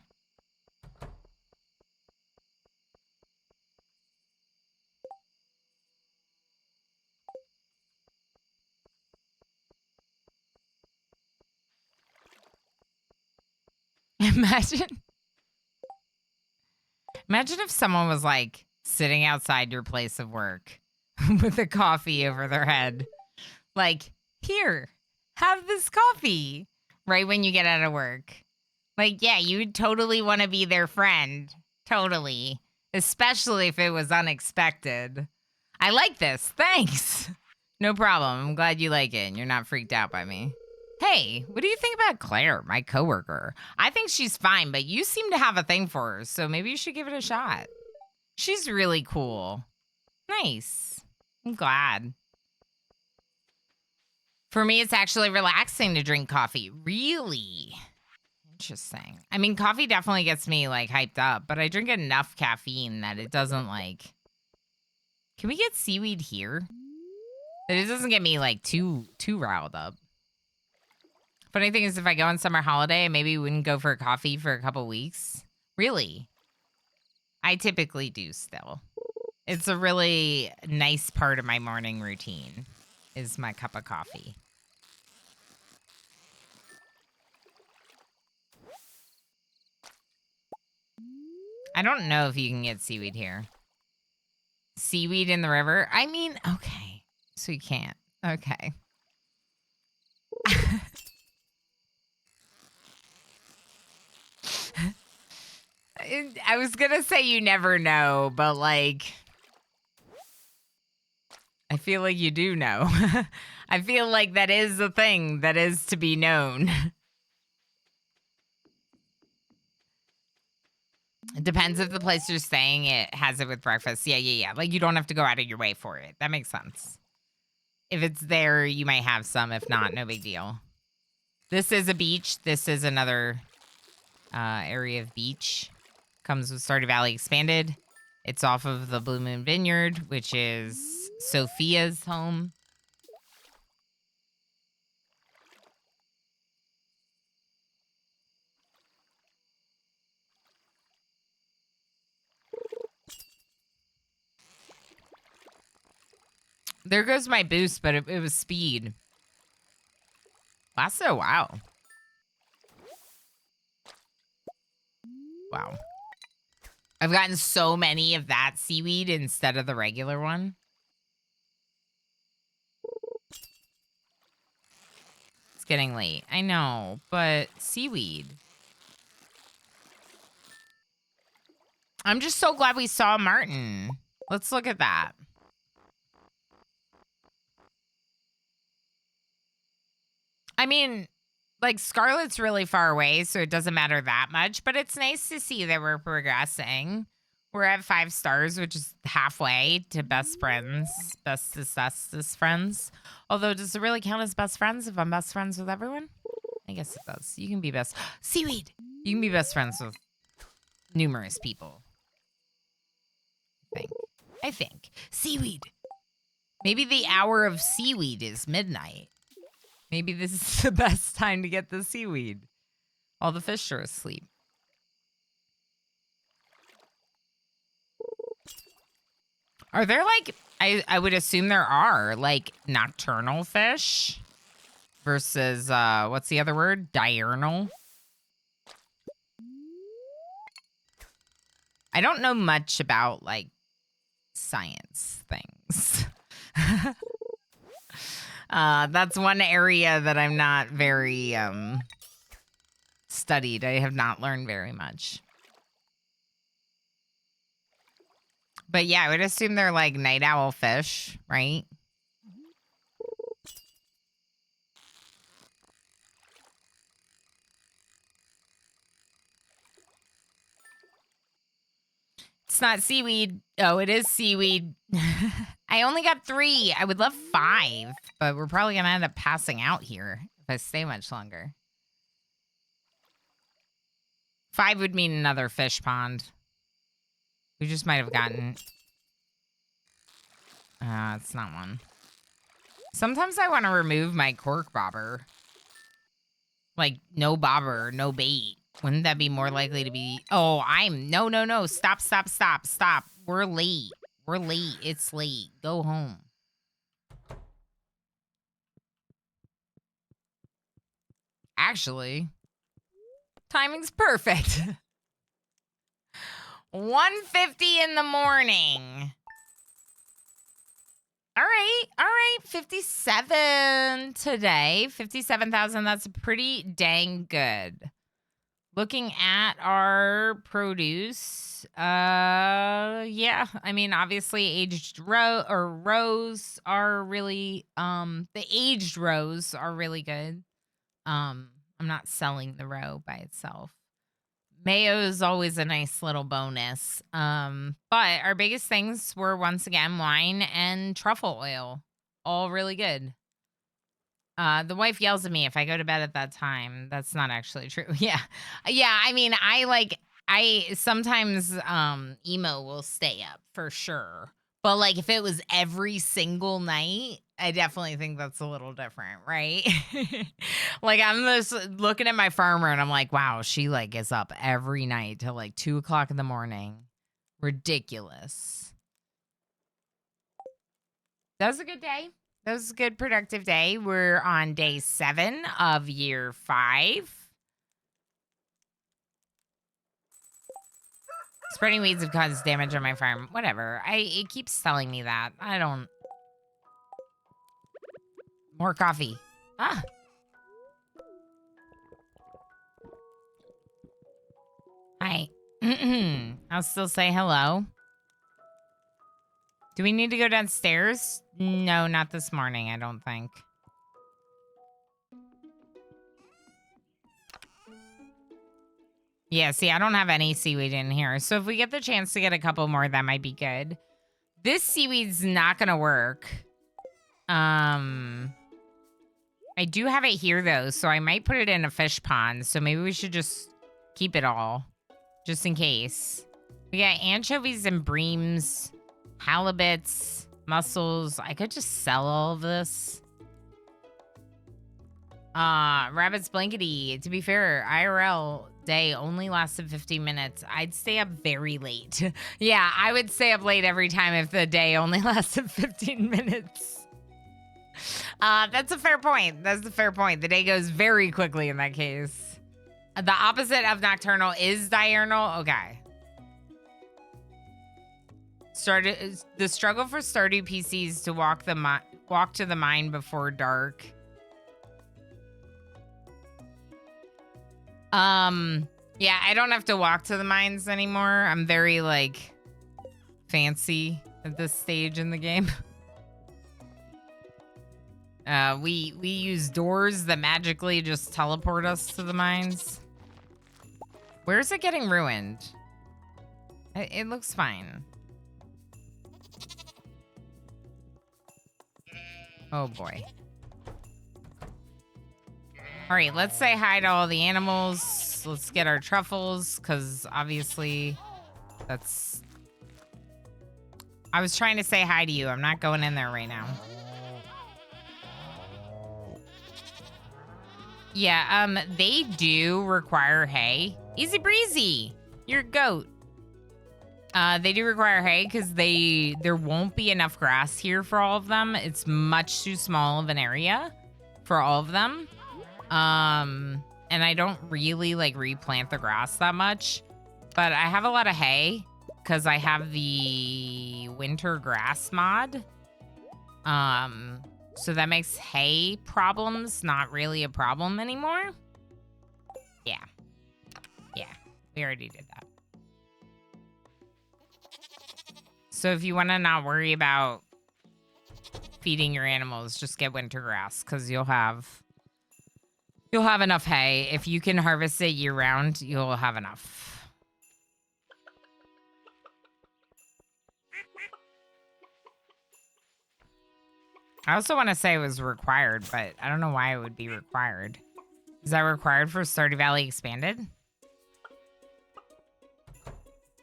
Imagine if someone was like sitting outside your place of work with a coffee over their head. Like, here, have this coffee right when you get out of work. Like, yeah, you would totally want to be their friend. Totally. Especially if it was unexpected. I like this. Thanks. No problem. I'm glad you like it and you're not freaked out by me. Hey, what do you think about Claire, my coworker? I think she's fine, but you seem to have a thing for her, so maybe you should give it a shot. She's really cool. Nice. I'm glad. For me, it's actually relaxing to drink coffee. Really? Interesting. I mean, coffee definitely gets me, like, hyped up, but I drink enough caffeine that it doesn't, like... Can we get seaweed here? That it doesn't get me, like, too riled up. Funny thing is, if I go on summer holiday, maybe we wouldn't go for a coffee for a couple weeks. Really? I typically do still. It's a really nice part of my morning routine, is my cup of coffee. I don't know if you can get seaweed here. Seaweed in the river? I mean, okay. So you can't. Okay. I was gonna say you never know, but like... I feel like you do know. I feel like that is a thing that is to be known. It depends if the place you're staying, it has it with breakfast. Yeah. Like, you don't have to go out of your way for it. That makes sense. If it's there, you might have some. If not, no big deal. This is a beach. This is another area of beach. Comes with Stardew Valley Expanded. It's off of the Blue Moon Vineyard, which is Sophia's home. There goes my boost, but it was speed. Lasted a while. Wow. I've gotten so many of that seaweed instead of the regular one. It's getting late. I know, but seaweed. I'm just so glad we saw Martin. Let's look at that. I mean, like, Scarlet's really far away, so it doesn't matter that much, but it's nice to see that we're progressing. We're at 5 stars, which is halfway to best friends, bestest friends. Although, does it really count as best friends if I'm best friends with everyone? I guess it does. You can be best... Seaweed! You can be best friends with numerous people. I think. Seaweed! Maybe the hour of seaweed is midnight. Maybe this is the best time to get the seaweed. All the fish are asleep. Are there, like, I would assume there are, like, nocturnal fish versus, what's the other word? Diurnal? I don't know much about, like, science things. That's one area that I'm not very studied. I have not learned very much. But yeah, I would assume they're like night owl fish, right? It's not seaweed. Oh, it is seaweed. I only got 3. I would love 5, but we're probably going to end up passing out here if I stay much longer. 5 would mean another fish pond. We just might have gotten... it's not one. Sometimes I want to remove my cork bobber. Like, no bobber, no bait. Wouldn't that be more likely to be... Oh, No. Stop. We're late. It's late. Go home. Actually, timing's perfect. 1:50 in the morning. All right. 57 today. 57,000. That's pretty dang good. Looking at our produce, yeah. I mean, obviously, aged rows are really, the aged rows are really good. I'm not selling the row by itself. Mayo is always a nice little bonus. But our biggest things were once again wine and truffle oil, all really good. The wife yells at me if I go to bed at that time. That's not actually true. Yeah. Yeah, I mean, I sometimes emo will stay up for sure. But like if it was every single night, I definitely think that's a little different, right? Like I'm just looking at my farmer and I'm like, wow, she like is up every night till like 2:00 in the morning. Ridiculous. That was a good day. That was a good, productive day. We're on day 7 of year 5. Spreading weeds have caused damage on my farm. Whatever. It keeps telling me that. I don't. More coffee. Ah. Hi. I'll still say hello. Do we need to go downstairs? No, not this morning, I don't think. Yeah, see, I don't have any seaweed in here. So if we get the chance to get a couple more, that might be good. This seaweed's not going to work. I do have it here, though, so I might put it in a fish pond. So maybe we should just keep it all, just in case. We got anchovies and breams, halibuts, mussels. I could just sell all of this. Rabbit's blankety. To be fair, IRL day only lasted 15 minutes. I'd stay up very late. Yeah, I would stay up late every time if the day only lasted 15 minutes. That's a fair point. That's a fair point. The day goes very quickly in that case. The opposite of nocturnal is diurnal. Okay. The struggle for Stardew PCs to walk to the mine before dark. Yeah, I don't have to walk to the mines anymore. I'm very like fancy at this stage in the game. We use doors that magically just teleport us to the mines. Where's it getting ruined? It looks fine. Oh boy. All right, let's say hi to all the animals. Let's get our truffles, because obviously that's... I was trying to say hi to you. I'm not going in there right now. Yeah, they do require hay. Easy breezy. You're a goat. They do require hay because there won't be enough grass here for all of them. It's much too small of an area for all of them. And I don't really like replant the grass that much, but I have a lot of hay because I have the winter grass mod. So that makes hay problems not really a problem anymore. Yeah. Yeah, we already did that. So if you want to not worry about feeding your animals, just get winter grass because you'll have enough hay. If you can harvest it year round, you'll have enough. I also want to say it was required, but I don't know why it would be required. Is that required for Stardew Valley Expanded?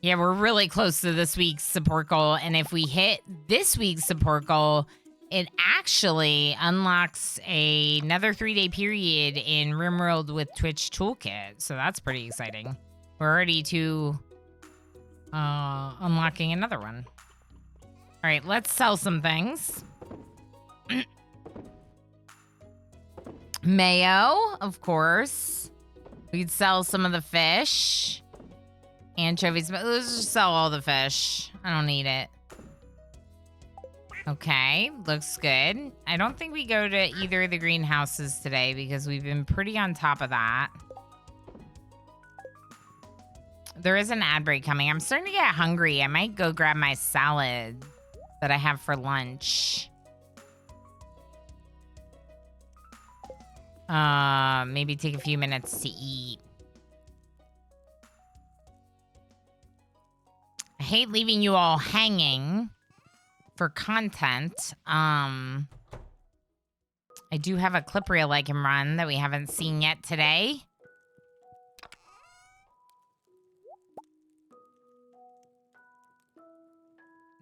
Yeah, we're really close to this week's support goal, and if we hit this week's support goal, it actually unlocks another 3-day period in RimWorld with Twitch Toolkit, so that's pretty exciting. We're already to unlocking another one. All right, let's sell some things. Mayo, of course. We'd sell some of the fish. Anchovies, but let's just sell all the fish. I don't need it. Okay, looks good. I don't think we go to either of the greenhouses today because we've been pretty on top of that. There is an ad break coming. I'm starting to get hungry. I might go grab my salad that I have for lunch. Maybe take a few minutes to eat. I hate leaving you all hanging for content. I do have a clip reel I can run that we haven't seen yet today.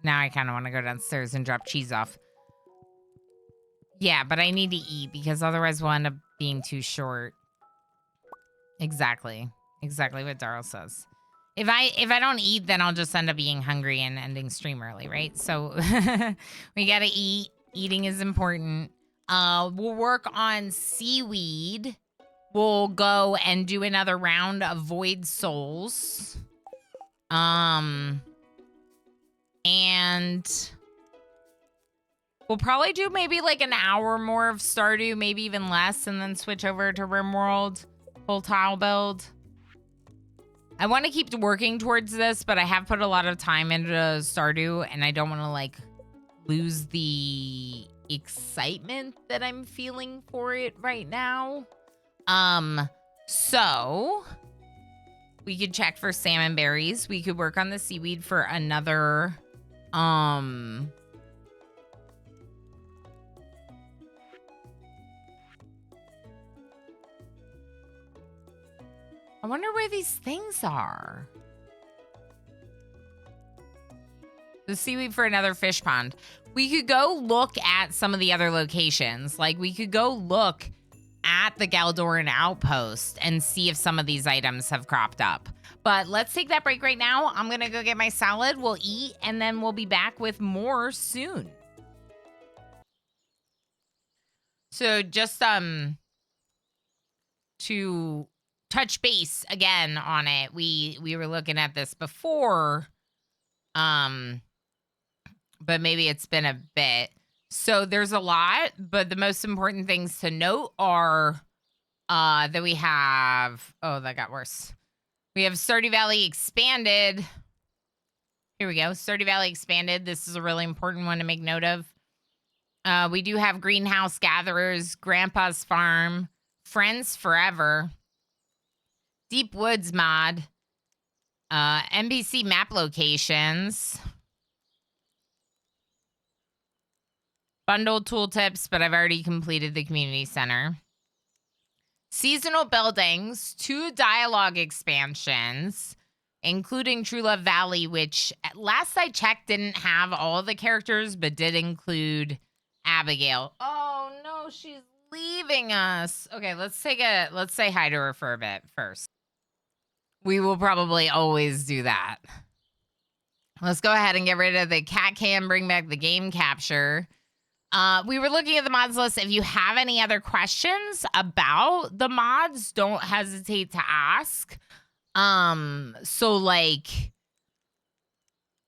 Now I kind of want to go downstairs and drop cheese off. Yeah, but I need to eat because otherwise we'll end up being too short. Exactly. Exactly what Darryl says. If I don't eat, then I'll just end up being hungry and ending stream early, right? So we gotta eat. Eating is important. We'll work on seaweed. We'll go and do another round of Void Souls. And we'll probably do maybe like an hour more of Stardew, maybe even less, and then switch over to RimWorld. Full tile build. I want to keep working towards this, but I have put a lot of time into Stardew, and I don't want to like lose the excitement that I'm feeling for it right now. So we could check for salmon berries. We could work on the seaweed for another I wonder where these things are. The seaweed for another fish pond. We could go look at some of the other locations. Like, we could go look at the Galdoran outpost and see if some of these items have cropped up. But let's take that break right now. I'm going to go get my salad. We'll eat, and then we'll be back with more soon. So just to touch base again on it. We were looking at this before, but maybe it's been a bit. So there's a lot, but the most important things to note are that we have, oh, that got worse. We have Stardew Valley Expanded. Here we go, Stardew Valley Expanded. This is a really important one to make note of. We do have Greenhouse Gatherers, Grandpa's Farm, Friends Forever, Deep Woods mod, NPC map locations, bundled tooltips, but I've already completed the community center. Seasonal buildings, 2 dialogue expansions, including True Love Valley, which at last I checked didn't have all the characters, but did include Abigail. Oh no, she's leaving us. Okay, let's say hi to her for a bit first. We will probably always do that. Let's go ahead and get rid of the cat cam, bring back the game capture. We were looking at the mods list. If you have any other questions about the mods, don't hesitate to ask. So like,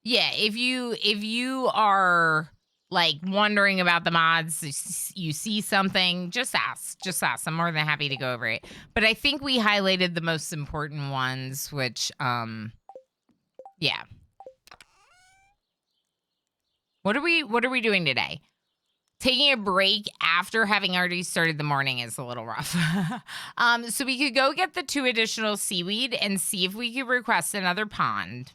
yeah, if you are like wondering about the mods, you see something, just ask. I'm more than happy to go over it. But I think we highlighted the most important ones, which, yeah. What are we doing today? Taking a break after having already started the morning is a little rough. So we could go get the 2 additional seaweed and see if we could request another pond.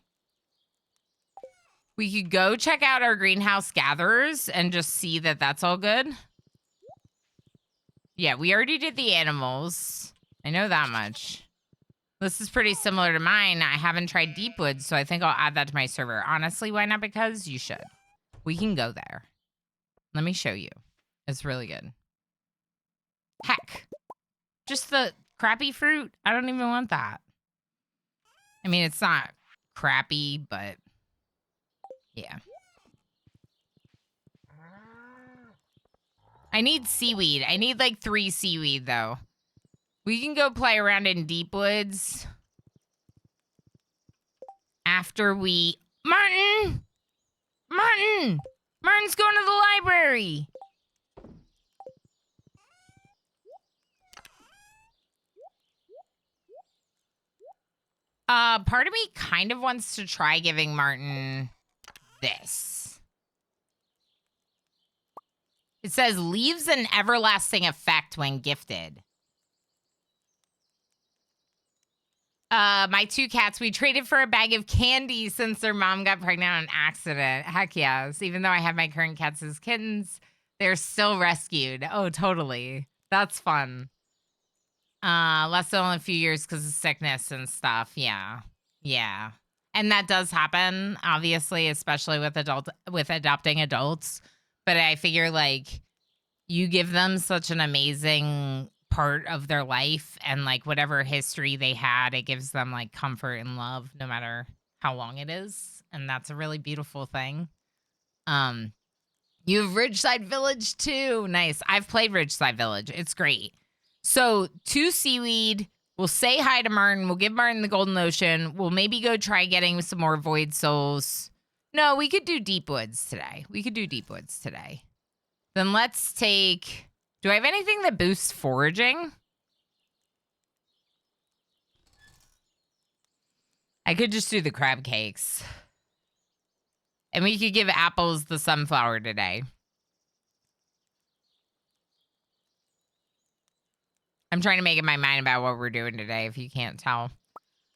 We could go check out our greenhouse gatherers and just see that that's all good. Yeah, we already did the animals. I know that much. This is pretty similar to mine. I haven't tried Deepwood, so I think I'll add that to my server. Honestly, why not? Because you should. We can go there. Let me show you. It's really good. Heck. Just the crappy fruit. I don't even want that. I mean, it's not crappy, but yeah. I need seaweed. I need like 3 seaweed, though. We can go play around in Deep Woods after we... Martin! Martin's going to the library. Part of me kind of wants to try giving Martin this. It says leaves an everlasting effect when gifted. My 2 cats, we traded for a bag of candy since their mom got pregnant on accident. Heck yes. Even though I have my current cats as kittens, they're still rescued. Oh, totally. That's fun. Less than only a few years because of sickness and stuff. Yeah. Yeah. And that does happen, obviously, especially with adopting adults. But I figure, like, you give them such an amazing part of their life, and like whatever history they had, it gives them like comfort and love no matter how long it is. And that's a really beautiful thing. You have Ridgeside Village too. Nice. I've played Ridgeside Village. It's great. So 2 seaweed. We'll say hi to Martin. We'll give Martin the golden ocean. We'll maybe go try getting some more void souls. No, we could do deep woods today. Then let's take... Do I have anything that boosts foraging? I could just do the crab cakes. And we could give apples the sunflower today. I'm trying to make up my mind about what we're doing today, if you can't tell.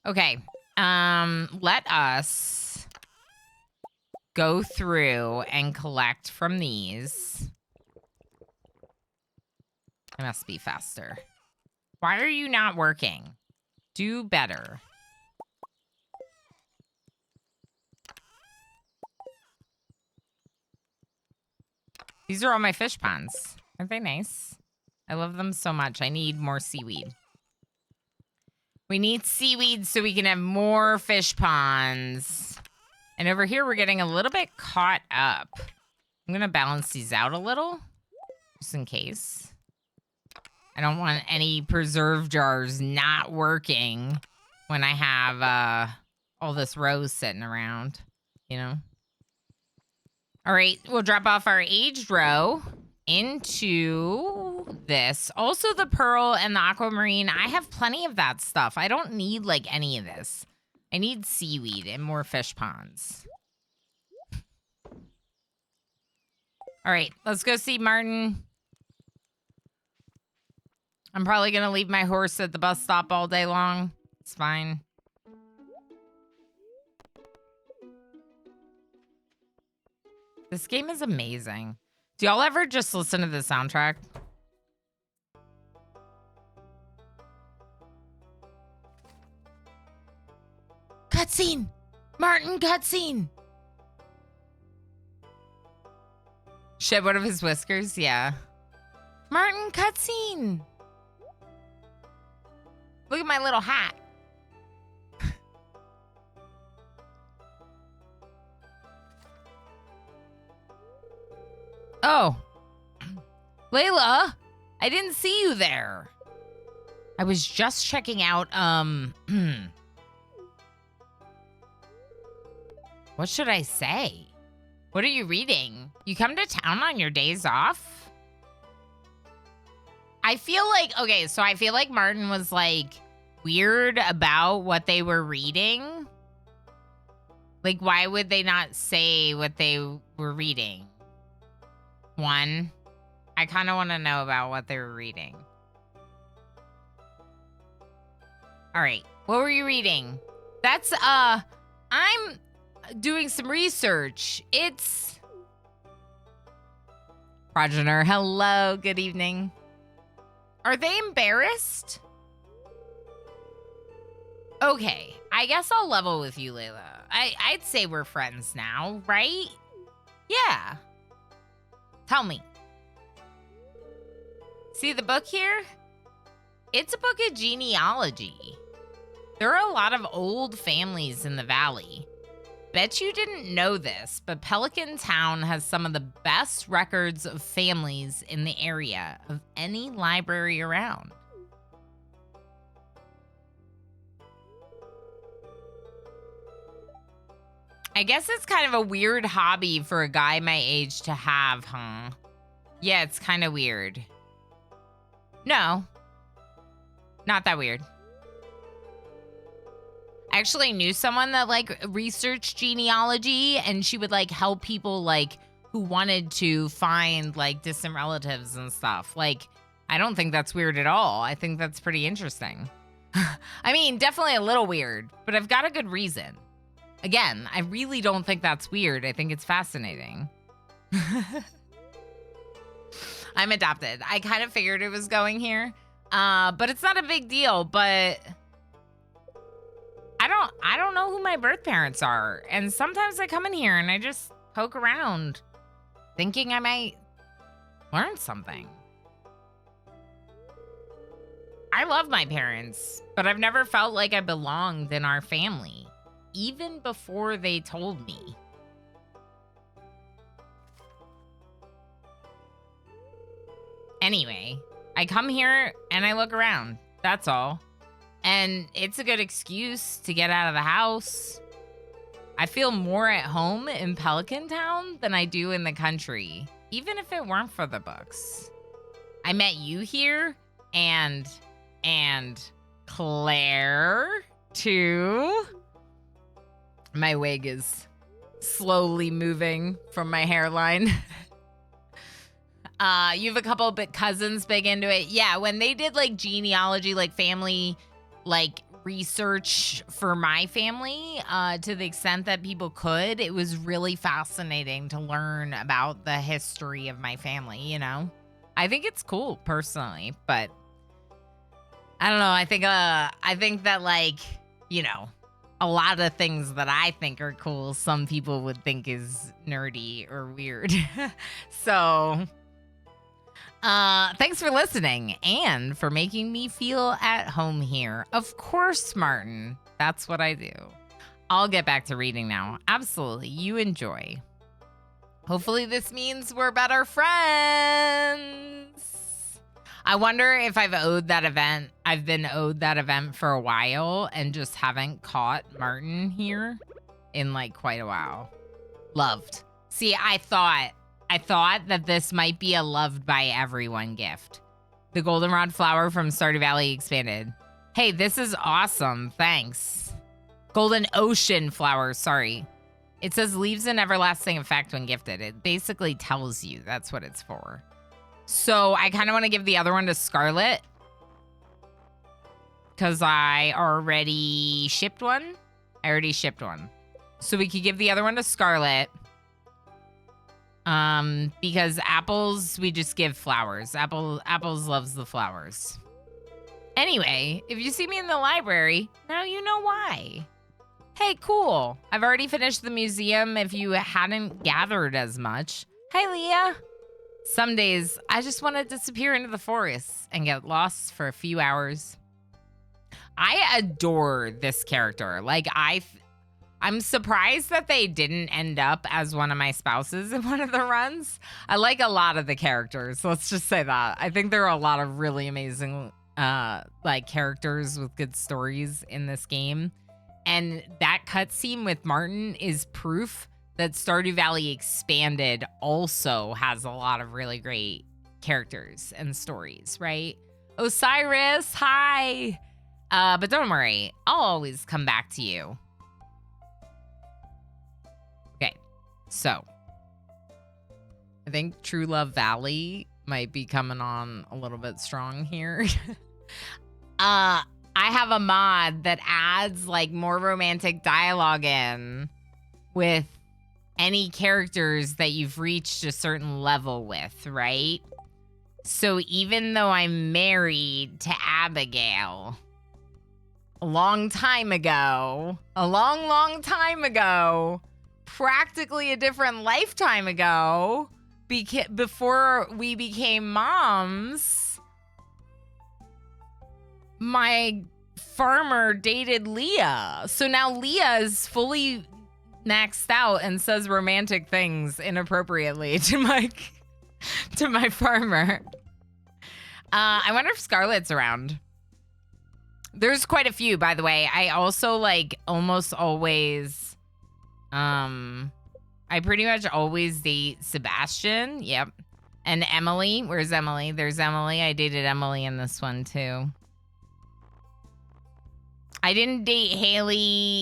Okay. Let us go through and collect from these. I must be faster. Why are you not working? Do better. These are all my fish ponds. Aren't they nice? I love them so much. I need more seaweed. We need seaweed so we can have more fish ponds. And over here, we're getting a little bit caught up. I'm going to balance these out a little, just in case. I don't want any preserve jars not working when I have all this rose sitting around, you know? All right, we'll drop off our aged roe into this. Also the pearl and the aquamarine. I have plenty of that stuff. I don't need like any of this. I need seaweed and more fish ponds. All right, let's go see Martin. I'm probably going to leave my horse at the bus stop all day long. It's fine. This game is amazing. Do y'all ever just listen to the soundtrack? Cutscene! Martin, cutscene! Shed one of his whiskers? Yeah. Martin, cutscene! Look at my little hat. Oh. Layla, I didn't see you there. I was just checking out, what should I say? What are you reading? You come to town on your days off? I feel like, okay, so I feel like Martin was like weird about what they were reading. Like, why would they not say what they were reading? One, I kind of want to know about what they were reading. All right, what were you reading? That's, I'm doing some research. It's Progenitor. Hello, good evening. Are they embarrassed? Okay, I guess I'll level with you, Layla. I'd say we're friends now, right? Yeah. Tell me. See the book here? It's a book of genealogy. There are a lot of old families in the valley. Bet you didn't know this, but Pelican Town has some of the best records of families in the area of any library around. I guess it's kind of a weird hobby for a guy my age to have, huh? Yeah, it's kind of weird. No. Not that weird. I actually knew someone that like researched genealogy, and she would like help people like who wanted to find like distant relatives and stuff. Like, I don't think that's weird at all. I think that's pretty interesting. I mean, definitely a little weird, but I've got a good reason. Again, I really don't think that's weird. I think it's fascinating. I'm adopted. I kind of figured it was going here, but it's not a big deal. But I don't know who my birth parents are, and sometimes I come in here and I just poke around, thinking I might learn something. I love my parents, but I've never felt like I belonged in our family, even before they told me. Anyway, I come here and I look around. That's all. And it's a good excuse to get out of the house. I feel more at home in Pelican Town than I do in the country, even if it weren't for the books. I met you here and Claire too. My wig is slowly moving from my hairline. You have a couple of cousins big into it. Yeah, when they did like genealogy, like family, like research for my family, to the extent that people could, it was really fascinating to learn about the history of my family, you know? I think it's cool personally, but I don't know. I think that like, you know, a lot of things that I think are cool, some people would think is nerdy or weird. So, thanks for listening and for making me feel at home here. Of course, Martin. That's what I do. I'll get back to reading now. Absolutely. You enjoy. Hopefully this means we're better friends. I wonder if I've been owed that event for a while and just haven't caught Martin here in like quite a while. Loved. See, I thought that this might be a loved by everyone gift. The goldenrod flower from Stardew Valley Expanded. Hey, this is awesome. Thanks. Golden ocean flower, sorry. It says leaves an everlasting effect when gifted. It basically tells you that's what it's for. So I kind of want to give the other one to Scarlet, because I already shipped one. So we could give the other one to Scarlet. Because apples, we just give flowers. Apples loves the flowers. Anyway, if you see me in the library, now you know why. Hey, cool. I've already finished the museum if you hadn't gathered as much. Hey, Leah. Some days, I just want to disappear into the forest and get lost for a few hours. I adore this character. Like, I'm surprised that they didn't end up as one of my spouses in one of the runs. I like a lot of the characters. Let's just say that. I think there are a lot of really amazing, like, characters with good stories in this game. And that cutscene with Martin is proof that Stardew Valley Expanded also has a lot of really great characters and stories, right? Osiris, hi! But don't worry, I'll always come back to you. Okay, so I think True Love Valley might be coming on a little bit strong here. I have a mod that adds like more romantic dialogue in with any characters that you've reached a certain level with, right? So even though I'm married to Abigail a long time ago, practically a different lifetime ago, before we became moms, my farmer dated Leah. So now Leah is fully maxed out and says romantic things inappropriately to my farmer. I wonder if Scarlet's around. There's quite a few, by the way. I also like almost always I pretty much always date Sebastian. Yep. And Emily. Where's Emily? There's Emily. I dated Emily in this one too. I didn't date Haley,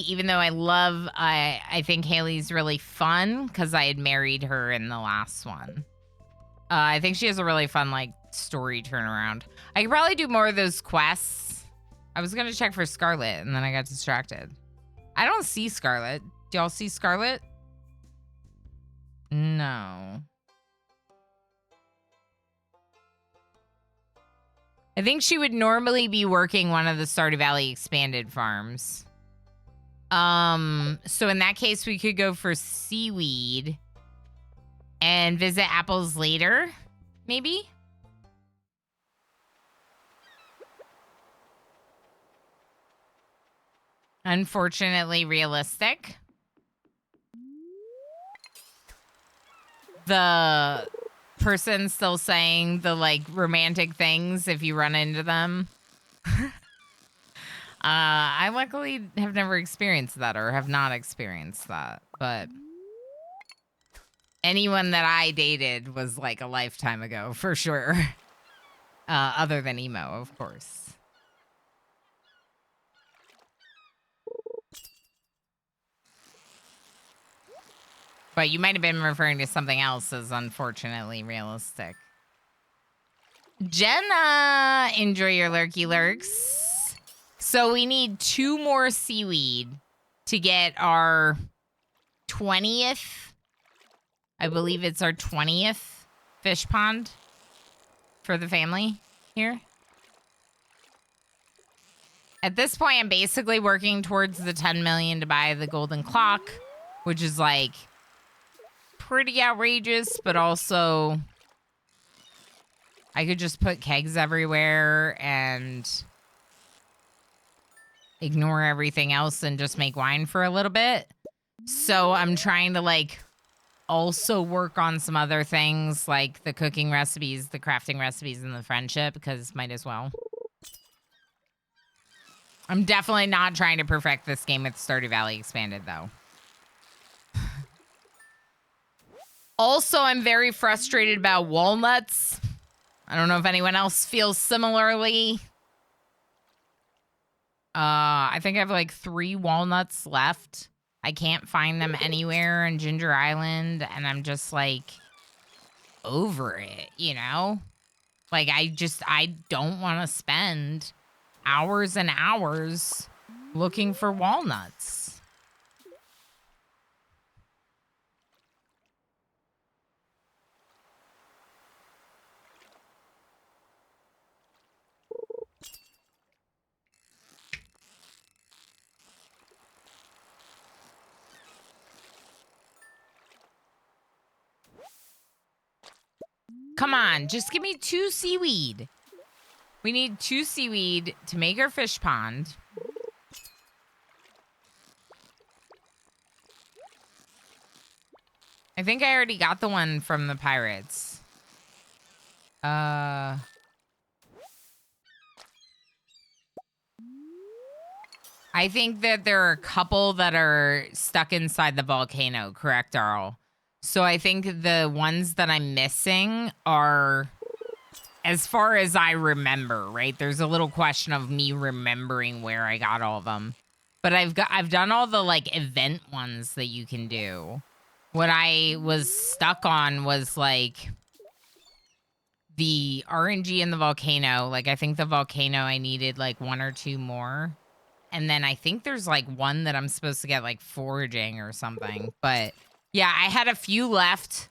even though I think Haley's really fun because I had married her in the last one. I think she has a really fun, like, story turnaround. I could probably do more of those quests. I was going to check for Scarlet, and then I got distracted. I don't see Scarlet. Do y'all see Scarlet? No. I think she would normally be working one of the Stardew Valley Expanded farms. So in that case, we could go for seaweed and visit apples later, maybe? Unfortunately realistic. The person still saying the, like, romantic things if you run into them. I luckily have never experienced that or have not experienced that, but anyone that I dated was like a lifetime ago for sure. Other than emo, of course. But you might have been referring to something else as unfortunately realistic. Jenna, enjoy your lurky lurks. So we need 2 more seaweed to get our 20th. I believe it's our 20th fish pond for the family here. At this point, I'm basically working towards the 10 million to buy the golden clock, which is like pretty outrageous, but also I could just put kegs everywhere and ignore everything else and just make wine for a little bit. So I'm trying to, like, also work on some other things like the cooking recipes, the crafting recipes, and the friendship, because might as well. I'm definitely not trying to perfect this game with Stardew Valley Expanded, though. Also, I'm very frustrated about walnuts. I don't know if anyone else feels similarly. I think I have like 3 walnuts left. I can't find them anywhere in Ginger Island, and I'm just like over it, you know? Like, I don't want to spend hours and hours looking for walnuts. Come on, just give me 2 seaweed. We need 2 seaweed to make our fish pond. I think I already got the one from the pirates. I think that there are a couple that are stuck inside the volcano, correct, Arl? So I think the ones that I'm missing are, as far as I remember, right? There's a little question of me remembering where I got all of them. But I've done all the, like, event ones that you can do. What I was stuck on was, like, the RNG in the volcano. Like, I think the volcano I needed, like, 1 or 2 more. And then I think there's, like, one that I'm supposed to get, like, foraging or something. But yeah, I had a few left.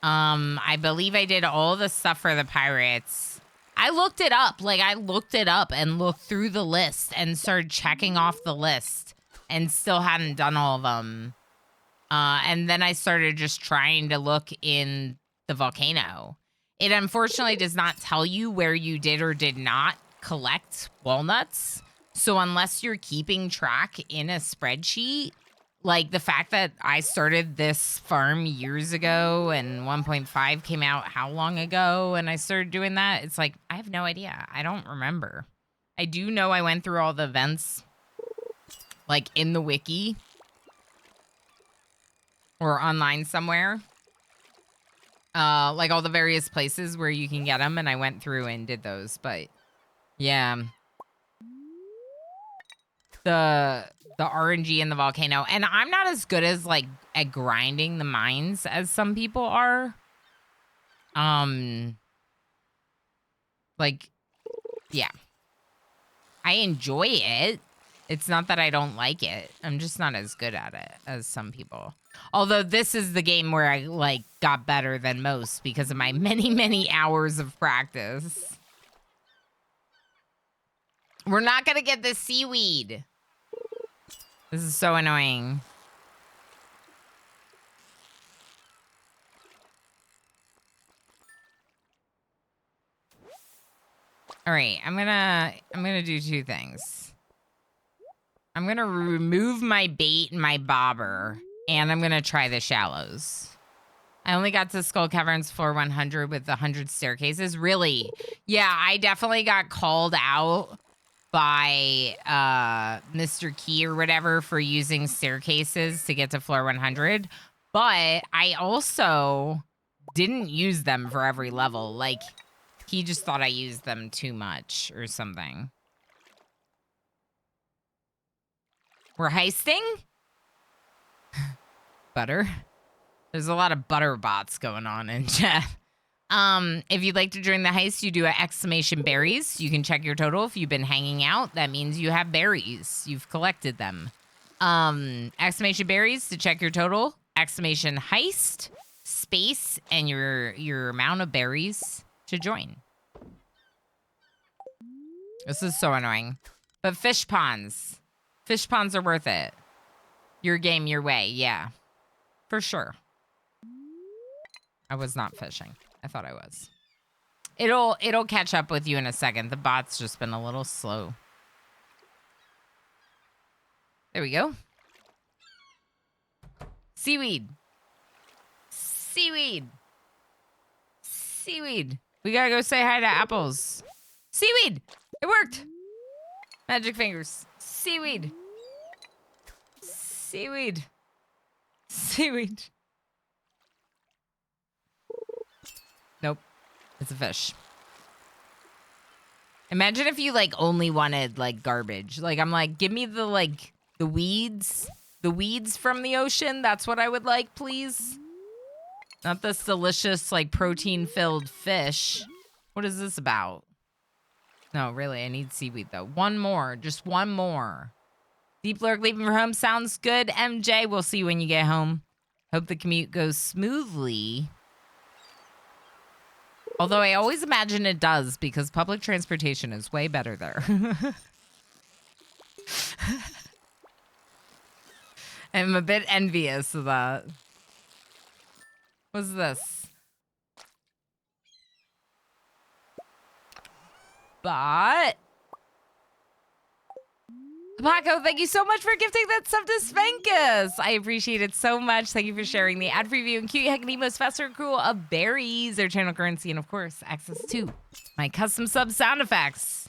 I believe I did all the stuff for the pirates. I looked it up. Like, I looked it up and looked through the list and started checking off the list and still hadn't done all of them. And then I started just trying to look in the volcano. It unfortunately does not tell you where you did or did not collect walnuts. So unless you're keeping track in a spreadsheet, like the fact that I started this farm years ago and 1.5 came out how long ago and I started doing that, it's like, I have no idea. I don't remember. I do know I went through all the events, like, in the wiki. or online somewhere. Like all the various places where you can get them, and I went through and did those. But yeah, the RNG in the volcano, and I'm not as good as like at grinding the mines as some people are. Like, yeah, I enjoy it. It's not that I don't like it. I'm just not as good at it as some people. Although this is the game where I like got better than most because of my many, many hours of practice. We're not gonna get this seaweed. This is so annoying. All right, I'm gonna do two things. I'm gonna remove my bait and my bobber, and I'm gonna try the shallows. I only got to Skull Caverns floor 100 with the 100 staircases. Really? Yeah, I definitely got called out by Mr. Key or whatever for using staircases to get to floor 100. But I also didn't use them for every level. Like, he just thought I used them too much or something. We're heisting? Butter? There's a lot of butter bots going on in chat. If you'd like to join the heist, you do an exclamation berries. You can check your total. If you've been hanging out, that means you have berries. You've collected them. Exclamation berries to check your total. Exclamation heist, space, and your amount of berries to join. This is so annoying. But fish ponds. Fish ponds are worth it. Your game, your way. Yeah. For sure. I was not fishing. I thought I was. It'll catch up with you in a second. The bot's just been a little slow. There we go. Seaweed. Seaweed. Seaweed. We gotta go say hi to apples. Seaweed. It worked. Magic fingers. Seaweed. Seaweed. Seaweed. Nope. It's a fish. Imagine if you, like, only wanted, like, garbage. Like, I'm like, give me the, like, the weeds. The weeds from the ocean. That's what I would like, please. Not this delicious, like, protein-filled fish. What is this about? No, really, I need seaweed, though. One more. Just one more. Deep Lurk leaving for home sounds good. MJ, we'll see you when you get home. Hope the commute goes smoothly. Although I always imagine it does because public transportation is way better there. I'm a bit envious of that. What's this? But Paco, thank you so much for gifting that sub to Spankus. I appreciate it so much. Thank you for sharing the ad preview and cute heck most faster and cruel of berries, their channel currency, and of course, access to my custom sub sound effects.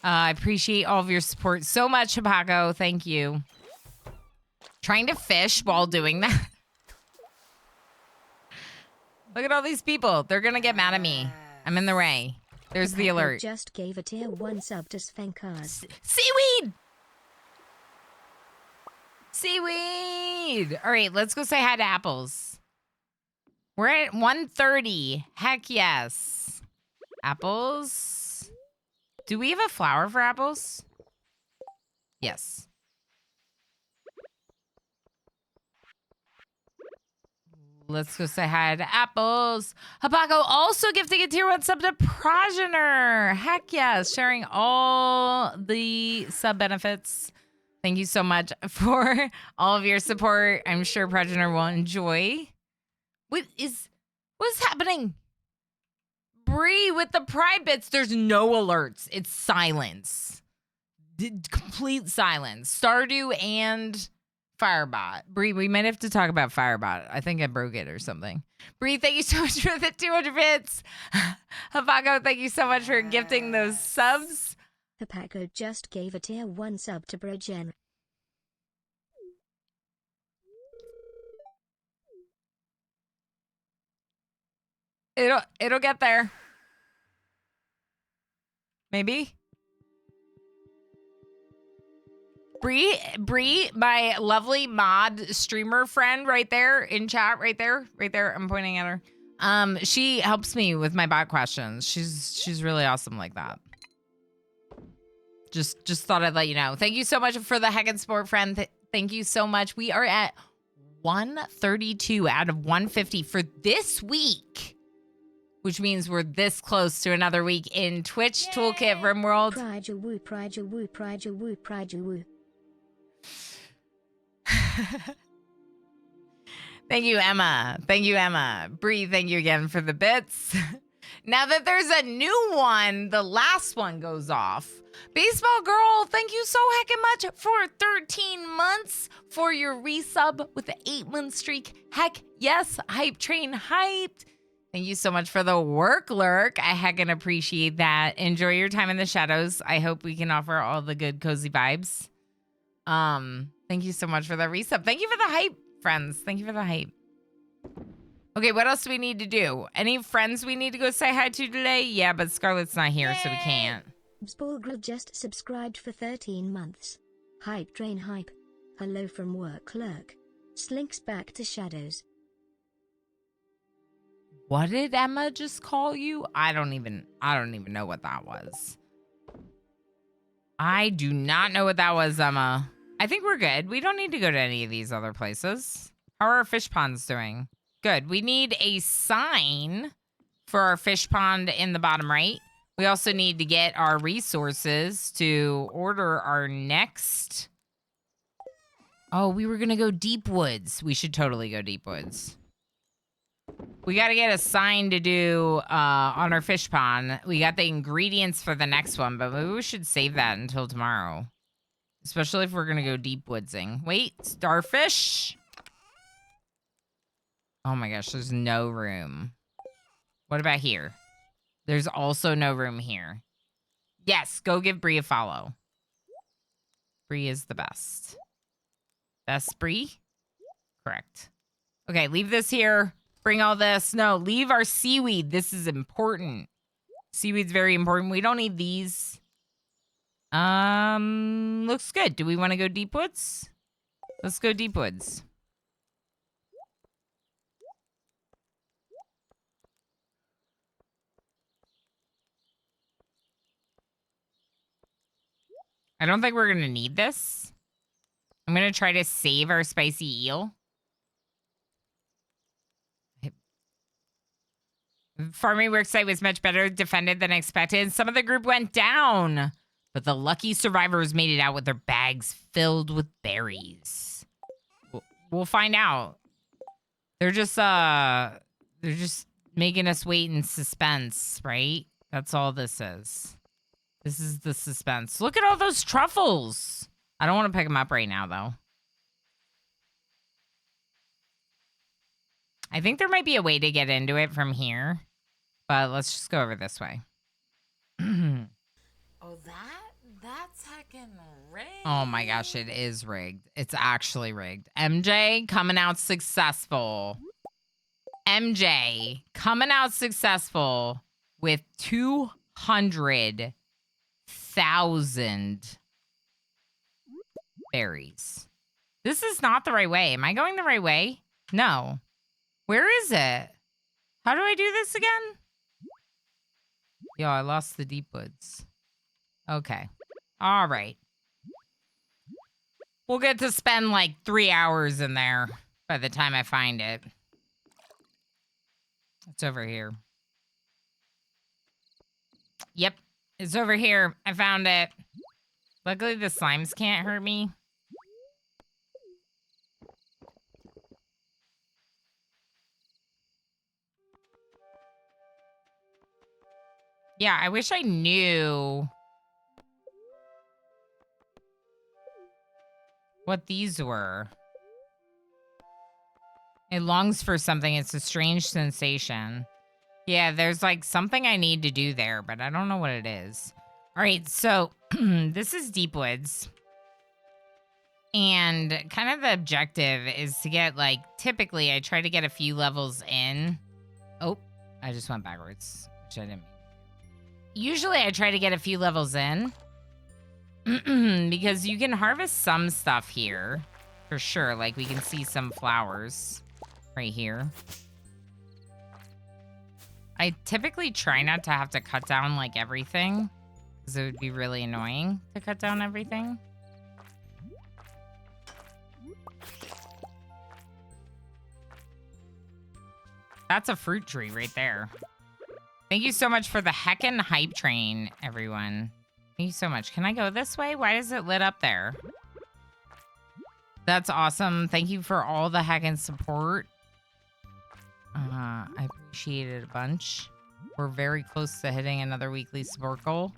I appreciate all of your support so much, Paco. Thank you. Trying to fish while doing that. Look at all these people. They're gonna get mad at me. I'm in the way. There's the alert. Just gave a tier 1 sub to Svenkas. Seaweed! Seaweed! All right, let's go say hi to apples. We're at 1:30. Heck yes. Apples. Do we have a flower for apples? Yes. Let's go say hi to apples. Habaco also gifting a tier 1 sub to Progenitor. Heck yes, sharing all the sub benefits. Thank you so much for all of your support. I'm sure Progenitor will enjoy. What's happening? Bree with the pride bits. There's no alerts. It's silence. Complete silence. Stardew and Firebot. Bree, we might have to talk about Firebot. I think I broke it or something. Bree, thank you so much for the 200 bits. Habaco, thank you so much for gifting those subs. Habaco just gave a tier 1 sub to Brogen. It'll get there. Maybe. Bree, my lovely mod streamer friend right there in chat, right there. I'm pointing at her. She helps me with my bot questions. She's really awesome like that. Just thought I'd let you know. Thank you so much for the Heckin' Sport friend. Thank you so much. We are at 132 out of 150 for this week, which means we're this close to another week in Twitch Toolkit RimWorld. Pride your woo, pride your woo, pride your woo, pride your woo. Thank you, Emma. Thank you, Emma. Bree, thank you again for the bits. Now that there's a new one, the last one goes off. Baseball Girl, thank you so heckin' much for 13 months for your resub with the 8-month streak. Heck yes, Hype Train hyped. Thank you so much for the work lurk. I heckin' appreciate that. Enjoy your time in the shadows. I hope we can offer all the good cozy vibes. Thank you so much for that resub. Thank you for the hype, friends. Thank you for the hype. Okay, what else do we need to do? Any friends we need to go say hi to today? Yeah, but Scarlett's not here, so we can't. Spallgrill just subscribed for 13 months. Hype Train hype. Hello from work lurk. Slinks back to shadows. What did Emma just call you? I don't even know what that was. I do not know what that was, Emma. I think we're good. We don't need to go to any of these other places. How are our fish ponds doing? Good. We need a sign for our fish pond in the bottom right. We also need to get our resources to order our next. Oh, we were going to go Deep Woods. We should totally go Deep Woods. We got to get a sign to do on our fish pond. We got the ingredients for the next one, but maybe we should save that until tomorrow. Especially if we're going to go Deep Woodsing. Wait, starfish? Oh my gosh, there's no room. What about here? There's also no room here. Yes, go give Bree a follow. Bree is the best. Best Bree? Correct. Okay, leave this here. Bring all this. No, leave our seaweed. This is important. Seaweed's very important. We don't need these. Looks good. Do we want to go Deep Woods? Let's go Deep Woods. I don't think we're going to need this. I'm going to try to save our spicy eel. Farming worksite was much better defended than expected. Some of the group went down, but the lucky survivors made it out with their bags filled with berries. We'll find out. They're just making us wait in suspense, right? That's all this is. This is the suspense. Look at all those truffles. I don't want to pick them up right now, though. I think there might be a way to get into it from here. But let's just go over this way. Oh, that's heckin' rigged. Oh my gosh, it is rigged. It's actually rigged. MJ coming out successful. MJ coming out successful with 200,000 berries. This is not the right way. Am I going the right way? No. Where is it? How do I do this again? Yo, I lost the Deep Woods. Okay. All right. We'll get to spend like 3 hours in there by the time I find it. It's over here. Yep. It's over here. I found it. Luckily, the slimes can't hurt me. Yeah, I wish I knew what these were. It longs for something. It's a strange sensation. Yeah, there's like something I need to do there, but I don't know what it is. All right, so this is Deep Woods. And kind of the objective is to get like, typically I try to get a few levels in. Oh, I just went backwards, which I didn't mean. Usually I try to get a few levels in because you can harvest some stuff here for sure. Like we can see some flowers right here. I typically try not to have to cut down like everything because it would be really annoying to cut down everything. That's a fruit tree right there. Thank you so much for the heckin' hype train, everyone. Thank you so much. Can I go this way? Why is it lit up there? That's awesome. Thank you for all the heckin' support. I appreciate it a bunch. We're very close to hitting another weekly support goal,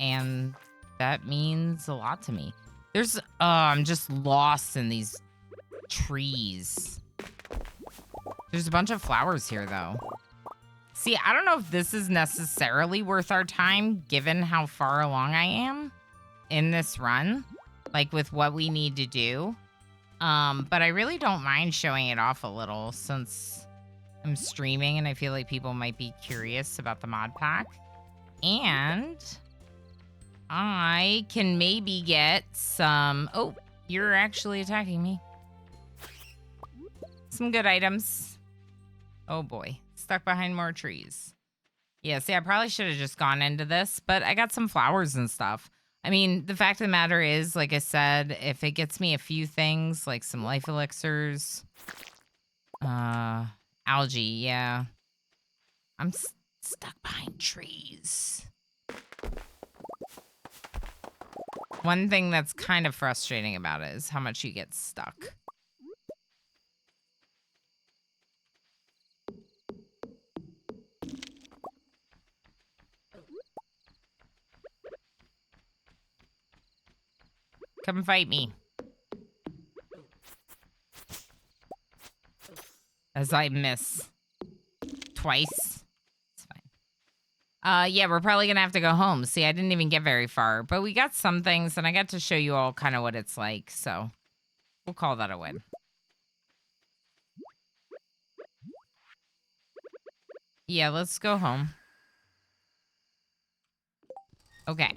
and that means a lot to me. There's, I'm just lost in these trees. There's a bunch of flowers here, though. See, I don't know if this is necessarily worth our time, given how far along I am in this run, like with what we need to do. But I really don't mind showing it off a little since I'm streaming and I feel like people might be curious about the mod pack. And I can maybe get some... Oh, you're actually attacking me. Some good items. Oh boy. Stuck behind more trees. Yeah, see, I probably should have just gone into this, but I got some flowers and stuff. I mean, the fact of the matter is, like I said, if it gets me a few things, like some life elixirs, algae, yeah. I'm stuck behind trees. One thing that's kind of frustrating about it is how much you get stuck. Come fight me. As I miss twice. It's fine. Yeah, we're probably gonna have to go home. See, I didn't even get very far, but we got some things, and I got to show you all kind of what it's like, so we'll call that a win. Yeah, let's go home. Okay.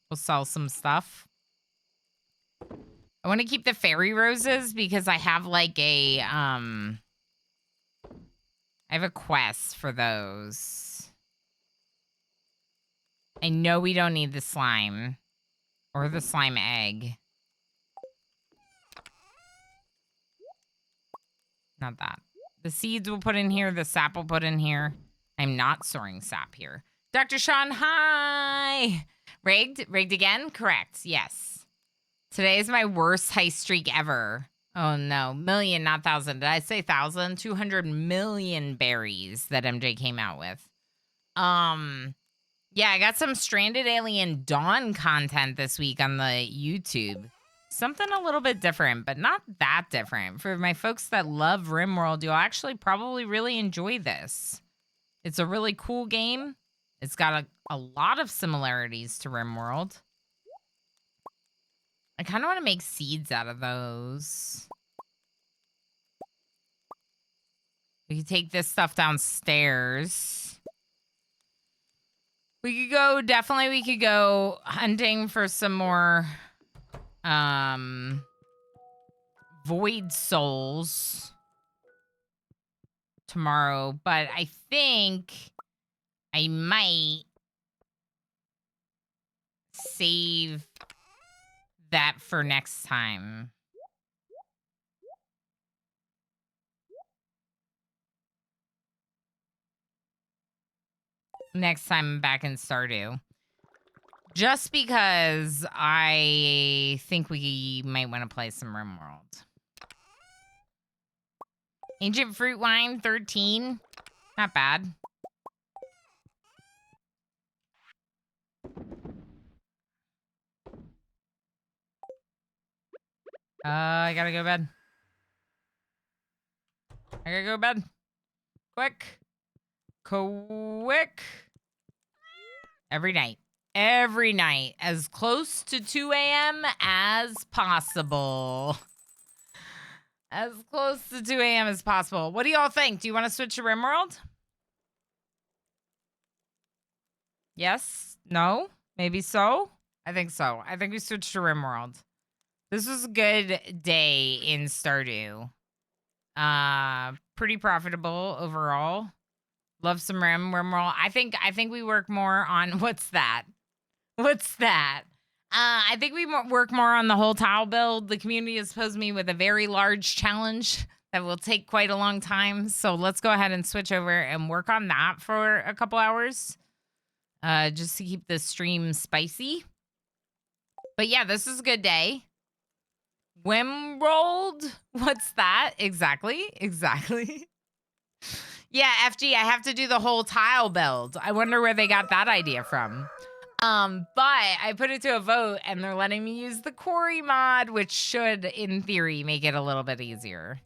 We'll sell some stuff. I want to keep the fairy roses because I have like a, I have a quest for those. I know we don't need the slime or the slime egg. Not that. The seeds we'll put in here. The sap we'll put in here. I'm not storing sap here. Dr. Sean, hi! Rigged? Rigged again? Correct. Yes. Today is my worst heist streak ever. Oh, no. Million, not thousand. Did I say thousand? 200 million berries that MJ came out with. Yeah, I got some Stranded Alien Dawn content this week on the YouTube. Something a little bit different, but not that different. For my folks that love RimWorld, you'll actually probably really enjoy this. It's a really cool game. It's got a lot of similarities to RimWorld. I kind of want to make seeds out of those. We could take this stuff downstairs. We could go, definitely we could go hunting for some more void souls tomorrow, but I think I might save that for next time. Next time I'm back in Stardew. Just because I think we might want to play some RimWorld. Ancient Fruit Wine, 13. Not bad. I gotta go to bed. I gotta go to bed. Quick. Quick. Every night. Every night. As close to 2 a.m. as possible. As close to 2 a.m. as possible. What do y'all think? Do you want to switch to RimWorld? Yes? No? Maybe so? I think so. I think we switch to RimWorld. This was a good day in Stardew. Pretty profitable overall. Love some RimWorld. I think we work more on what's that? What's that? I think we work more on the whole tile build. The community has posed me with a very large challenge that will take quite a long time. So let's go ahead and switch over and work on that for a couple hours. Just to keep the stream spicy. But yeah, this is a good day. Wimrolled? What's that? Exactly. Yeah, FG, I have to do the whole tile build. I wonder where they got that idea from. But I put it to a vote and they're letting me use the quarry mod, which should, in theory, make it a little bit easier.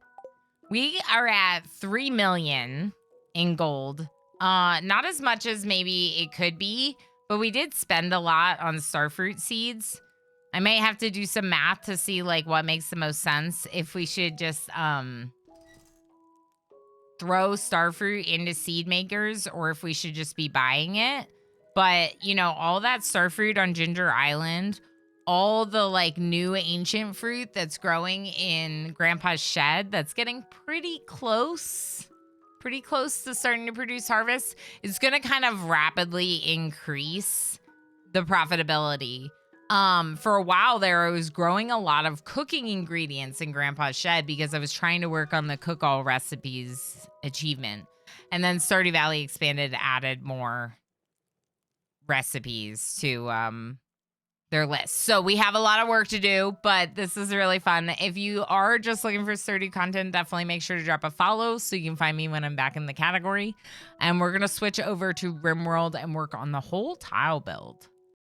We are at 3 million in gold. Not as much as maybe it could be, but we did spend a lot on starfruit seeds. I may have to do some math to see like what makes the most sense. If we should just throw starfruit into seed makers or if we should just be buying it. But, you know, all that starfruit on Ginger Island, all the like new ancient fruit that's growing in Grandpa's shed, that's getting pretty close to starting to produce harvest, is going to kind of rapidly increase the profitability. For a while there, I was growing a lot of cooking ingredients in Grandpa's shed because I was trying to work on the cook all recipes achievement. And then Stardew Valley Expanded added more recipes to their list. So we have a lot of work to do, but this is really fun. If you are just looking for Stardew content, definitely make sure to drop a follow so you can find me when I'm back in the category. And we're going to switch over to RimWorld and work on the whole tile build.